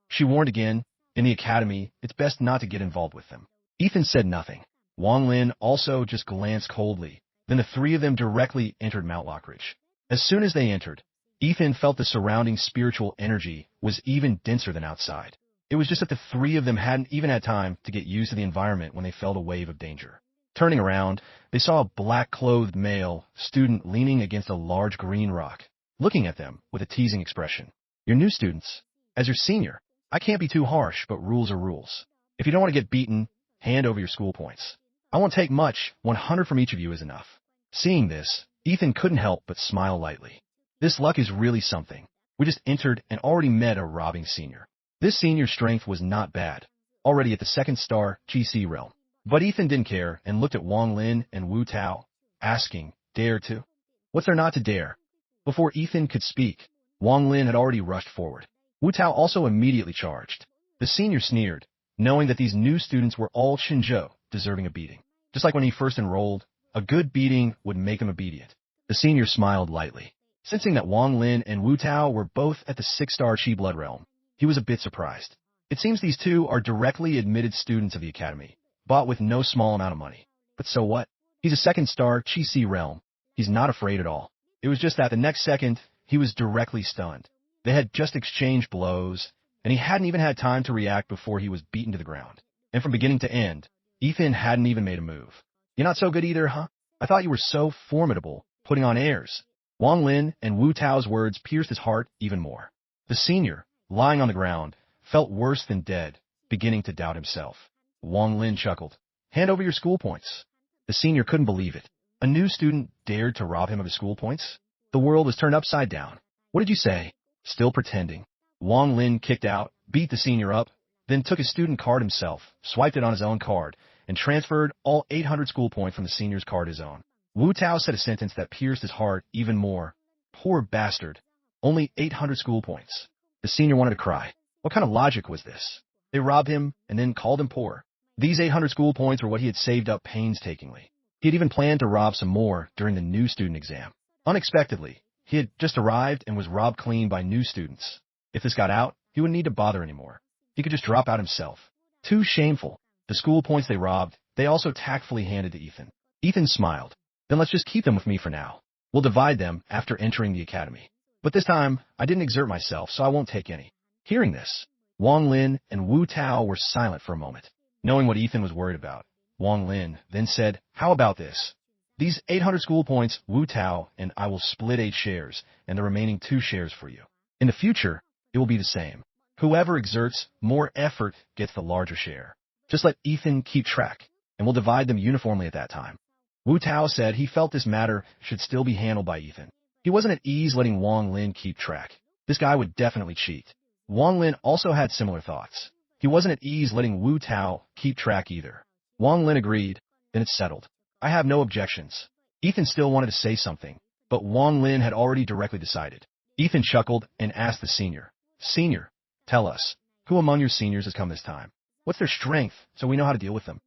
She warned again, "In the academy, it's best not to get involved with them." Ethan said nothing. Wang Lin also just glanced coldly. Then the three of them directly entered Mount Lockridge. As soon as they entered, Ethan felt the surrounding spiritual energy was even denser than outside. It was just that the three of them hadn't even had time to get used to the environment when they felt a wave of danger. Turning around, they saw a black-clothed male student leaning against a large green rock, looking at them with a teasing expression. "You're new students. As your senior, I can't be too harsh, but rules are rules. If you don't want to get beaten, hand over your school points. I won't take much, 100 from each of you is enough." Seeing this, Ethan couldn't help but smile lightly. This luck is really something. We just entered and already met a robbing senior. This senior's strength was not bad, already at the 2nd star GC realm. But Ethan didn't care and looked at Wang Lin and Wu Tao, asking, "Dare to?" What's there not to dare? Before Ethan could speak, Wang Lin had already rushed forward. Wu Tao also immediately charged. The senior sneered, knowing that these new students were all Shinzhou, deserving a beating. Just like when he first enrolled, a good beating would make them obedient. The senior smiled lightly. Sensing that Wang Lin and Wu Tao were both at the 6-star Chi Blood Realm, he was a bit surprised. It seems these two are directly admitted students of the academy, bought with no small amount of money. But so what? He's a 2nd-star Chi C realm. He's not afraid at all. It was just that the next second, he was directly stunned. They had just exchanged blows, and he hadn't even had time to react before he was beaten to the ground. And from beginning to end, Ethan hadn't even made a move. You're not so good either, huh? I thought you were so formidable, putting on airs. Wang Lin and Wu Tao's words pierced his heart even more. The senior, lying on the ground, felt worse than dead, beginning to doubt himself. Wang Lin chuckled. Hand over your school points. The senior couldn't believe it. A new student dared to rob him of his school points? The world was turned upside down. What did you say? Still pretending. Wang Lin kicked out, beat the senior up, then took his student card himself, swiped it on his own card, and transferred all 800 school points from the senior's card his own. Wu Tao said a sentence that pierced his heart even more. Poor bastard. Only 800 school points. The senior wanted to cry. What kind of logic was this? They robbed him and then called him poor. These 800 school points were what he had saved up painstakingly. He had even planned to rob some more during the new student exam. Unexpectedly, he had just arrived and was robbed clean by new students. If this got out, he wouldn't need to bother anymore. He could just drop out himself. Too shameful. The school points they robbed, they also tactfully handed to Ethan. Ethan smiled. Then let's just keep them with me for now. We'll divide them after entering the academy. But this time, I didn't exert myself, so I won't take any. Hearing this, Wang Lin and Wu Tao were silent for a moment. Knowing what Ethan was worried about, Wang Lin then said, how about this? These 800 school points, Wu Tao and I will split 8 shares, and the remaining 2 shares for you. In the future, it will be the same. Whoever exerts more effort gets the larger share. Just let Ethan keep track, and we'll divide them uniformly at that time. Wu Tao said he felt this matter should still be handled by Ethan. He wasn't at ease letting Wang Lin keep track. This guy would definitely cheat. Wang Lin also had similar thoughts. He wasn't at ease letting Wu Tao keep track either. Wang Lin agreed, then it's settled. I have no objections. Ethan still wanted to say something, but Wang Lin had already directly decided. Ethan chuckled and asked the senior, Senior, tell us, who among your seniors has come this time? What's their strength so we know how to deal with them?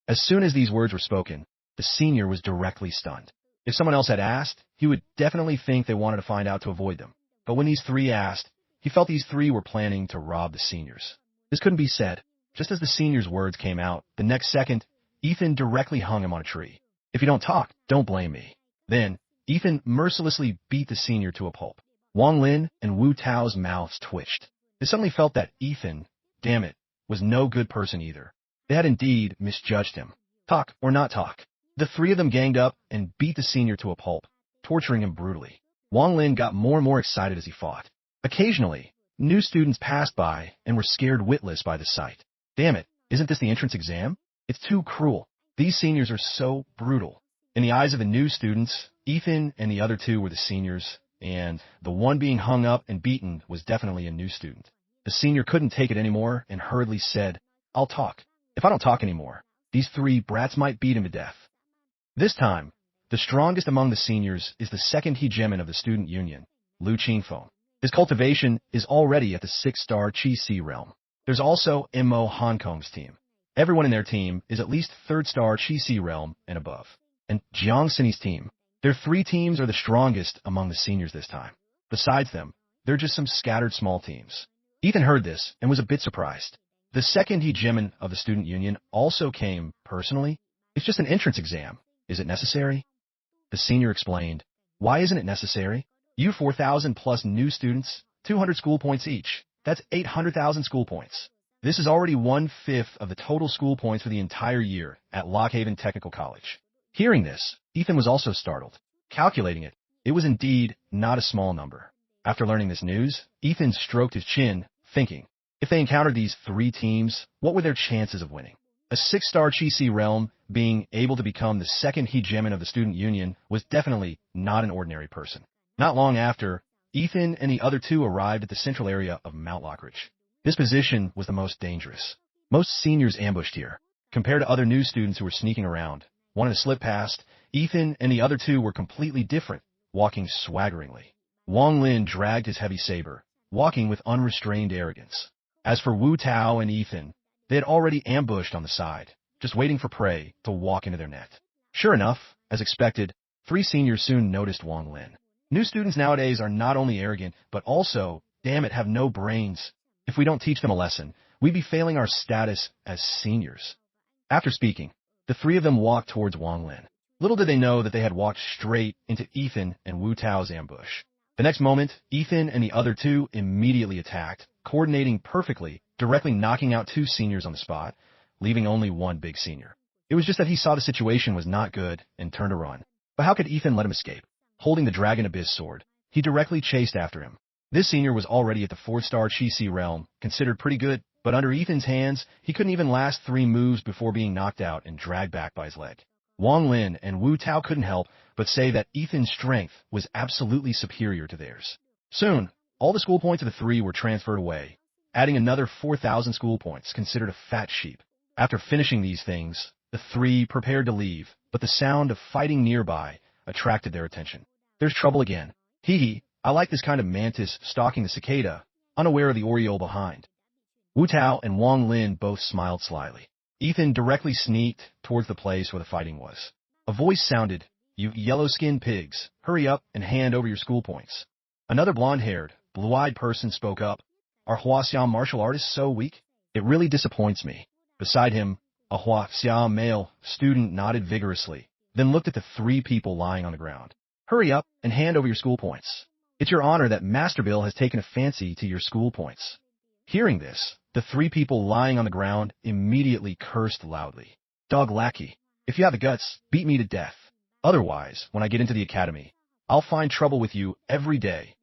As soon as these words were spoken, the senior was directly stunned. If someone else had asked, he would definitely think they wanted to find out to avoid them. But when these 3 asked, he felt these 3 were planning to rob the seniors. This couldn't be said. Just as the senior's words came out, the next second, Ethan directly hung him on a tree. If you don't talk, don't blame me. Then, Ethan mercilessly beat the senior to a pulp. Wang Lin and Wu Tao's mouths twitched. They suddenly felt that Ethan, damn it, was no good person either. They had indeed misjudged him. Talk or not talk. The 3 of them ganged up and beat the senior to a pulp, torturing him brutally. Wang Lin got more and more excited as he fought. Occasionally, new students passed by and were scared witless by the sight. Damn it, isn't this the entrance exam? It's too cruel. These seniors are so brutal. In the eyes of the new students, Ethan and the other 2 were the seniors, and the one being hung up and beaten was definitely a new student. The senior couldn't take it anymore and hurriedly said, I'll talk. If I don't talk anymore, these 3 brats might beat him to death. This time, the strongest among the seniors is the second hegemon of the student union, Lu Qingfeng. His cultivation is already at the 6-star Chi Si realm. There's also Mo Hong Kong's team. Everyone in their team is at least 3rd-star Chi Si realm and above. And Jiang Sini's team. Their 3 teams are the strongest among the seniors this time. Besides them, they're just some scattered small teams. Ethan heard this and was a bit surprised. The second hegemon of the student union also came personally. It's just an entrance exam. Is it necessary? The senior explained. Why isn't it necessary? You 4,000 plus new students, 200 school points each. That's 800,000 school points. This is already 1/5 of the total school points for the entire year at Lockhaven Technical College. Hearing this, Ethan was also startled. Calculating it, it was indeed not a small number. After learning this news, Ethan stroked his chin, thinking, if they encountered these 3 teams, what were their chances of winning? A 6-star Chi Si realm being able to become the second hegemon of the student union was definitely not an ordinary person. Not long after, Ethan and the other 2 arrived at the central area of Mount Lockage. This position was the most dangerous. Most seniors ambushed here. Compared to other new students who were sneaking around, wanting to slip past, Ethan and the other 2 were completely different, walking swaggeringly. Wang Lin dragged his heavy saber, walking with unrestrained arrogance. As for Wu Tao and Ethan, they had already ambushed on the side, just waiting for prey to walk into their net. Sure enough, as expected, 3 seniors soon noticed Wang Lin. New students nowadays are not only arrogant, but also, damn it, have no brains. If we don't teach them a lesson, we'd be failing our status as seniors. After speaking, the 3 of them walked towards Wang Lin. Little did they know that they had walked straight into Ethan and Wu Tao's ambush. The next moment, Ethan and the other two immediately attacked, coordinating perfectly, directly knocking out two seniors on the spot, leaving only one big senior. It was just that he saw the situation was not good and turned to run. But how could Ethan let him escape? Holding the Dragon Abyss sword, he directly chased after him. This senior was already at the 4-star Chi-Si realm, considered pretty good, but under Ethan's hands, he couldn't even last 3 moves before being knocked out and dragged back by his leg. Wang Lin and Wu Tao couldn't help but say that Ethan's strength was absolutely superior to theirs. Soon, all the school points of the three were transferred away, adding another 4,000 school points, considered a fat sheep. After finishing these things, the three prepared to leave, but the sound of fighting nearby attracted their attention. There's trouble again. Hee hee, I like this kind of mantis stalking the cicada, unaware of the oriole behind. Wu Tao and Wang Lin both smiled slyly. Ethan directly sneaked towards the place where the fighting was. A voice sounded, "You yellow-skinned pigs, hurry up and hand over your school points." Another blonde-haired, blue-eyed person spoke up. "Are Huaxiao martial artists so weak? It really disappoints me." Beside him, a Huaxiao male student nodded vigorously, then looked at the 3 people lying on the ground. "Hurry up and hand over your school points. It's your honor that Master Bill has taken a fancy to your school points." Hearing this, the 3 people lying on the ground immediately cursed loudly. "Dog lackey, if you have the guts, beat me to death. Otherwise, when I get into the academy, I'll find trouble with you every day.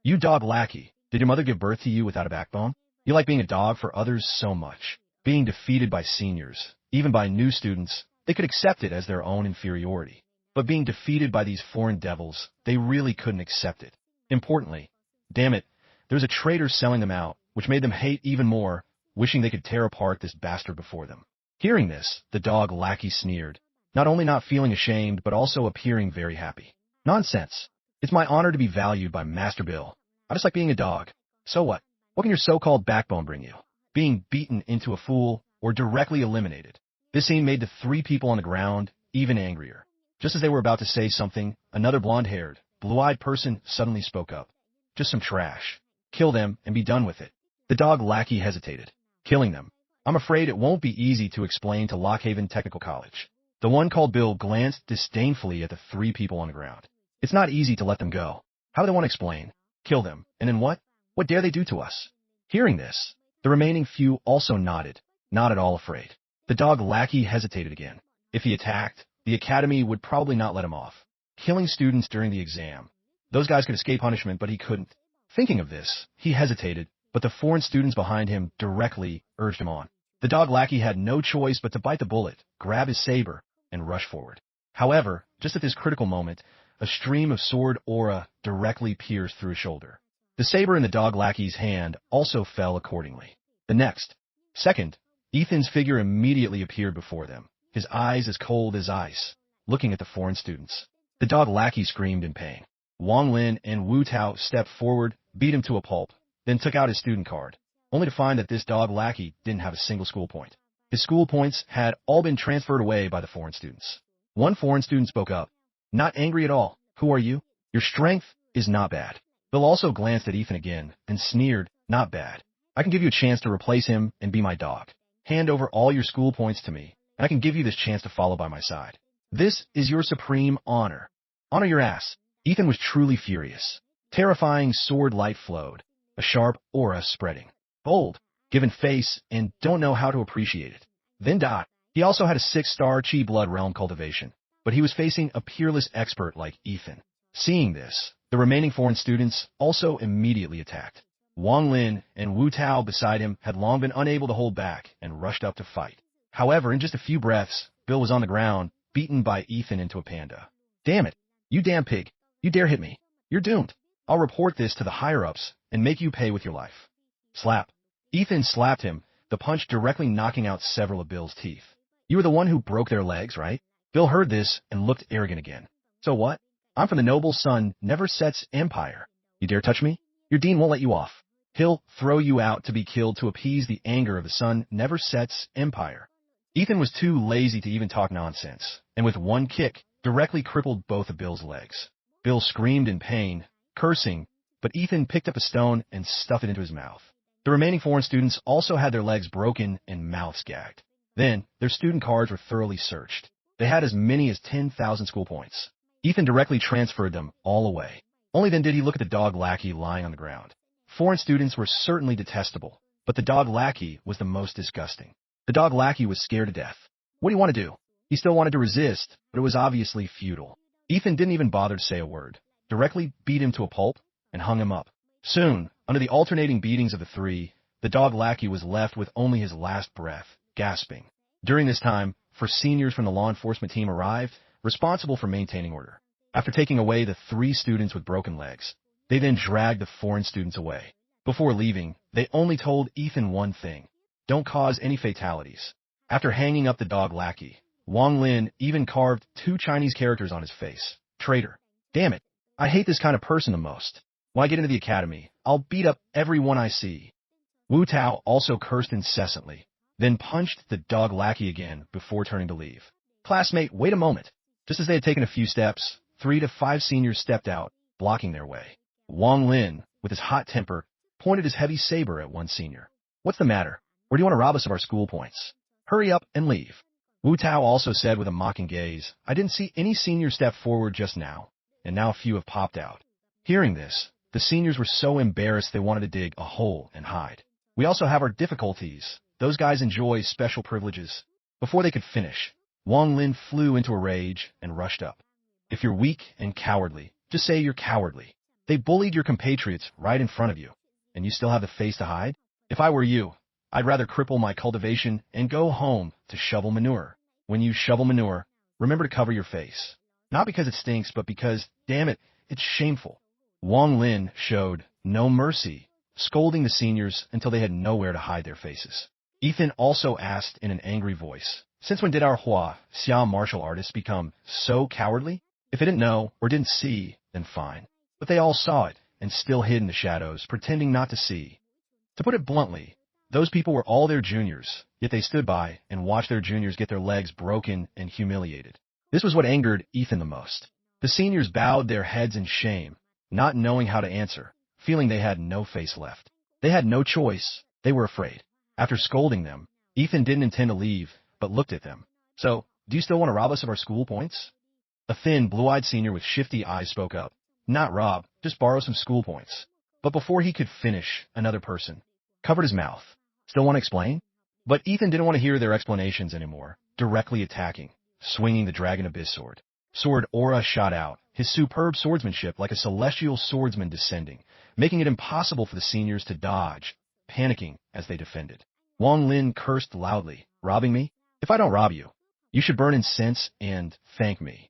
You dog lackey, did your mother give birth to you without a backbone? You like being a dog for others so much." Being defeated by seniors, even by new students, they could accept it as their own inferiority. But being defeated by these foreign devils, they really couldn't accept it. Importantly, damn it, there's a traitor selling them out, which made them hate even more, wishing they could tear apart this bastard before them. Hearing this, the dog lackey sneered, not only not feeling ashamed, but also appearing very happy. "Nonsense. It's my honor to be valued by Master Bill. I just like being a dog. So what? What can your so-called backbone bring you? Being beaten into a fool or directly eliminated?" This scene made the 3 people on the ground even angrier. Just as they were about to say something, another blonde-haired, blue-eyed person suddenly spoke up. "Just some trash. Kill them and be done with it." The dog lackey hesitated. "Killing them? I'm afraid it won't be easy to explain to Lockhaven Technical College." The one called Bill glanced disdainfully at the 3 people on the ground. "It's not easy to let them go. How do they want to explain? Kill them, and then what? What dare they do to us?" Hearing this, the remaining few also nodded, not at all afraid. The dog lackey hesitated again. If he attacked, the academy would probably not let him off. Killing students during the exam. Those guys could escape punishment, but he couldn't. Thinking of this, he hesitated, but the foreign students behind him directly urged him on. The dog lackey had no choice but to bite the bullet, grab his saber, and rush forward. However, just at this critical moment, a stream of sword aura directly pierced through his shoulder. The saber in the dog lackey's hand also fell accordingly. The next second, Ethan's figure immediately appeared before them, his eyes as cold as ice, looking at the foreign students. The dog lackey screamed in pain. Wang Lin and Wu Tao stepped forward, beat him to a pulp, then took out his student card, only to find that this dog lackey didn't have a single school point. His school points had all been transferred away by the foreign students. One foreign student spoke up. "Not angry at all. Who are you? Your strength is not bad." Bill also glanced at Ethan again and sneered, "Not bad. I can give you a chance to replace him and be my dog. Hand over all your school points to me, and I can give you this chance to follow by my side. This is your supreme honor. Honor your ass." Ethan was truly furious. Terrifying sword light flowed, a sharp aura spreading. Bold, given face, and don't know how to appreciate it. Then dot. He also had a 6-star Chi Blood Realm cultivation, but he was facing a peerless expert like Ethan. Seeing this, the remaining foreign students also immediately attacked. Wang Lin and Wu Tao beside him had long been unable to hold back and rushed up to fight. However, in just a few breaths, Bill was on the ground, beaten by Ethan into a panda. "Damn it! You damn pig! You dare hit me! You're doomed! I'll report this to the higher-ups and make you pay with your life." Slap. Ethan slapped him, the punch directly knocking out several of Bill's teeth. "You were the one who broke their legs, right?" Bill heard this and looked arrogant again. "So what? I'm from the noble Sun Never Sets Empire. You dare touch me? Your dean won't let you off. He'll throw you out to be killed to appease the anger of the Sun Never Sets Empire." Ethan was too lazy to even talk nonsense, and with one kick, directly crippled both of Bill's legs. Bill screamed in pain, cursing, but Ethan picked up a stone and stuffed it into his mouth. The remaining foreign students also had their legs broken and mouths gagged. Then, their student cards were thoroughly searched. They had as many as 10,000 school points. Ethan directly transferred them all away. Only then did he look at the dog lackey lying on the ground. Foreign students were certainly detestable, but the dog lackey was the most disgusting. The dog lackey was scared to death. What do you want to do? He still wanted to resist, but it was obviously futile. Ethan didn't even bother to say a word, directly beat him to a pulp, and hung him up. Soon, under the alternating beatings of the three, the dog lackey was left with only his last breath, gasping. During this time, 4 seniors from the law enforcement team arrived, responsible for maintaining order. After taking away the 3 students with broken legs, they then dragged the foreign students away. Before leaving, they only told Ethan one thing: don't cause any fatalities. After hanging up the dog lackey, Wang Lin even carved 2 Chinese characters on his face. Traitor. Damn it. I hate this kind of person the most. When I get into the academy, I'll beat up everyone I see. Wu Tao also cursed incessantly, then punched the dog lackey again before turning to leave. Classmate, wait a moment. Just as they had taken a few steps, 3 to 5 seniors stepped out, blocking their way. Wang Lin, with his hot temper, pointed his heavy saber at one senior. What's the matter? Or do you want to rob us of our school points? Hurry up and leave. Wu Tao also said with a mocking gaze, I didn't see any senior step forward just now, and now a few have popped out. Hearing this, the seniors were so embarrassed they wanted to dig a hole and hide. We also have our difficulties. Those guys enjoy special privileges. Before they could finish, Wang Lin flew into a rage and rushed up. If you're weak and cowardly, just say you're cowardly. They bullied your compatriots right in front of you, and you still have the face to hide? If I were you, I'd rather cripple my cultivation and go home to shovel manure. When you shovel manure, remember to cover your face. Not because it stinks, but because, damn it, it's shameful. Wang Lin showed no mercy, scolding the seniors until they had nowhere to hide their faces. Ethan also asked in an angry voice, since when did our Hua Xia martial artists become so cowardly? If they didn't know or didn't see, then fine. But they all saw it and still hid in the shadows, pretending not to see. To put it bluntly, those people were all their juniors, yet they stood by and watched their juniors get their legs broken and humiliated. This was what angered Ethan the most. The seniors bowed their heads in shame, not knowing how to answer, feeling they had no face left. They had no choice. They were afraid. After scolding them, Ethan didn't intend to leave, but looked at them. So, do you still want to rob us of our school points? A thin, blue-eyed senior with shifty eyes spoke up. Not rob, just borrow some school points. But before he could finish, another person covered his mouth. Still want to explain? But Ethan didn't want to hear their explanations anymore, directly attacking, swinging the Dragon Abyss sword. Sword aura shot out, his superb swordsmanship like a celestial swordsman descending, making it impossible for the seniors to dodge, panicking as they defended. Wang Lin cursed loudly, robbing me? If I don't rob you, you should burn incense and thank me.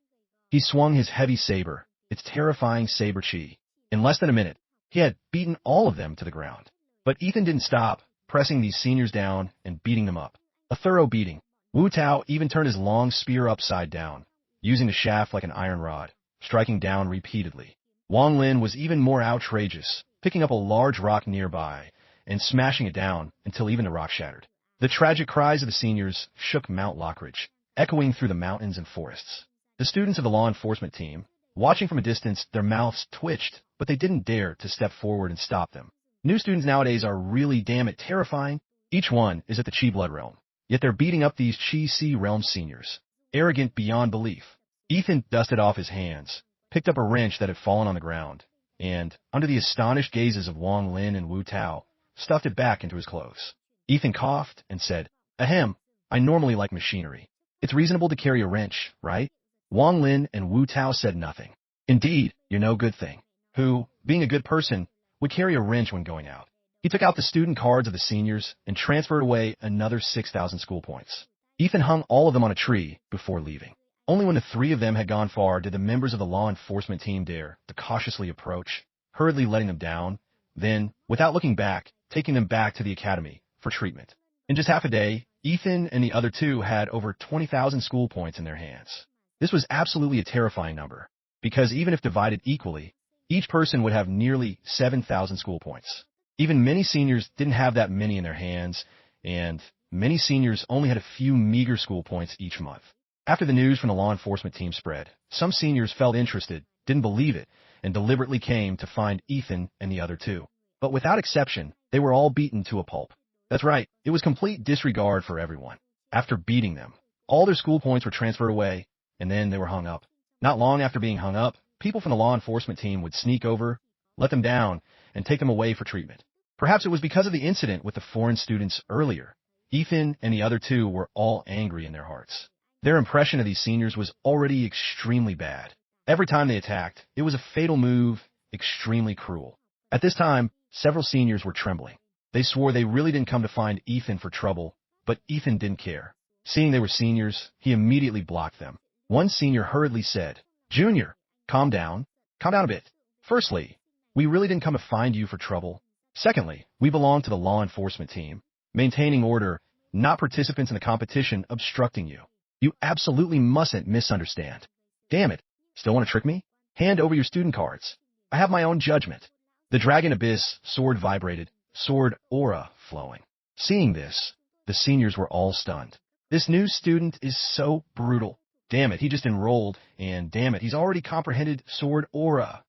He swung his heavy saber, its terrifying saber chi. In less than a minute, he had beaten all of them to the ground. But Ethan didn't stop, pressing these seniors down and beating them up. A thorough beating. Wu Tao even turned his long spear upside down, using the shaft like an iron rod, striking down repeatedly. Wang Lin was even more outrageous, picking up a large rock nearby and smashing it down until even the rock shattered. The tragic cries of the seniors shook Mount Lockage, echoing through the mountains and forests. The students of the law enforcement team, watching from a distance, their mouths twitched, but they didn't dare to step forward and stop them. New students nowadays are really damn it terrifying. Each one is at the Chi Blood realm, yet they're beating up these Chi Si realm seniors. Arrogant beyond belief. Ethan dusted off his hands, picked up a wrench that had fallen on the ground, and, under the astonished gazes of Wang Lin and Wu Tao, stuffed it back into his clothes. Ethan coughed and said, Ahem, I normally like machinery. It's reasonable to carry a wrench, right? Wang Lin and Wu Tao said nothing. Indeed, you're no good thing. Who, being a good person, would carry a wrench when going out. He took out the student cards of the seniors and transferred away another 6,000 school points. Ethan hung all of them on a tree before leaving. Only when the 3 of them had gone far did the members of the law enforcement team dare to cautiously approach, hurriedly letting them down, then, without looking back, taking them back to the academy for treatment. In just half a day, Ethan and the other 2 had over 20,000 school points in their hands. This was absolutely a terrifying number, because even if divided equally, each person would have nearly 7,000 school points. Even many seniors didn't have that many in their hands, and many seniors only had a few meager school points each month. After the news from the law enforcement team spread, some seniors felt interested, didn't believe it, and deliberately came to find Ethan and the other 2. But without exception, they were all beaten to a pulp. That's right, it was complete disregard for everyone. After beating them, all their school points were transferred away, and then they were hung up. Not long after being hung up, people from the law enforcement team would sneak over, let them down, and take them away for treatment. Perhaps it was because of the incident with the foreign students earlier. Ethan and the other two were all angry in their hearts. Their impression of these seniors was already extremely bad. Every time they attacked, it was a fatal move, extremely cruel. At this time, several seniors were trembling. They swore they really didn't come to find Ethan for trouble, but Ethan didn't care. Seeing they were seniors, he immediately blocked them. One senior hurriedly said, "Junior, calm down. Calm down a bit. Firstly, we really didn't come to find you for trouble. Secondly, we belong to the law enforcement team, maintaining order, not participants in the competition obstructing you. You absolutely mustn't misunderstand. Damn it. Still want to trick me? Hand over your student cards. I have my own judgment." The Dragon Abyss sword vibrated, sword aura flowing. Seeing this, the seniors were all stunned. This new student is so brutal. Damn it, he just enrolled, and damn it, he's already comprehended sword aura.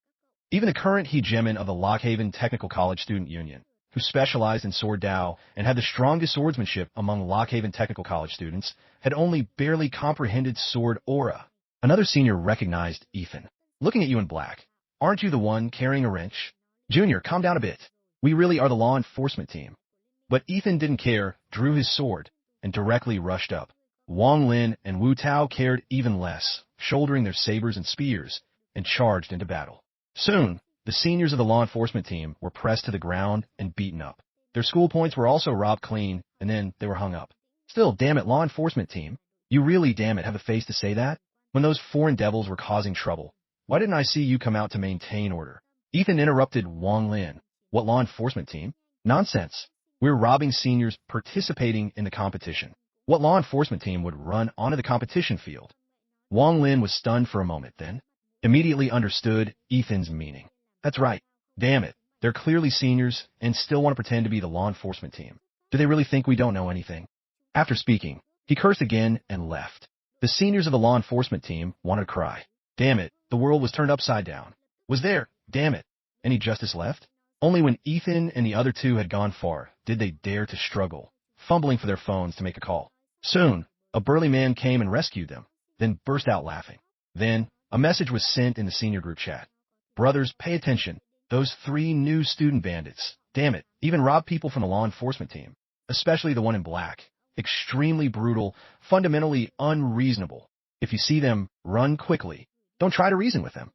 Even the current hegemon of the Lockhaven Technical College Student Union, who specialized in sword Dao and had the strongest swordsmanship among Lockhaven Technical College students, had only barely comprehended sword aura. Another senior recognized Ethan. "Looking at you in black, aren't you the one carrying a wrench? Junior, calm down a bit. We really are the law enforcement team." But Ethan didn't care, drew his sword, and directly rushed up. Wang Lin and Wu Tao cared even less, shouldering their sabers and spears, and charged into battle. Soon, the seniors of the law enforcement team were pressed to the ground and beaten up. Their school points were also robbed clean, and then they were hung up. Still, damn it, law enforcement team. You really, damn it, have the face to say that? When those foreign devils were causing trouble, why didn't I see you come out to maintain order? Ethan interrupted Wang Lin. What law enforcement team? Nonsense. We're robbing seniors participating in the competition. What law enforcement team would run onto the competition field? Wang Lin was stunned for a moment, then immediately understood Ethan's meaning. That's right. Damn it. They're clearly seniors and still want to pretend to be the law enforcement team. Do they really think we don't know anything? After speaking, he cursed again and left. The seniors of the law enforcement team wanted to cry. Damn it. The world was turned upside down. Was there, damn it, any justice left? Only when Ethan and the other two had gone far did they dare to struggle, fumbling for their phones to make a call. Soon, a burly man came and rescued them, then burst out laughing. Then, a message was sent in the senior group chat. "Brothers, pay attention. Those 3 new student bandits, damn it, even robbed people from the law enforcement team, especially the one in black. Extremely brutal, fundamentally unreasonable. If you see them, run quickly. Don't try to reason with them."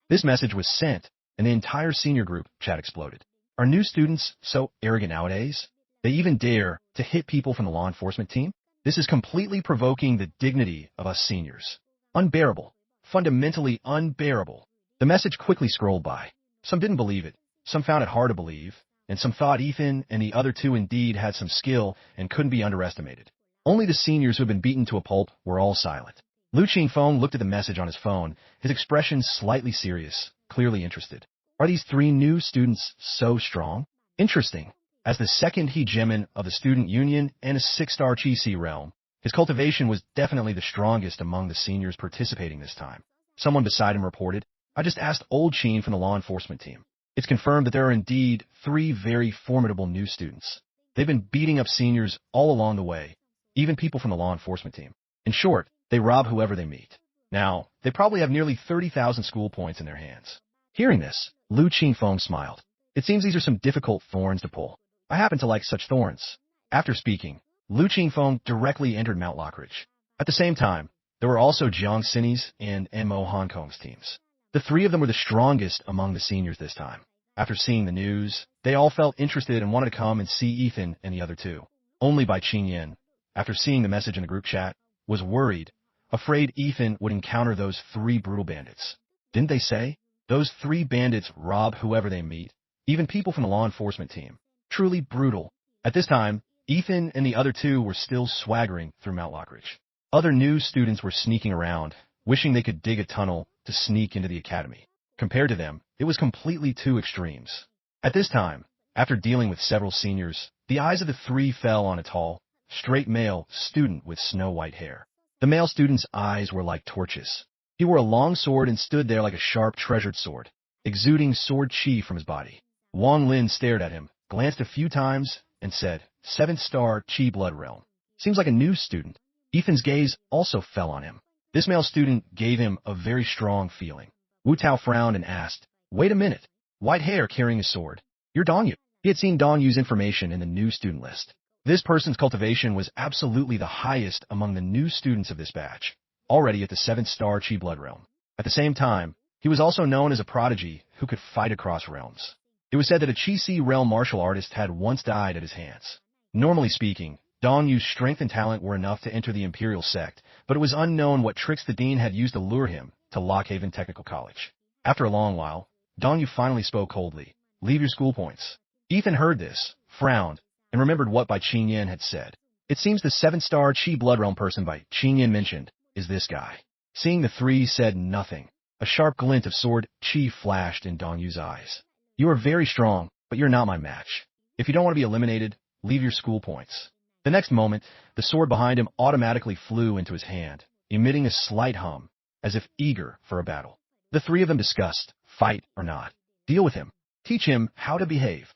This message was sent, and the entire senior group chat exploded. Are new students so arrogant nowadays? They even dare to hit people from the law enforcement team? This is completely provoking the dignity of us seniors. Unbearable. Fundamentally unbearable. The message quickly scrolled by. Some didn't believe it. Some found it hard to believe. And some thought Ethan and the other two indeed had some skill and couldn't be underestimated. Only the seniors who had been beaten to a pulp were all silent. Lu Qingfeng looked at the message on his phone, his expression slightly serious, clearly interested. Are these 3 new students so strong? Interesting. As the second hegemon of the student union and a 6-star Chi-Si realm, his cultivation was definitely the strongest among the seniors participating this time. Someone beside him reported, "I just asked Old Sheen from the law enforcement team. It's confirmed that there are indeed 3 very formidable new students. They've been beating up seniors all along the way, even people from the law enforcement team. In short, they rob whoever they meet. Now, they probably have nearly 30,000 school points in their hands." Hearing this, Lu Qingfeng smiled. It seems these are some difficult thorns to pull. I happen to like such thorns. After speaking, Lu Qingfeng directly entered Mount Lockridge. At the same time, there were also Jiang Xinyi's and Mo Hong Kong's teams. The 3 of them were the strongest among the seniors this time. After seeing the news, they all felt interested and wanted to come and see Ethan and the other 2. Only by Qing Yin, after seeing the message in the group chat, was worried, afraid Ethan would encounter those 3 brutal bandits. Didn't they say? Those 3 bandits rob whoever they meet, even people from the law enforcement team. Truly brutal. At this time, Ethan and the other 2 were still swaggering through Mount Lockridge. Other new students were sneaking around, wishing they could dig a tunnel to sneak into the academy. Compared to them, it was completely 2 extremes. At this time, after dealing with several seniors, the eyes of the 3 fell on a tall, straight male student with snow-white hair. The male student's eyes were like torches. He wore a long sword and stood there like a sharp, treasured sword, exuding sword chi from his body. Wang Lin stared at him, glanced a few times, and said, 7th-star Chi Blood Realm. Seems like a new student. Ethan's gaze also fell on him. This male student gave him a very strong feeling. Wu Tao frowned and asked, "Wait a minute. White hair carrying a sword. You're Dong. He had seen Dong Yu's information in the new student list. This person's cultivation was absolutely the highest among the new students of this batch, already at the 7th-star Chi Blood Realm. At the same time, he was also known as a prodigy who could fight across realms. It was said that a Chi Si realm martial artist had once died at his hands. Normally speaking, Dong Yu's strength and talent were enough to enter the Imperial sect, but it was unknown what tricks the dean had used to lure him to Lockhaven Technical College. After a long while, Dong Yu finally spoke coldly. Leave your school points. Ethan heard this, frowned, and remembered what Bai Qingyan had said. It seems the 7th-star Chi Blood Realm person Bai Qingyan mentioned is this guy. Seeing the three said nothing. A sharp glint of sword Chi flashed in Dong Yu's eyes. You are very strong, but you're not my match. If you don't want to be eliminated, leave your school points. The next moment, the sword behind him automatically flew into his hand, emitting a slight hum, as if eager for a battle. The three of them discussed, fight or not. Deal with him. Teach him how to behave.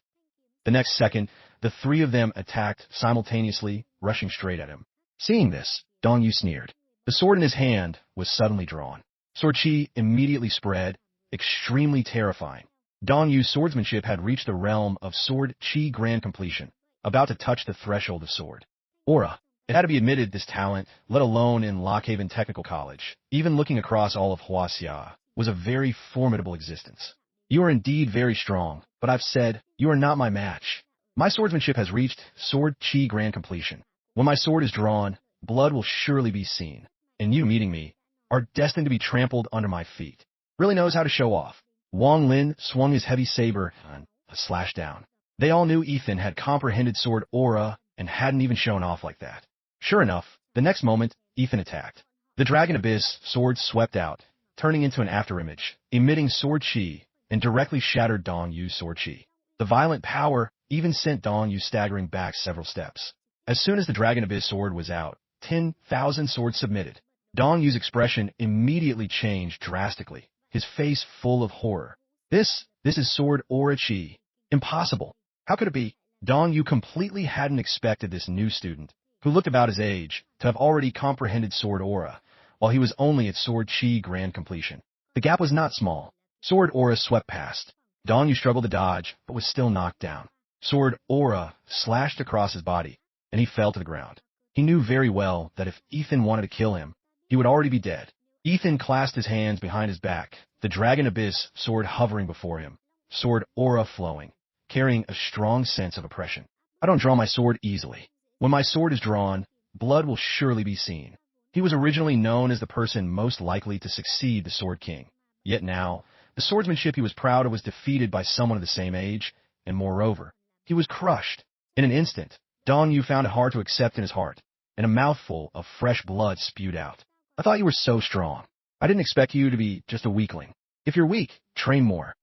The next second, the three of them attacked simultaneously, rushing straight at him. Seeing this, Dong Yu sneered. The sword in his hand was suddenly drawn. Sword Chi immediately spread, extremely terrifying. Dong Yu's swordsmanship had reached the realm of sword Chi grand completion, about to touch the threshold of sword aura. It had to be admitted this talent, let alone in Lockhaven Technical College, even looking across all of Huaxia, was a very formidable existence. You are indeed very strong, but I've said, you are not my match. My swordsmanship has reached sword Chi grand completion. When my sword is drawn, blood will surely be seen, and you meeting me are destined to be trampled under my feet. Really knows how to show off. Wang Lin swung his heavy saber and slashed down. They all knew Ethan had comprehended sword aura and hadn't even shown off like that. Sure enough, the next moment, Ethan attacked. The Dragon Abyss sword swept out, turning into an afterimage, emitting sword chi, and directly shattered Dong Yu's sword chi. The violent power even sent Dong Yu staggering back several steps. As soon as the Dragon Abyss sword was out, 10,000 swords submitted. Dong Yu's expression immediately changed drastically, his face full of horror. This is sword aura chi. Impossible. How could it be? Dong Yu completely hadn't expected this new student, who looked about his age, to have already comprehended sword aura, while he was only at sword chi grand completion. The gap was not small. Sword aura swept past. Dong Yu struggled to dodge, but was still knocked down. Sword aura slashed across his body, and he fell to the ground. He knew very well that if Ethan wanted to kill him, he would already be dead. Ethan clasped his hands behind his back, the Dragon Abyss sword hovering before him, sword aura flowing, carrying a strong sense of oppression. I don't draw my sword easily. When my sword is drawn, blood will surely be seen. He was originally known as the person most likely to succeed the Sword King. Yet now, the swordsmanship he was proud of was defeated by someone of the same age, and moreover, he was crushed. In an instant, Dong Yu found it hard to accept in his heart, and a mouthful of fresh blood spewed out. I thought you were so strong. I didn't expect you to be just a weakling. If you're weak, train more.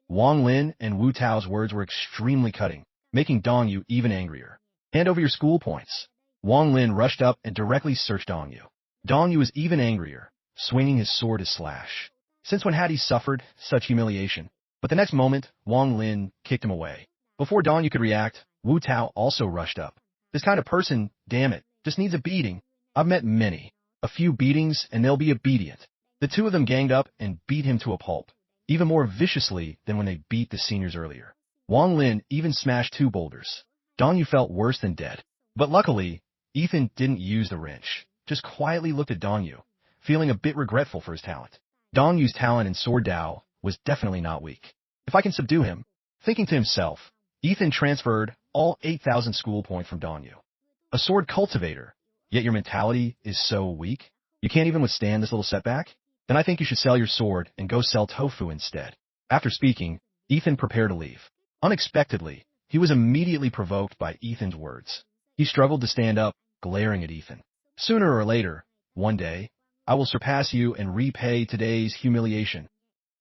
Wang Lin and Wu Tao's words were extremely cutting, making Dong Yu even angrier. Hand over your school points. Wang Lin rushed up and directly searched Dong Yu. Dong Yu was even angrier, swinging his sword to slash. Since when had he suffered such humiliation? But the next moment, Wang Lin kicked him away. Before Dong Yu could react, Wu Tao also rushed up. This kind of person, damn it, just needs a beating. I've met many. A few beatings and they'll be obedient. The two of them ganged up and beat him to a pulp, even more viciously than when they beat the seniors earlier. Wang Lin even smashed 2 boulders. Dong Yu felt worse than dead. But luckily, Ethan didn't use the wrench, just quietly looked at Dong Yu, feeling a bit regretful for his talent. Dong Yu's talent in Sword Dao was definitely not weak. If I can subdue him, thinking to himself, Ethan transferred all 8,000 school points from Dong Yu. A sword cultivator, yet your mentality is so weak, you can't even withstand this little setback? Then I think you should sell your sword and go sell tofu instead. After speaking, Ethan prepared to leave. Unexpectedly, he was immediately provoked by Ethan's words. He struggled to stand up, glaring at Ethan. Sooner or later, one day, I will surpass you and repay today's humiliation.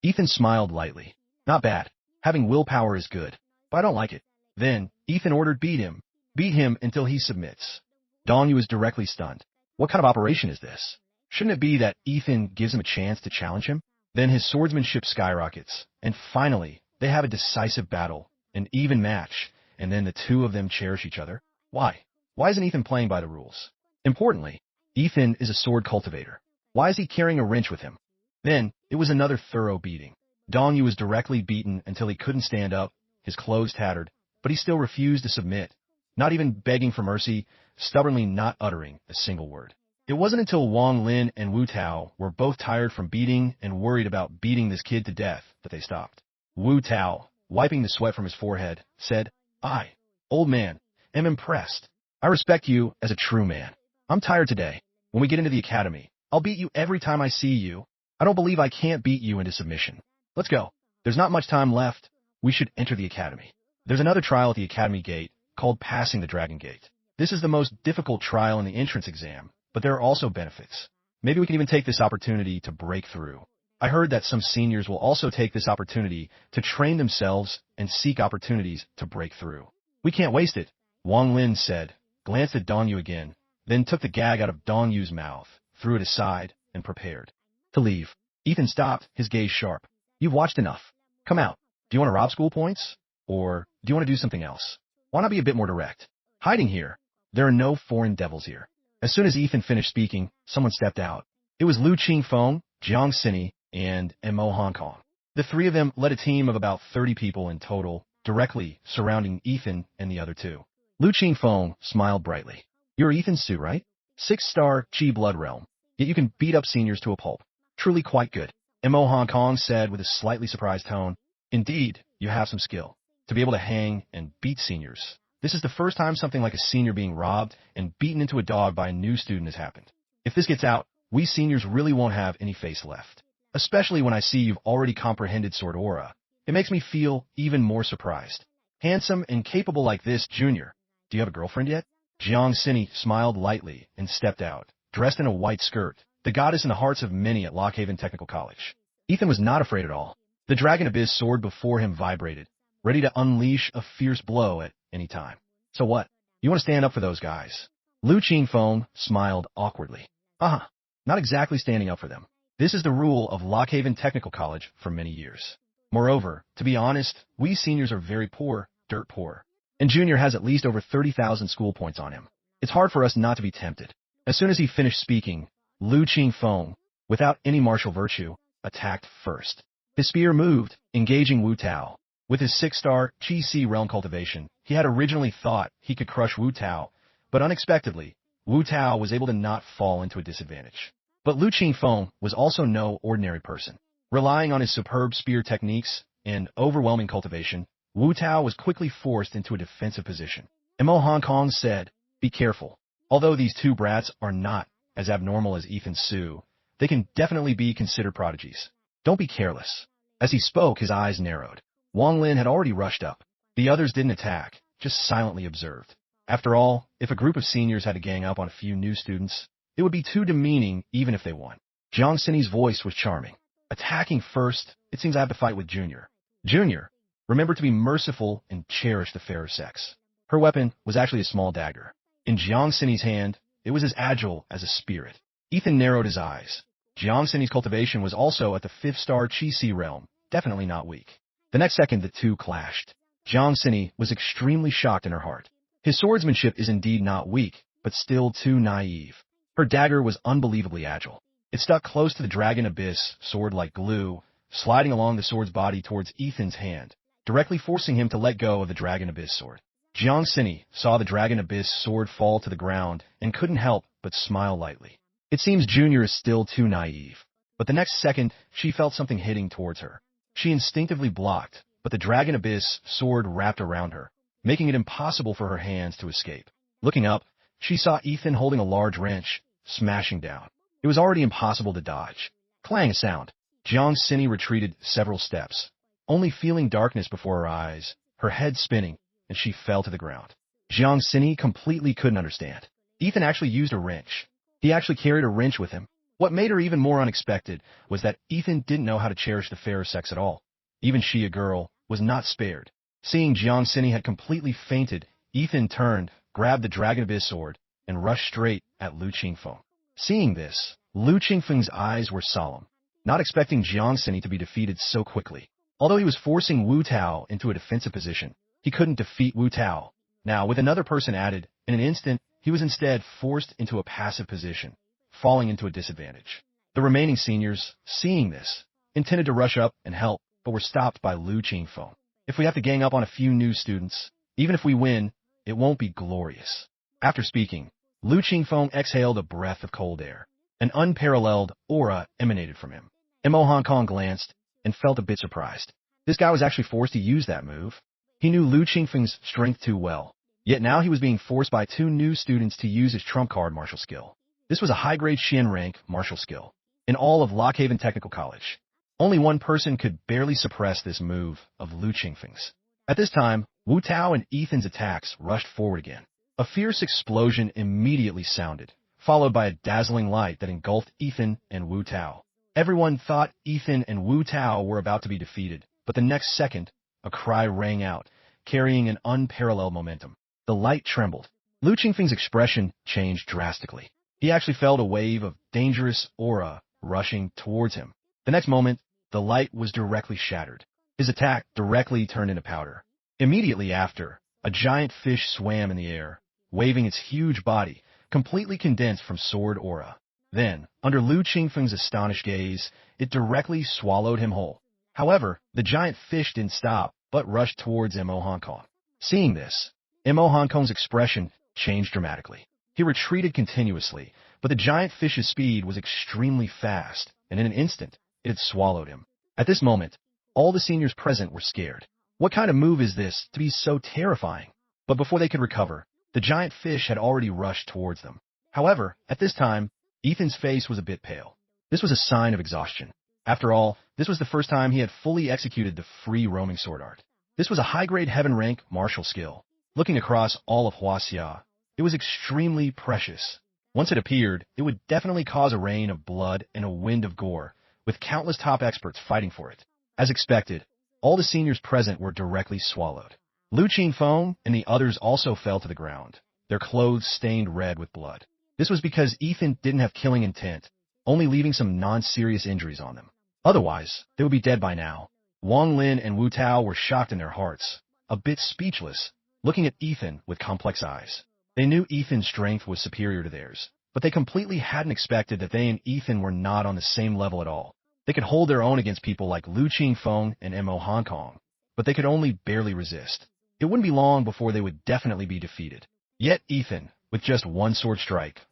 Ethan smiled lightly. Not bad. Having willpower is good, but I don't like it. Then, Ethan ordered beat him. Beat him until he submits. Dong Yu was directly stunned. What kind of operation is this? Shouldn't it be that Ethan gives him a chance to challenge him? Then his swordsmanship skyrockets, and finally, they have a decisive battle, an even match, and then the two of them cherish each other. Why? Why isn't Ethan playing by the rules? Importantly, Ethan is a sword cultivator. Why is he carrying a wrench with him? Then, it was another thorough beating. Dong Yu was directly beaten until he couldn't stand up, his clothes tattered, but he still refused to submit, not even begging for mercy, stubbornly not uttering a single word. It wasn't until Wang Lin and Wu Tao were both tired from beating and worried about beating this kid to death that they stopped. Wu Tao, wiping the sweat from his forehead, said, "I, old man, am impressed. I respect you as a true man. I'm tired today. When we get into the academy, I'll beat you every time I see you. I don't believe I can't beat you into submission. Let's go. There's not much time left. We should enter the academy." There's another trial at the academy gate called Passing the Dragon Gate. This is the most difficult trial in the entrance exam, but there are also benefits. Maybe we can even take this opportunity to break through. I heard that some seniors will also take this opportunity to train themselves and seek opportunities to break through. We can't waste it, Wang Lin said, glanced at Dong Yu again, then took the gag out of Dong Yu's mouth, threw it aside, and prepared to leave. Ethan stopped, his gaze sharp. "You've watched enough. Come out. Do you want to rob school points? Or do you want to do something else? Why not be a bit more direct? Hiding here. There are no foreign devils here." As soon as Ethan finished speaking, someone stepped out. It was Lu Qingfeng, Jiang Sini, and Mo Hong Kong. The three of them led a team of about 30 people in total, directly surrounding Ethan and the other two. Lu Qingfeng smiled brightly. "You're Ethan Su, right? 6-star Chi Blood Realm. Yet you can beat up seniors to a pulp. Truly quite good." Mo Hong Kong said with a slightly surprised tone, "Indeed, you have some skill. To be able to hang and beat seniors. This is the first time something like a senior being robbed and beaten into a dog by a new student has happened. If this gets out, we seniors really won't have any face left. Especially when I see you've already comprehended Sword Aura. It makes me feel even more surprised. Handsome and capable like this, Junior. Do you have a girlfriend yet?" Jiang Sini smiled lightly and stepped out, dressed in a white skirt, the goddess in the hearts of many at Lockhaven Technical College. Ethan was not afraid at all. The Dragon Abyss sword before him vibrated, ready to unleash a fierce blow at any time. "So what? You want to stand up for those guys?" Lu Qingfeng smiled awkwardly. Not exactly standing up for them. This is the rule of Lockhaven Technical College for many years. Moreover, to be honest, we seniors are very poor, dirt poor. And Junior has at least over 30,000 school points on him. It's hard for us not to be tempted. As soon as he finished speaking, Lu Qingfeng, without any martial virtue, attacked first. His spear moved, engaging Wu Tao. With his 6-star Chi Si realm cultivation, he had originally thought he could crush Wu Tao, but unexpectedly, Wu Tao was able to not fall into a disadvantage. But Lu Qingfeng was also no ordinary person. Relying on his superb spear techniques and overwhelming cultivation, Wu Tao was quickly forced into a defensive position. Mo Hong Kong said, "Be careful. Although these two brats are not as abnormal as Ethan Su, they can definitely be considered prodigies. Don't be careless." As he spoke, his eyes narrowed. Wang Lin had already rushed up. The others didn't attack, just silently observed. After all, if a group of seniors had to gang up on a few new students, it would be too demeaning even if they won. Jiang Sini's voice was charming. "Attacking first, it seems I have to fight with Junior. Junior, remember to be merciful and cherish the fairer sex." Her weapon was actually a small dagger. In Jiang Sini's hand, it was as agile as a spirit. Ethan narrowed his eyes. Jiang Sini's cultivation was also at the 5th-star Chi Si realm, definitely not weak. The next second, the two clashed. Jiang Sini was extremely shocked in her heart. His swordsmanship is indeed not weak, but still too naive. Her dagger was unbelievably agile. It stuck close to the Dragon Abyss sword like glue, sliding along the sword's body towards Ethan's hand, directly forcing him to let go of the Dragon Abyss sword. Jiang Sini saw the Dragon Abyss sword fall to the ground and couldn't help but smile lightly. It seems Junior is still too naive. But the next second, she felt something hitting towards her. She instinctively blocked, but the Dragon Abyss sword wrapped around her, making it impossible for her hands to escape. Looking up, she saw Ethan holding a large wrench, smashing down. It was already impossible to dodge. Clang a sound. Jiang Sini retreated several steps, only feeling darkness before her eyes, her head spinning, and she fell to the ground. Jiang Sini completely couldn't understand. Ethan actually used a wrench. He actually carried a wrench with him. What made her even more unexpected was that Ethan didn't know how to cherish the fairer sex at all. Even she, a girl, was not spared. Seeing Jiang Sini had completely fainted, Ethan turned, grabbed the Dragon Abyss sword, and rushed straight at Lu Qingfeng. Seeing this, Lu Qingfeng's eyes were solemn, not expecting Jiang Sini to be defeated so quickly. Although he was forcing Wu Tao into a defensive position, he couldn't defeat Wu Tao. Now, with another person added, in an instant, he was instead forced into a passive position, falling into a disadvantage. The remaining seniors, seeing this, intended to rush up and help, but were stopped by Lu Qingfeng. If we have to gang up on a few new students, even if we win, it won't be glorious. After speaking, Lu Qingfeng exhaled a breath of cold air. An unparalleled aura emanated from him. Mo Hong Kong glanced and felt a bit surprised. This guy was actually forced to use that move. He knew Lu Qingfeng's strength too well, yet now he was being forced by two new students to use his trump card martial skill. This was a high-grade Shin rank martial skill. In all of Lockhaven Technical College, only one person could barely suppress this move of Lu Qingfeng's. At this time, Wu Tao and Ethan's attacks rushed forward again. A fierce explosion immediately sounded, followed by a dazzling light that engulfed Ethan and Wu Tao. Everyone thought Ethan and Wu Tao were about to be defeated, but the next second, a cry rang out, carrying an unparalleled momentum. The light trembled. Lu Qingfeng's expression changed drastically. He actually felt a wave of dangerous aura rushing towards him. The next moment, the light was directly shattered. His attack directly turned into powder. Immediately after, a giant fish swam in the air, waving its huge body, completely condensed from sword aura. Then, under Lu Qingfeng's astonished gaze, it directly swallowed him whole. However, the giant fish didn't stop, but rushed towards Mo Hong Kong. Seeing this, Mo Hong Kong's expression changed dramatically. He retreated continuously, but the giant fish's speed was extremely fast, and in an instant, it had swallowed him. At this moment, all the seniors present were scared. What kind of move is this to be so terrifying? But before they could recover, the giant fish had already rushed towards them. However, at this time, Ethan's face was a bit pale. This was a sign of exhaustion. After all, this was the first time he had fully executed the free roaming sword art. This was a high-grade heaven rank martial skill. Looking across all of Huaxia, it was extremely precious. Once it appeared, it would definitely cause a rain of blood and a wind of gore, with countless top experts fighting for it. As expected, all the seniors present were directly swallowed. Lu Qingfeng and the others also fell to the ground, their clothes stained red with blood. This was because Ethan didn't have killing intent, only leaving some non-serious injuries on them. Otherwise, they would be dead by now. Wang Lin and Wu Tao were shocked in their hearts, a bit speechless, looking at Ethan with complex eyes. They knew Ethan's strength was superior to theirs, but they completely hadn't expected that they and Ethan were not on the same level at all. They could hold their own against people like Lu Qingfeng and Mo Hong Kong, but they could only barely resist. It wouldn't be long before they would definitely be defeated. Yet Ethan, with just one sword strike,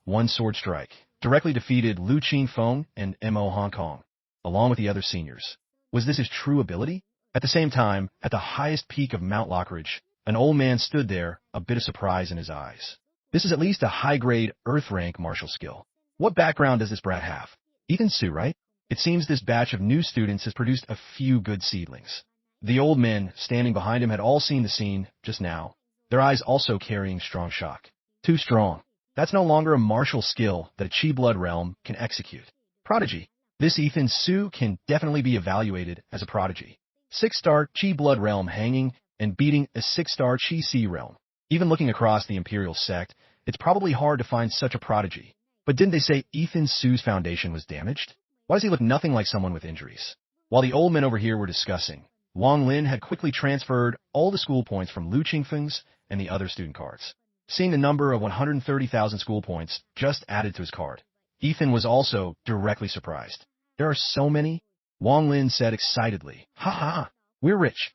directly defeated Lu Qingfeng and Mo Hong Kong, along with the other seniors. Was this his true ability? At the same time, at the highest peak of Mount Lockage, an old man stood there, a bit of surprise in his eyes. This is at least a high-grade Earth rank martial skill. What background does this brat have? Ethan Su, right? It seems this batch of new students has produced a few good seedlings. The old men standing behind him had all seen the scene just now, their eyes also carrying strong shock. Too strong. That's no longer a martial skill that a Chi Blood realm can execute. Prodigy. This Ethan Su can definitely be evaluated as a prodigy. 6-star Chi Blood realm hanging and beating a 6-star Chi Sea realm. Even looking across the Imperial sect, it's probably hard to find such a prodigy. But didn't they say Ethan Su's foundation was damaged? Why does he look nothing like someone with injuries? While the old men over here were discussing, Wang Lin had quickly transferred all the school points from Lu Qingfeng's and the other student cards. Seeing the number of 130,000 school points just added to his card, Ethan was also directly surprised. There are so many? Wang Lin said excitedly. Ha ha, we're rich.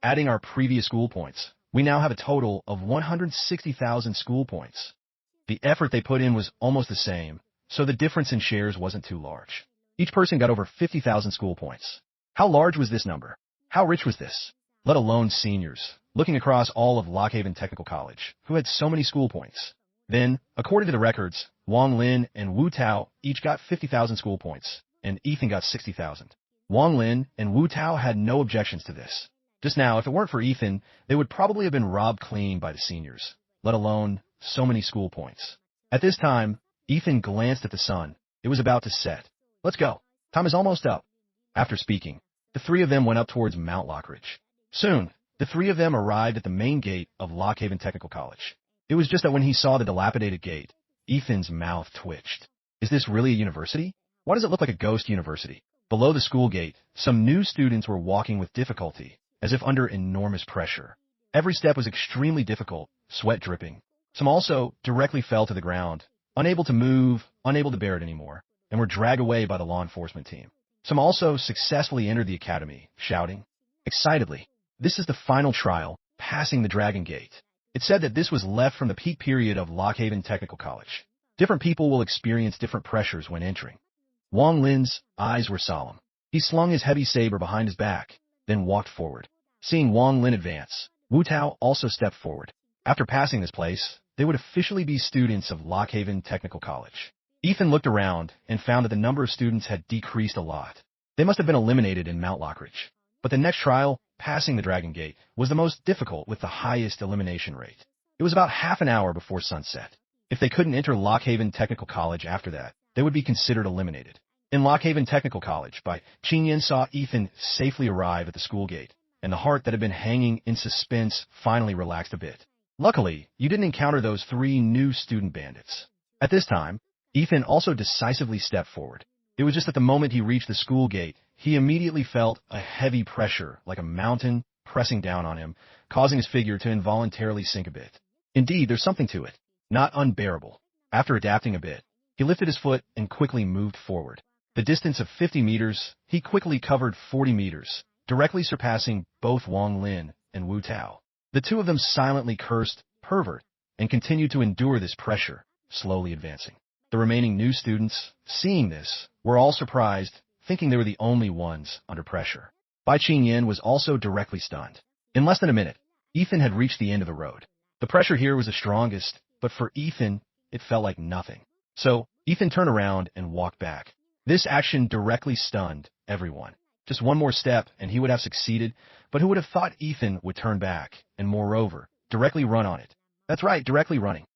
Adding our previous school points, we now have a total of 160,000 school points. The effort they put in was almost the same, so the difference in shares wasn't too large. Each person got over 50,000 school points. How large was this number? How rich was this? Let alone seniors, looking across all of Lockhaven Technical College, who had so many school points. Then, according to the records, Wang Lin and Wu Tao each got 50,000 school points, and Ethan got 60,000. Wang Lin and Wu Tao had no objections to this. Just now, if it weren't for Ethan, they would probably have been robbed clean by the seniors, let alone so many school points. At this time, Ethan glanced at the sun. It was about to set. Let's go. Time is almost up. After speaking, the three of them went up towards Mount Lockage. Soon, the three of them arrived at the main gate of Lockhaven Technical College. It was just that when he saw the dilapidated gate, Ethan's mouth twitched. Is this really a university? Why does it look like a ghost university? Below the school gate, some new students were walking with difficulty, as if under enormous pressure. Every step was extremely difficult, sweat dripping. Some also directly fell to the ground, unable to move, unable to bear it anymore. and were dragged away by the law enforcement team. Some also successfully entered the academy, shouting excitedly, "This is the final trial, passing the Dragon Gate." It said that this was left from the peak period of Lockhaven Technical College. Different people will experience different pressures when entering. Wang Lin's eyes were solemn. He slung his heavy saber behind his back, then walked forward. Seeing Wang Lin advance, Wu Tao also stepped forward. After passing this place, they would officially be students of Lockhaven Technical College. Ethan looked around and found that the number of students had decreased a lot. They must have been eliminated in Mount Lockage. But the next trial, passing the Dragon Gate, was the most difficult with the highest elimination rate. It was about half an hour before sunset. If they couldn't enter Lockhaven Technical College after that, they would be considered eliminated. In Lockhaven Technical College, Qing Yin saw Ethan safely arrive at the school gate, and the heart that had been hanging in suspense finally relaxed a bit. Luckily, you didn't encounter those 3 new student bandits. At this time, Ethan also decisively stepped forward. It was just at the moment he reached the school gate, he immediately felt a heavy pressure like a mountain pressing down on him, causing his figure to involuntarily sink a bit. Indeed, there's something to it. Not unbearable. After adapting a bit, he lifted his foot and quickly moved forward. The distance of 50 meters, he quickly covered 40 meters, directly surpassing both Wang Lin and Wu Tao. The two of them silently cursed, "Pervert," and continued to endure this pressure, slowly advancing. The remaining new students, seeing this, were all surprised, thinking they were the only ones under pressure. Bai Qingyan was also directly stunned. In less than a minute, Ethan had reached the end of the road. The pressure here was the strongest, but for Ethan, it felt like nothing. So, Ethan turned around and walked back. This action directly stunned everyone. Just one more step and he would have succeeded, but who would have thought Ethan would turn back, and moreover, directly run on it? That's right, directly running.